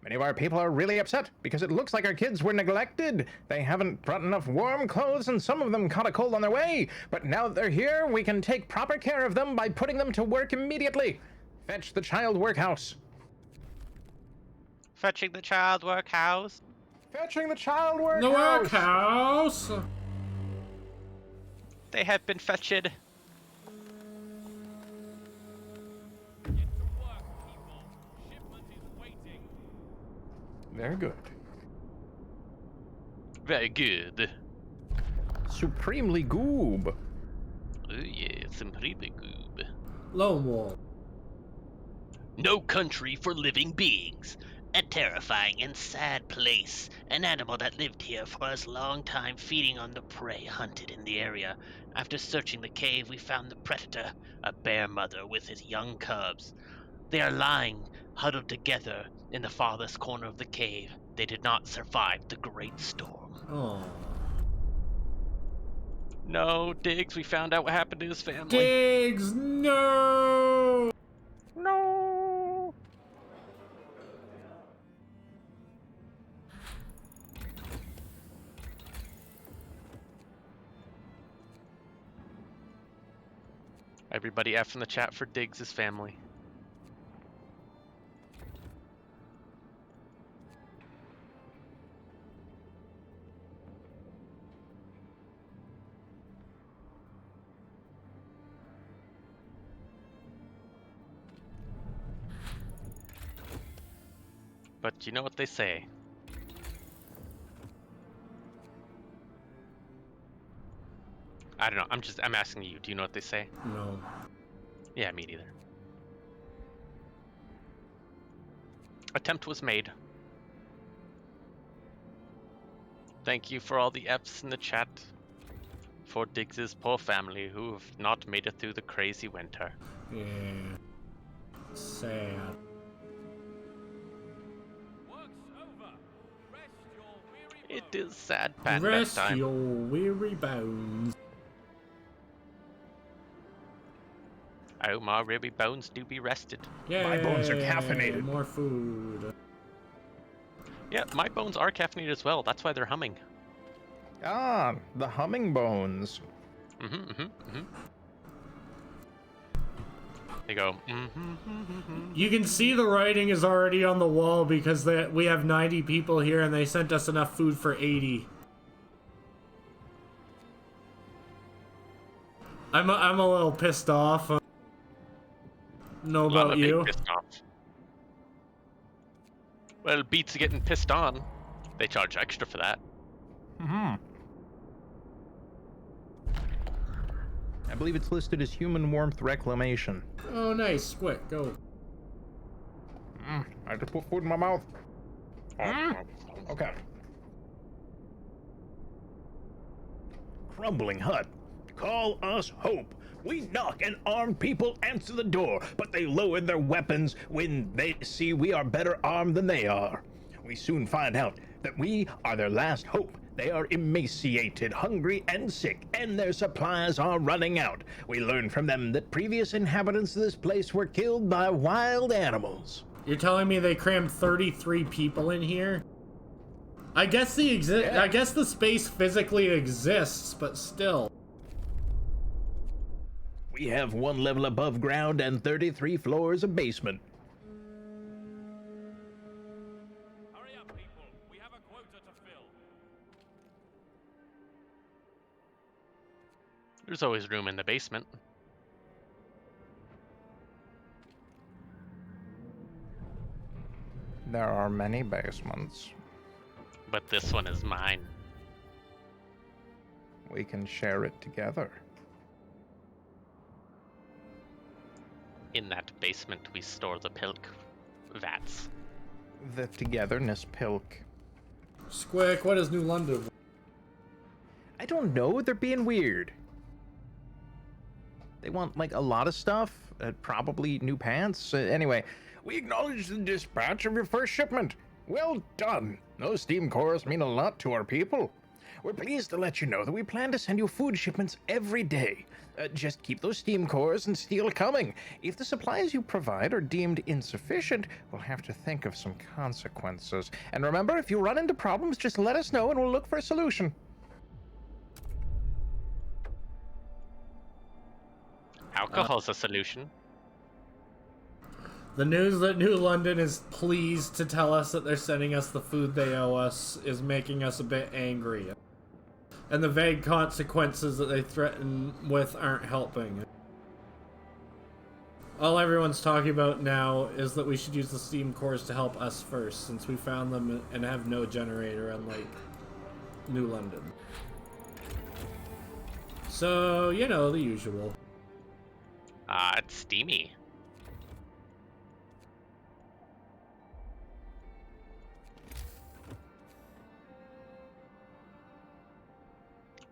Many of our people are really upset because it looks like our kids were neglected. They haven't brought enough warm clothes and some of them caught a cold on their way. But now that they're here, we can take proper care of them by putting them to work immediately. Fetch the child workhouse. Fetching the child workhouse. Fetching the child workhouse. The workhouse! They have been fetched. Get to work, people. Shipment is waiting. Very good. Very good. Supremely goob. Oh yeah, some pretty good. Lonewolf. No country for living beings. A terrifying and sad place. An animal that lived here for a long time, feeding on the prey hunted in the area. After searching the cave, we found the predator, a bear mother with his young cubs. They are lying, huddled together in the farthest corner of the cave. They did not survive the great storm. Oh. No, Diggs, we found out what happened to his family. Diggs, no! No. Everybody F in the chat for Diggs' family. But you know what they say. I don't know. I'm asking you. Do you know what they say? No. Yeah, me neither. attempt was made. Thank you for all the F's in the chat for Diggs's poor family who have not made it through the crazy winter. Yeah. Sad. Work's over. Rest your weary It is sad panda Rest time. your weary bones. Oh, my ribby bones do be rested. Yeah. My bones are caffeinated. More food. Yeah, my bones are caffeinated as well. That's why they're humming. Ah, the humming bones. They go, You can see the writing is already on the wall because we have 90 people here and they sent us enough food for 80. I'm a little pissed off. Know I'm about a bit you? pissed off. Well, beats getting pissed on. They charge extra for that. I believe it's listed as human warmth reclamation. Oh, nice. Squic, go. I just put food in my mouth. Okay. Crumbling hut. Call us hope. We knock and armed people answer the door, but they lower their weapons when they see we are better armed than they are. We soon find out that we are their last hope. They are emaciated, hungry, and sick, and their supplies are running out. We learn from them that previous inhabitants of this place were killed by wild animals. You're telling me they crammed 33 people in here? I guess I guess the space physically exists, but still. We have 1 level above ground and 33 floors of basement. Hurry up, people. We have a quota to fill. There's always room in the basement. There are many basements. But this one is mine. We can share it together. In that basement, we store the pilk vats. The togetherness pilk. Squic, what is New London? I don't know, they're being weird. They want, like, a lot of stuff. Probably new pants. Anyway, we acknowledge the dispatch of your first shipment. Well done. Those steam cores mean a lot to our people. We're pleased to let you know that we plan to send you food shipments every day. Just keep those steam cores and steel coming. If the supplies you provide are deemed insufficient, we'll have to think of some consequences. And remember, if you run into problems, just let us know and we'll look for a solution. Alcohol's a solution. The news that New London is pleased to tell us that they're sending us the food they owe us is making us a bit angry. And the vague consequences that they threaten with aren't helping. All everyone's talking about now is that we should use the steam cores to help us first, since we found them and have no generator, unlike New London. So, you know, the usual. It's steamy.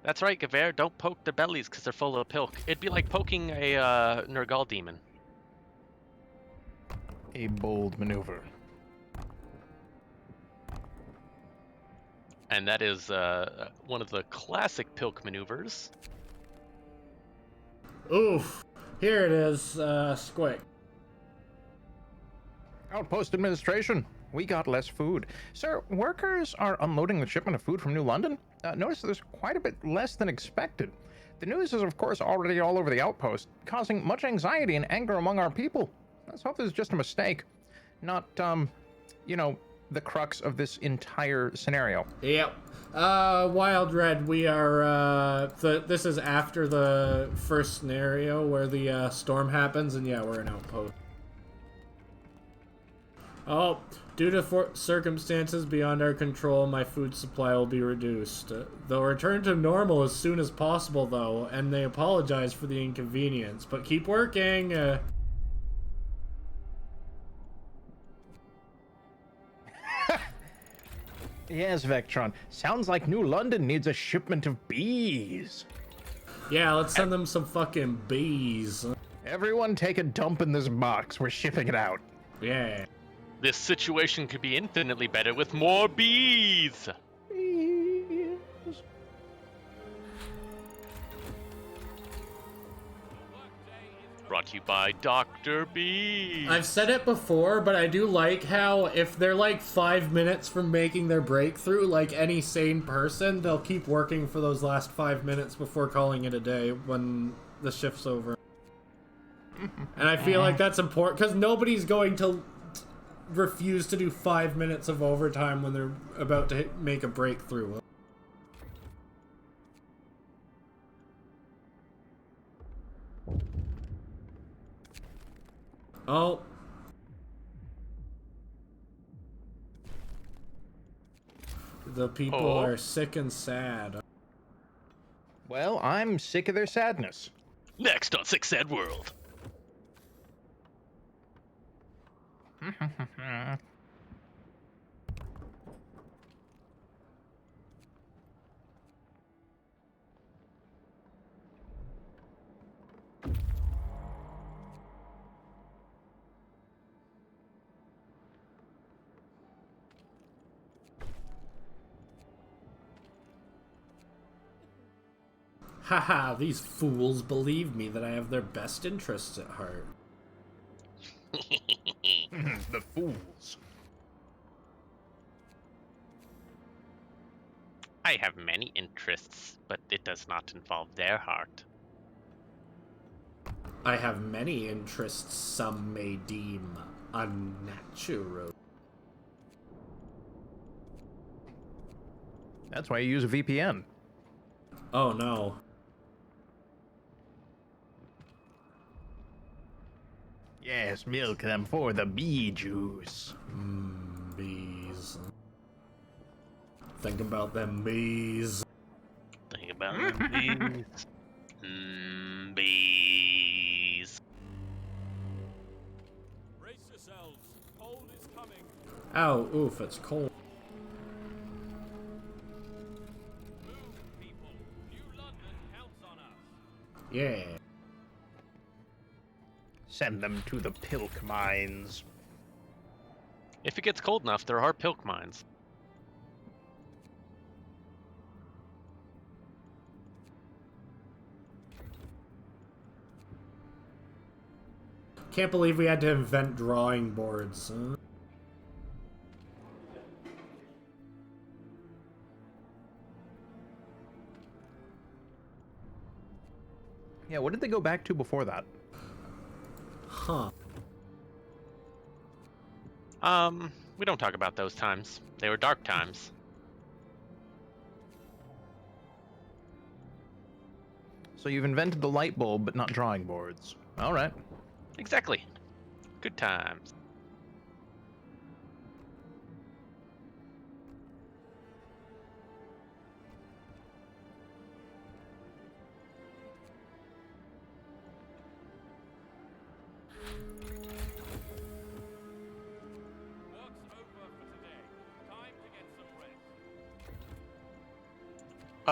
That's right, Gaver, don't poke their bellies because they're full of pilk. It'd be like poking a Nergal demon. A bold maneuver. And that is one of the classic pilk maneuvers. Oof. Here it is, Squic. Outpost administration. We got less food. Sir, workers are unloading the shipment of food from New London. Notice there's quite a bit less than expected. The news is, of course, already all over the outpost, causing much anxiety and anger among our people. Let's hope this is just a mistake. Not, you know, the crux of this entire scenario. Yep. Wild Red, we are, this is after the first scenario where the, storm happens, and yeah, we're an outpost. Oh, due to circumstances beyond our control, my food supply will be reduced. They'll return to normal as soon as possible, though, and they apologize for the inconvenience. But keep working! Yes, Vectron. Sounds like New London needs a shipment of bees. Yeah, let's send them some fucking bees. Everyone take a dump in this box. We're shipping it out. Yeah. This situation could be infinitely better with more bees. Bees. Brought to you by Dr. Bee. I've said it before, but I do like how if they're like 5 minutes from making their breakthrough, like any sane person, they'll keep working for those last 5 minutes before calling it a day when the shift's over. And I feel like that's important, because nobody's going to refuse to do 5 minutes of overtime when they're about to make a breakthrough. Oh. The people are sick and sad. Well, I'm sick of their sadness. Next on Sick Sad World. Haha, these fools believe me that I have their best interests at heart. The fools. I have many interests, but it does not involve their heart. I have many interests some may deem unnatural. That's why you use a VPN. Oh no. Yes, milk them for the bee juice. Bees. Think about them bees. Think about them bees. Bees. Brace yourselves. Cold is coming. Ow, oof, it's cold. Move, people. New London counts on us. Yeah. Send them to the pilk mines. If it gets cold enough, there are pilk mines. Can't believe we had to invent drawing boards. Yeah, what did they go back to before that? Huh. We don't talk about those times. They were dark times. So you've invented the light bulb, but not drawing boards. All right. Exactly. Good times. Work's over for today. Time to get some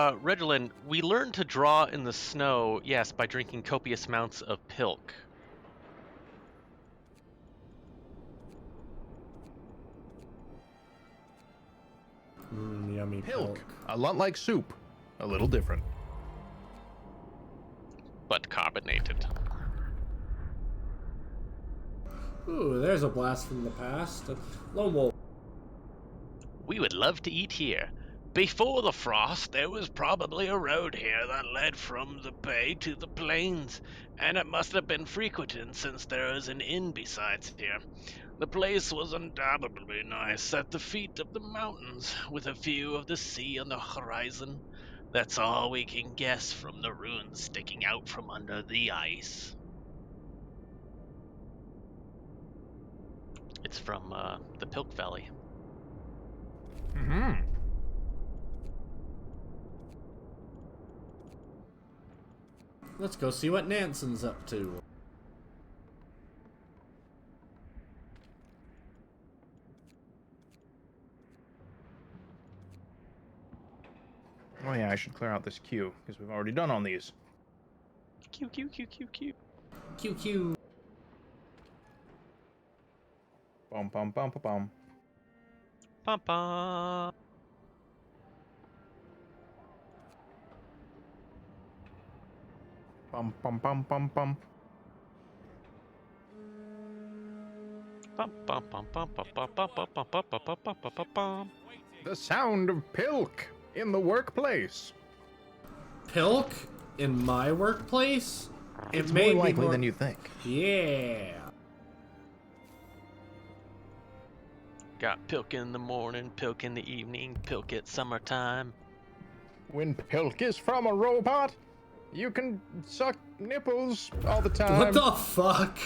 rest. Regelin, we learned to draw in the snow, yes, by drinking copious amounts of pilk. Yummy Pilk. A lot like soup. A little different. But carbonated. Ooh, there's a blast from the past. Lonewolf. We would love to eat here. Before the frost, there was probably a road here that led from the bay to the plains, and it must have been frequented since there is an inn besides here. The place was undoubtedly nice at the feet of the mountains, with a view of the sea on the horizon. That's all we can guess from the ruins sticking out from under the ice. It's from the Pilk Valley. Mm-hmm. Let's go see what Nansen's up to. I should clear out this queue, because we've already done on these. Q, Q, Q, Q, Q. QQ. Bum, bum, bum, bum, bum. Bum, bum. Bum, bum, bum, bum, bum. Bum, bum, bum, bum, bum, bum, bum, bum, bum, bum, bum, bum, bum, bum, bum. The sound of pilk in the workplace. Pilk in my workplace? It's may more be likely than you think. Yeah. Got pilk in the morning, pilk in the evening, pilk at summertime. When pilk is from a robot, you can suck nipples all the time. What the fuck?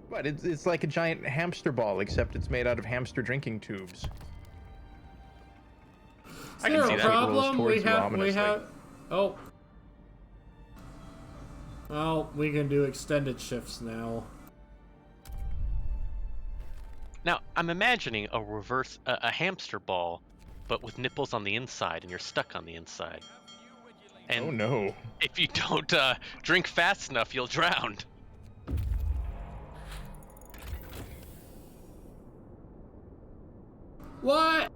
But it's like a giant hamster ball, except it's made out of hamster drinking tubes. Is I can there see a that. problem? Rolls We towards you have. ominously. Oh. Well, we can do extended shifts now. Now, I'm imagining a hamster ball, but with nipples on the inside, and you're stuck on the inside. And Oh no. if you don't drink fast enough, you'll drown. What?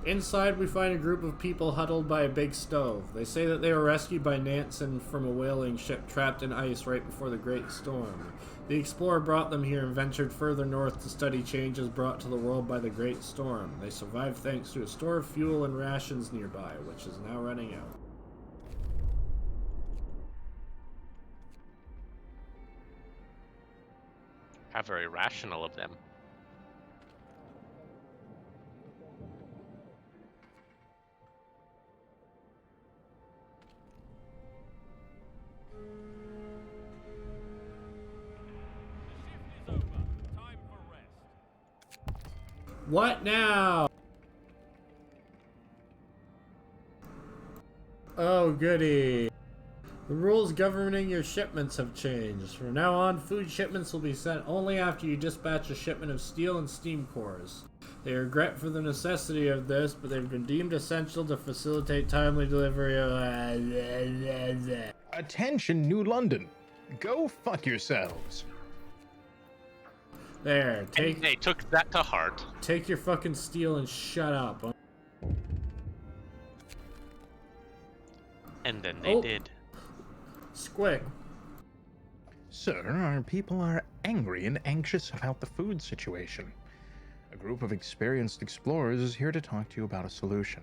Inside, we find a group of people huddled by a big stove. They say that they were rescued by Nansen from a whaling ship trapped in ice right before the Great Storm. The explorer brought them here and ventured further north to study changes brought to the world by the Great Storm. They survived thanks to a store of fuel and rations nearby, which is now running out. How very rational of them. The shift is over. Time for rest. What now? Oh, goody. The rules governing your shipments have changed. From now on, food shipments will be sent only after you dispatch a shipment of steel and steam cores. They regret for the necessity of this, but they've been deemed essential to facilitate timely delivery of... Attention, New London. Go fuck yourselves. There, And take they took that to heart. take your fucking steel and shut up. And then they Oh. did. Squic. Sir, our people are angry and anxious about the food situation. A group of experienced explorers is here to talk to you about a solution.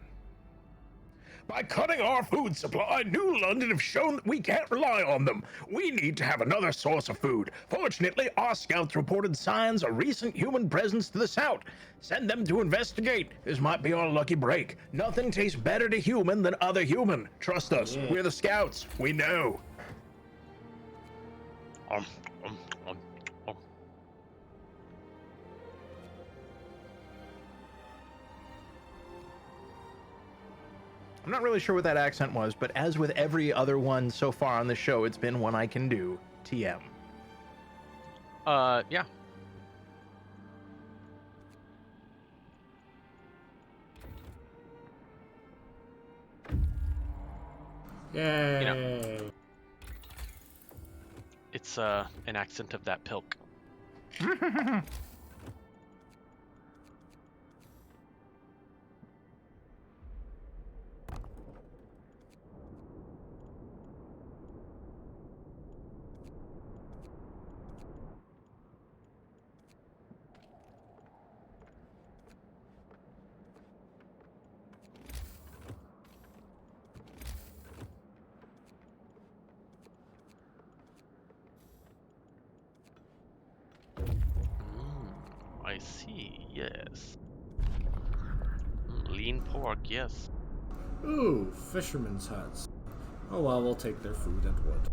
By cutting our food supply, New London have shown that we can't rely on them. We need to have another source of food. Fortunately, our scouts reported signs of recent human presence to the south. Send them to investigate. This might be our lucky break. Nothing tastes better to human than other human. Trust us. Yeah. We're the scouts. We know. Um, um, um, um. I'm not really sure what that accent was, but as with every other one so far on the show, it's been one I can do. TM. Yeah. Yay. It's an accent of that pilk. I see, yes. Lean pork, yes. Ooh, fishermen's huts. Oh well, we'll take their food and wood.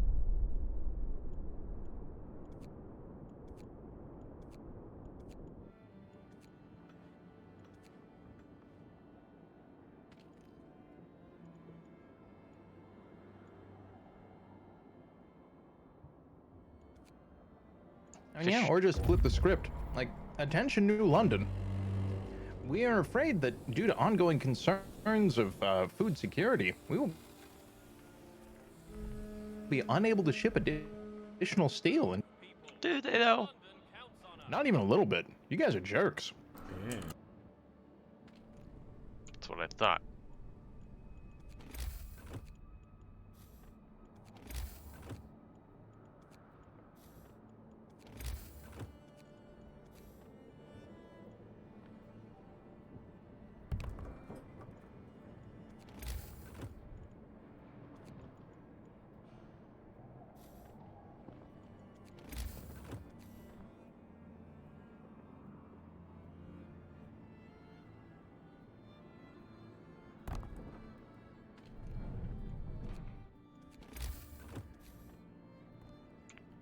Yeah, or just flip the script. Like, Attention, New London. We are afraid that due to ongoing concerns of food security, we will be unable to ship additional steel, and Do they though? not even a little bit. You guys are jerks. That's what I thought.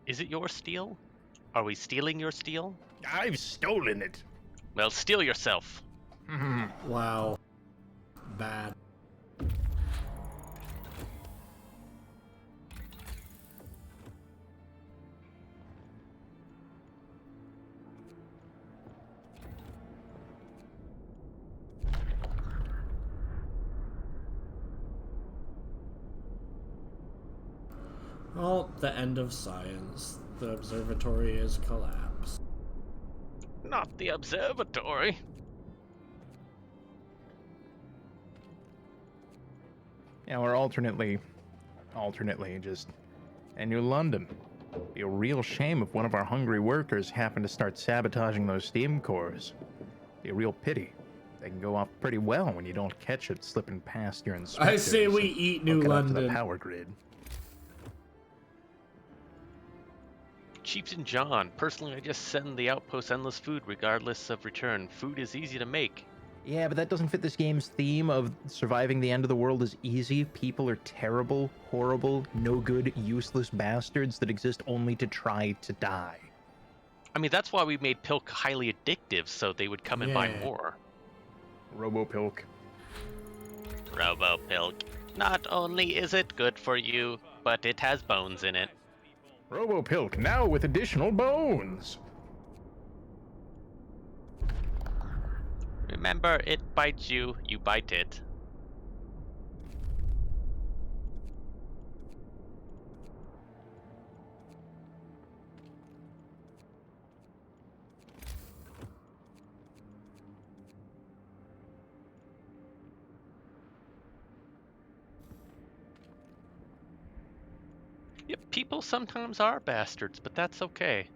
Is it your steel? Are we stealing your steel? I've stolen it. Well, steal yourself. Wow. Bad. Well, the end of science. The observatory is collapsed. Not the observatory. Yeah, we're alternately just in New London. Be a real shame if one of our hungry workers happened to start sabotaging those steam cores. Be a real pity. They can go off pretty well when you don't catch it slipping past your inspectors. I say we and eat New hook it up to the London. power grid. Chiefs and John. Personally, I just send the outpost endless food regardless of return. Food is easy to make. Yeah, but that doesn't fit this game's theme of surviving the end of the world is easy. People are terrible, horrible, no good, useless bastards that exist only to try to die. I mean, that's why we made Pilk highly addictive, so they would come and buy Yeah. more. Robopilk. Robo-Pilk. Not only is it good for you, but it has bones in it. Robopilk, now with additional bones! Remember, it bites you, you bite it. Yep, people sometimes are bastards, but that's okay.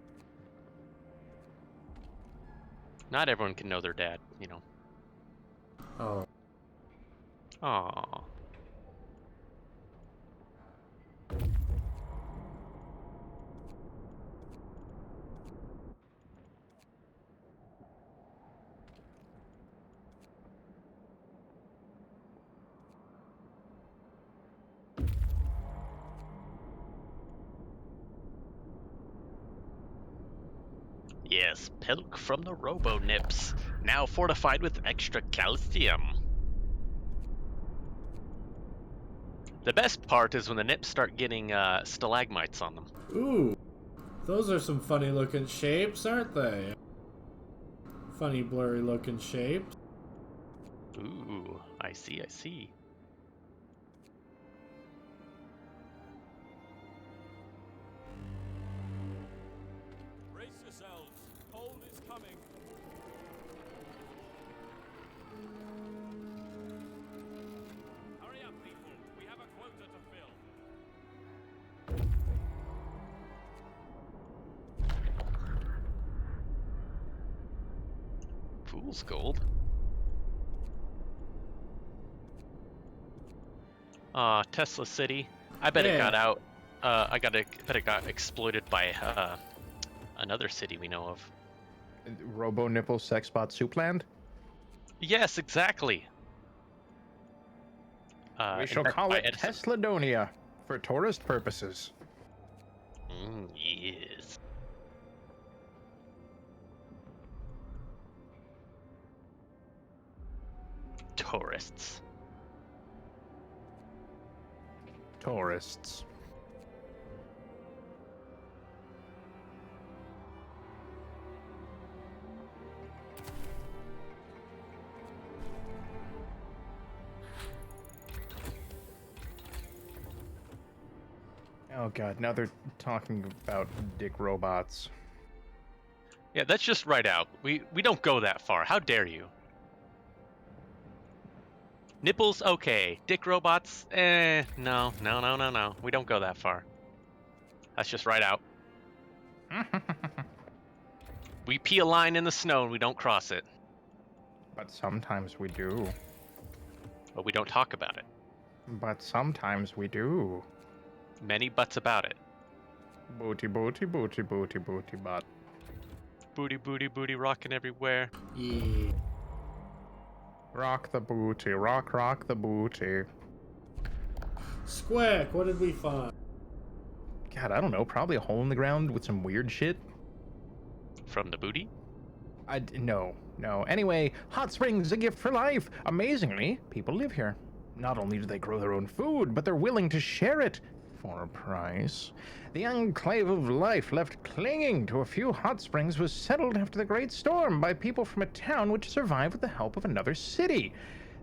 Not everyone can know their dad, you know. Oh. Aww. Yes, Pilk from the Robo-Nips, now fortified with extra calcium. The best part is when the nips start getting stalagmites on them. Ooh. Those are some funny looking shapes, aren't they? Funny blurry looking shapes. Ooh, I see, I see. Brace yourselves. Cold is coming. Hurry up, people. We have a quota to fill. Fool's gold. Tesla City. I bet it got Yeah. out. Bet it got exploited by another city we know of. Robo Nipple Sexbot Soupland? Yes, exactly. We in shall fact, call by it Edison. Tesladonia for tourist purposes. Yes. Tourists. Tourists. Oh god, now they're talking about dick robots. Yeah, that's just right out. We don't go that far. How dare you? Nipples, okay. Dick robots, no. We don't go that far. That's just right out. We pee a line in the snow and we don't cross it. But sometimes we do. But we don't talk about it. But sometimes we do. Many butts about it. Booty, booty, booty, booty, booty, butt. Booty, booty, booty, rocking everywhere. Yeah. Rock the booty, rock the booty. Squic, what did we find? God, I don't know. Probably a hole in the ground with some weird shit. From the booty? No. Anyway, hot springs, a gift for life. Amazingly, people live here. Not only do they grow their own food, but they're willing to share it for a price. The enclave of life left clinging to a few hot springs was settled after the Great Storm by people from a town which survived with the help of another city.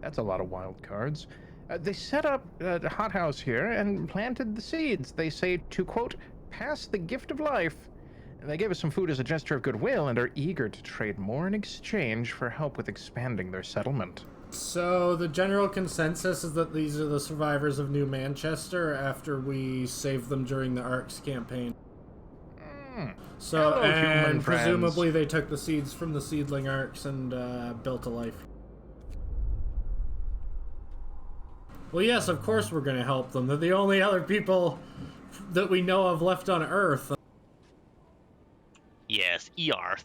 That's a lot of wild cards. They set up a hothouse here and planted the seeds. They say to, quote, pass the gift of life. They gave us some food as a gesture of goodwill and are eager to trade more in exchange for help with expanding their settlement. So the general consensus is that these are the survivors of New Manchester after we saved them during the Arcs campaign. So, Hello, and human presumably friends. they took the seeds from the seedling Arcs and built a life. Well, yes, of course we're going to help them. They're the only other people that we know of left on Earth. Yes, Earth.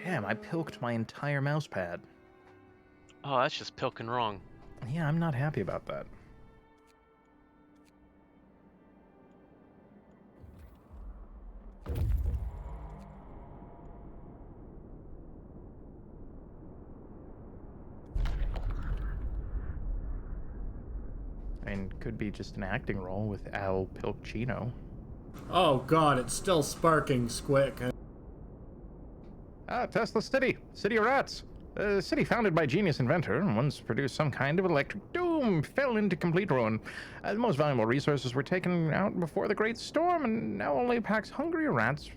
Damn, I pilked my entire mouse pad. Oh, that's just pilking wrong. Yeah, I'm not happy about that. I mean, could be just an acting role with Al Pilkchino. Oh god, it's still sparking, Squic. Tesla City. City of Rats. A city founded by genius inventor, once produced some kind of electric doom, fell into complete ruin. The most valuable resources were taken out before the Great Storm, and now only packs of hungry rats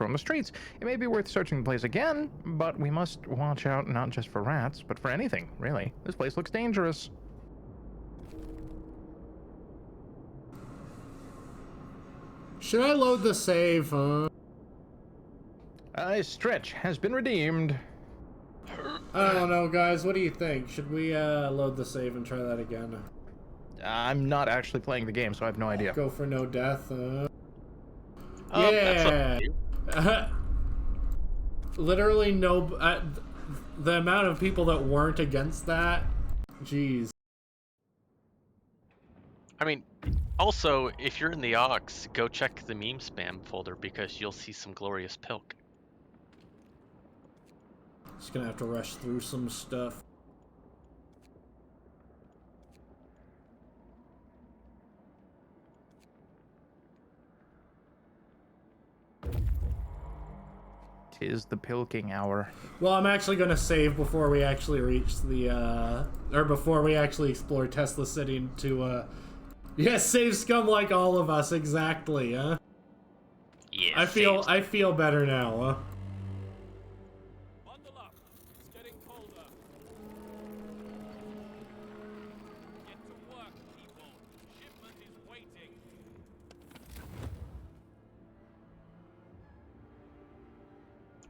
roam the streets. It may be worth searching the place again, but we must watch out not just for rats, but for anything, really. This place looks dangerous. Should I load the save, huh? A stretch has been redeemed. I don't know, guys. What do you think? Should we load the save and try that again? I'm not actually playing the game, so I have no idea. Go for no death. That's up Yeah. to you. Literally no. The amount of people that weren't against that. Jeez. I mean, also, if you're in the aux, go check the meme spam folder because you'll see some glorious pilk. Just gonna have to rush through some stuff. Tis the pilking hour. Well, I'm actually gonna save before we actually reach the or before we actually explore Tesla City to yes, save scum like all of us, exactly, huh? Yeah. I feel better now, huh? Bundle up. It's getting colder. Get to work, people. Shipment is waiting.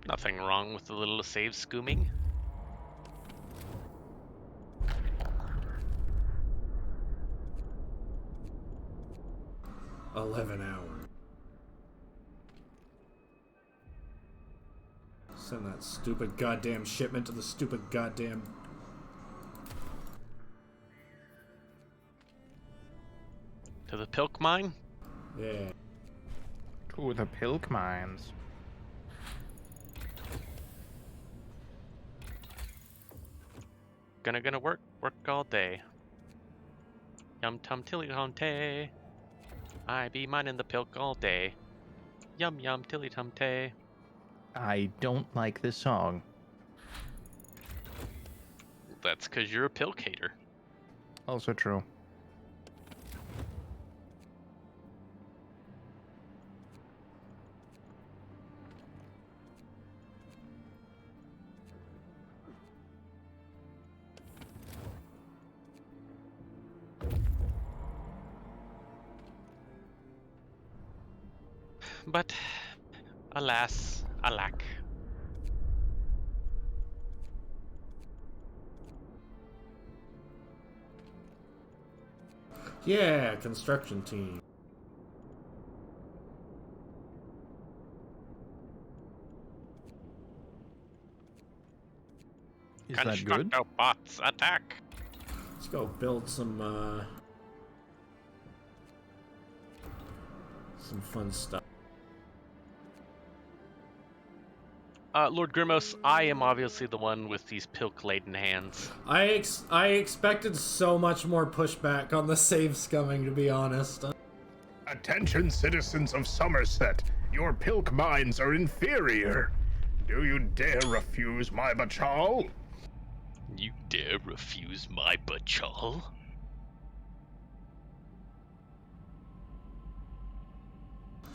Nothing wrong with a little save scooming. $11. Send that stupid goddamn shipment to the stupid goddamn. To the pilk mine? Yeah. To the pilk mines. Gonna work all day. Yum tum tilly hum tay. I be mining the pilk all day. Yum yum tilly tum tay. I don't like this song. That's because you're a pilk hater. Also true. But, alas, alack. Yeah, construction team. Is that good? Bots, attack! Let's go build some fun stuff. Lord Grimos, I am obviously the one with these pilk-laden hands. I expected so much more pushback on the save scumming, to be honest. Attention, citizens of Somerset. Your pilk mines are inferior. Do you dare refuse my bachal? You dare refuse my bachal?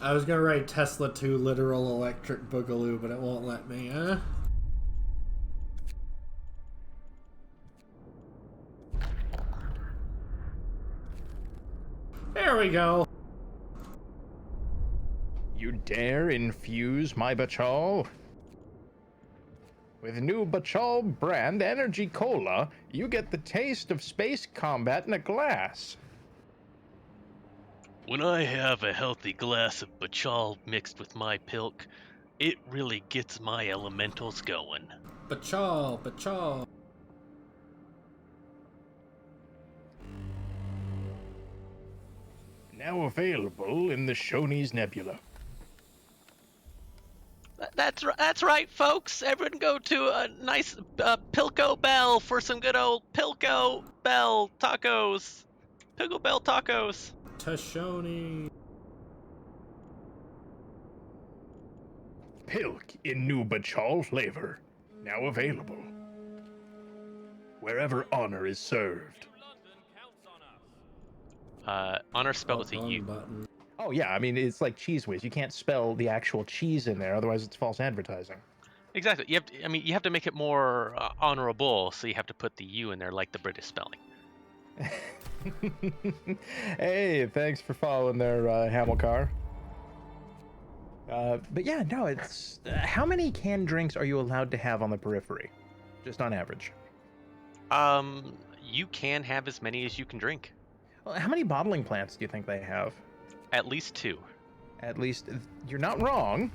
I was gonna write Tesla 2 literal electric boogaloo, but it won't let me, huh? There we go. You dare infuse my bachal? With new Bachal brand Energy Cola, you get the taste of space combat in a glass. When I have a healthy glass of bachal mixed with my pilk, it really gets my elementals going. Bachal, bachal. Now available in the Shoney's Nebula. That's right, folks. Everyone go to a nice Pilko Bell for some good old Pilko Bell tacos. Pilko Bell tacos. Tashoni. Pilk in new Bachal flavor. Now available. Wherever honor is served. Honor spelled with a Wrong U. button. Oh yeah, I mean it's like Cheese Whiz. You can't spell the actual cheese in there, otherwise it's false advertising. Exactly. You have to make it more honorable, so you have to put the U in there, like the British spelling. Hey, thanks for following there, Hamilcar. But yeah, no, it's how many canned drinks are you allowed to have on the periphery, just on average? You can have as many as you can drink. Well, how many bottling plants do you think they have? At least 2. At least you're not wrong.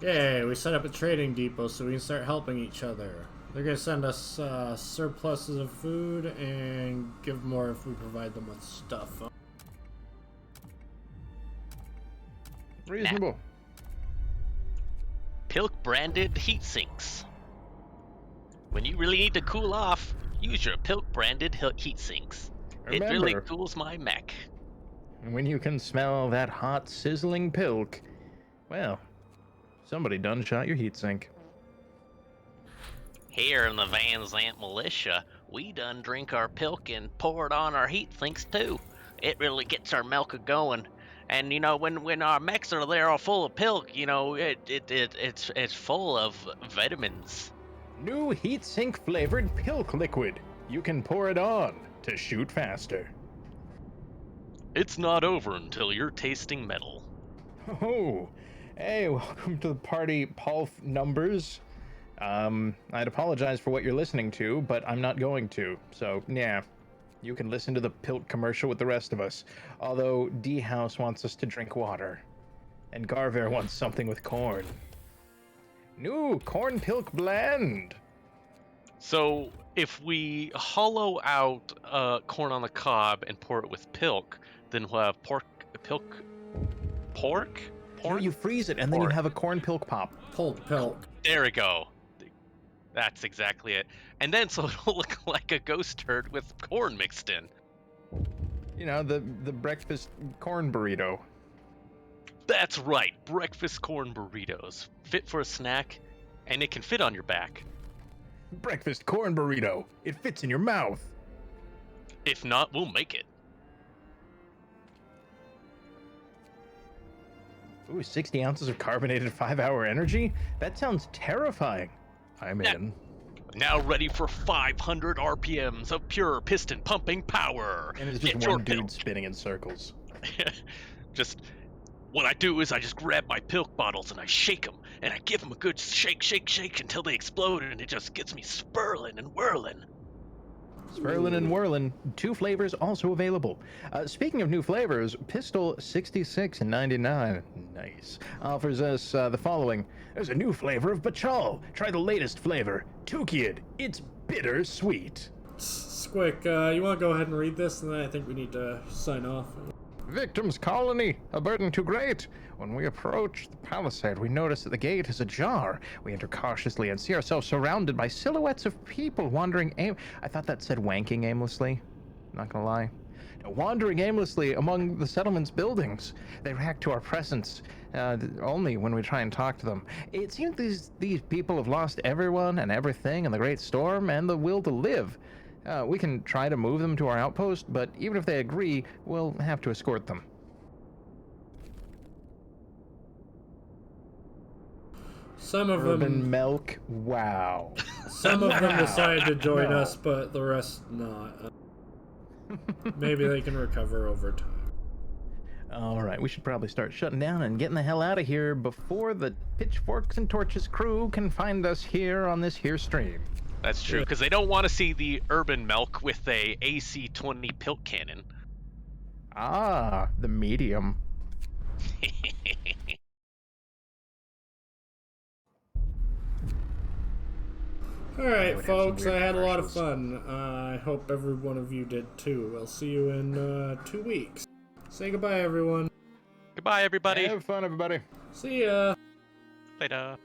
Yay, we set up a trading depot so we can start helping each other. They're gonna send us surpluses of food and give more if we provide them with stuff. Reasonable. Pilk branded heat sinks. When you really need to cool off, use your Pilk branded heat sinks. It really Remember, cools my mech. when you can smell that hot, sizzling pilk, well, somebody done shot your heatsink. Here in the Van Zant militia, we done drink our pilk and pour it on our heat sinks too. It really gets our milk a-going. And you know, when our mechs are there all full of pilk, you know, it's full of vitamins. New heatsink flavored pilk liquid. You can pour it on to shoot faster. It's not over until you're tasting metal. Oh, hey, welcome to the party, Paul Numbers. I'd apologize for what you're listening to, but I'm not going to. So, yeah, you can listen to the Pilt commercial with the rest of us. Although D-House wants us to drink water. And Garver wants something with corn. New corn pilk blend. So if we hollow out corn on the cob and pour it with pilk, then we'll have pork. You freeze it and then you Pork. have a corn pilk pop. Pulled pilk. There we go. That's exactly it. And then so it'll look like a ghost turd with corn mixed in. You know, the breakfast corn burrito. That's right, breakfast corn burritos. Fit for a snack, and it can fit on your back. Breakfast corn burrito. It fits in your mouth. If not, we'll make it. Ooh, 60 ounces of carbonated 5-hour energy? That sounds terrifying. I'm Yeah. in. Now ready for 500 RPMs of pure piston pumping power. And it's just Get your one dude pilk. spinning in circles. Just what I do is I just grab my pilk bottles and I shake them, and I give them a good shake, shake, shake until they explode, and it just gets me spurling and whirling. Swirlin' and whirlin', 2 flavors also available. Speaking of new flavors, Pistol 66.99, nice, offers us the following. There's a new flavor of Bachal. Try the latest flavor, Tukid. It's bitter sweet. Squic, you want to go ahead and read this, and then I think we need to sign off. Victim's colony, a burden too great. When we approach the palisade, we notice that the gate is ajar. We enter cautiously and see ourselves surrounded by silhouettes of people wandering I thought that said wanking aimlessly. Not gonna lie. No, wandering aimlessly among the settlement's buildings. They react to our presence only when we try and talk to them. It seems these people have lost everyone and everything in the Great Storm and the will to live. We can try to move them to our outpost, but even if they agree, we'll have to escort them. Some of Urban them, milk, wow. some of them decided to join us, but the rest not. Maybe they can recover over time. All right, we should probably start shutting down and getting the hell out of here before the Pitchforks and Torches crew can find us here on this here stream. That's true, because they don't want to see the urban milk with a AC-20 pilk cannon. Ah, the medium. Alright, have folks, some I weird had a lot of commercials. fun. I hope every one of you did too. I'll see you in 2 weeks. Say goodbye, everyone. Goodbye, everybody. Have fun, everybody. See ya. Later.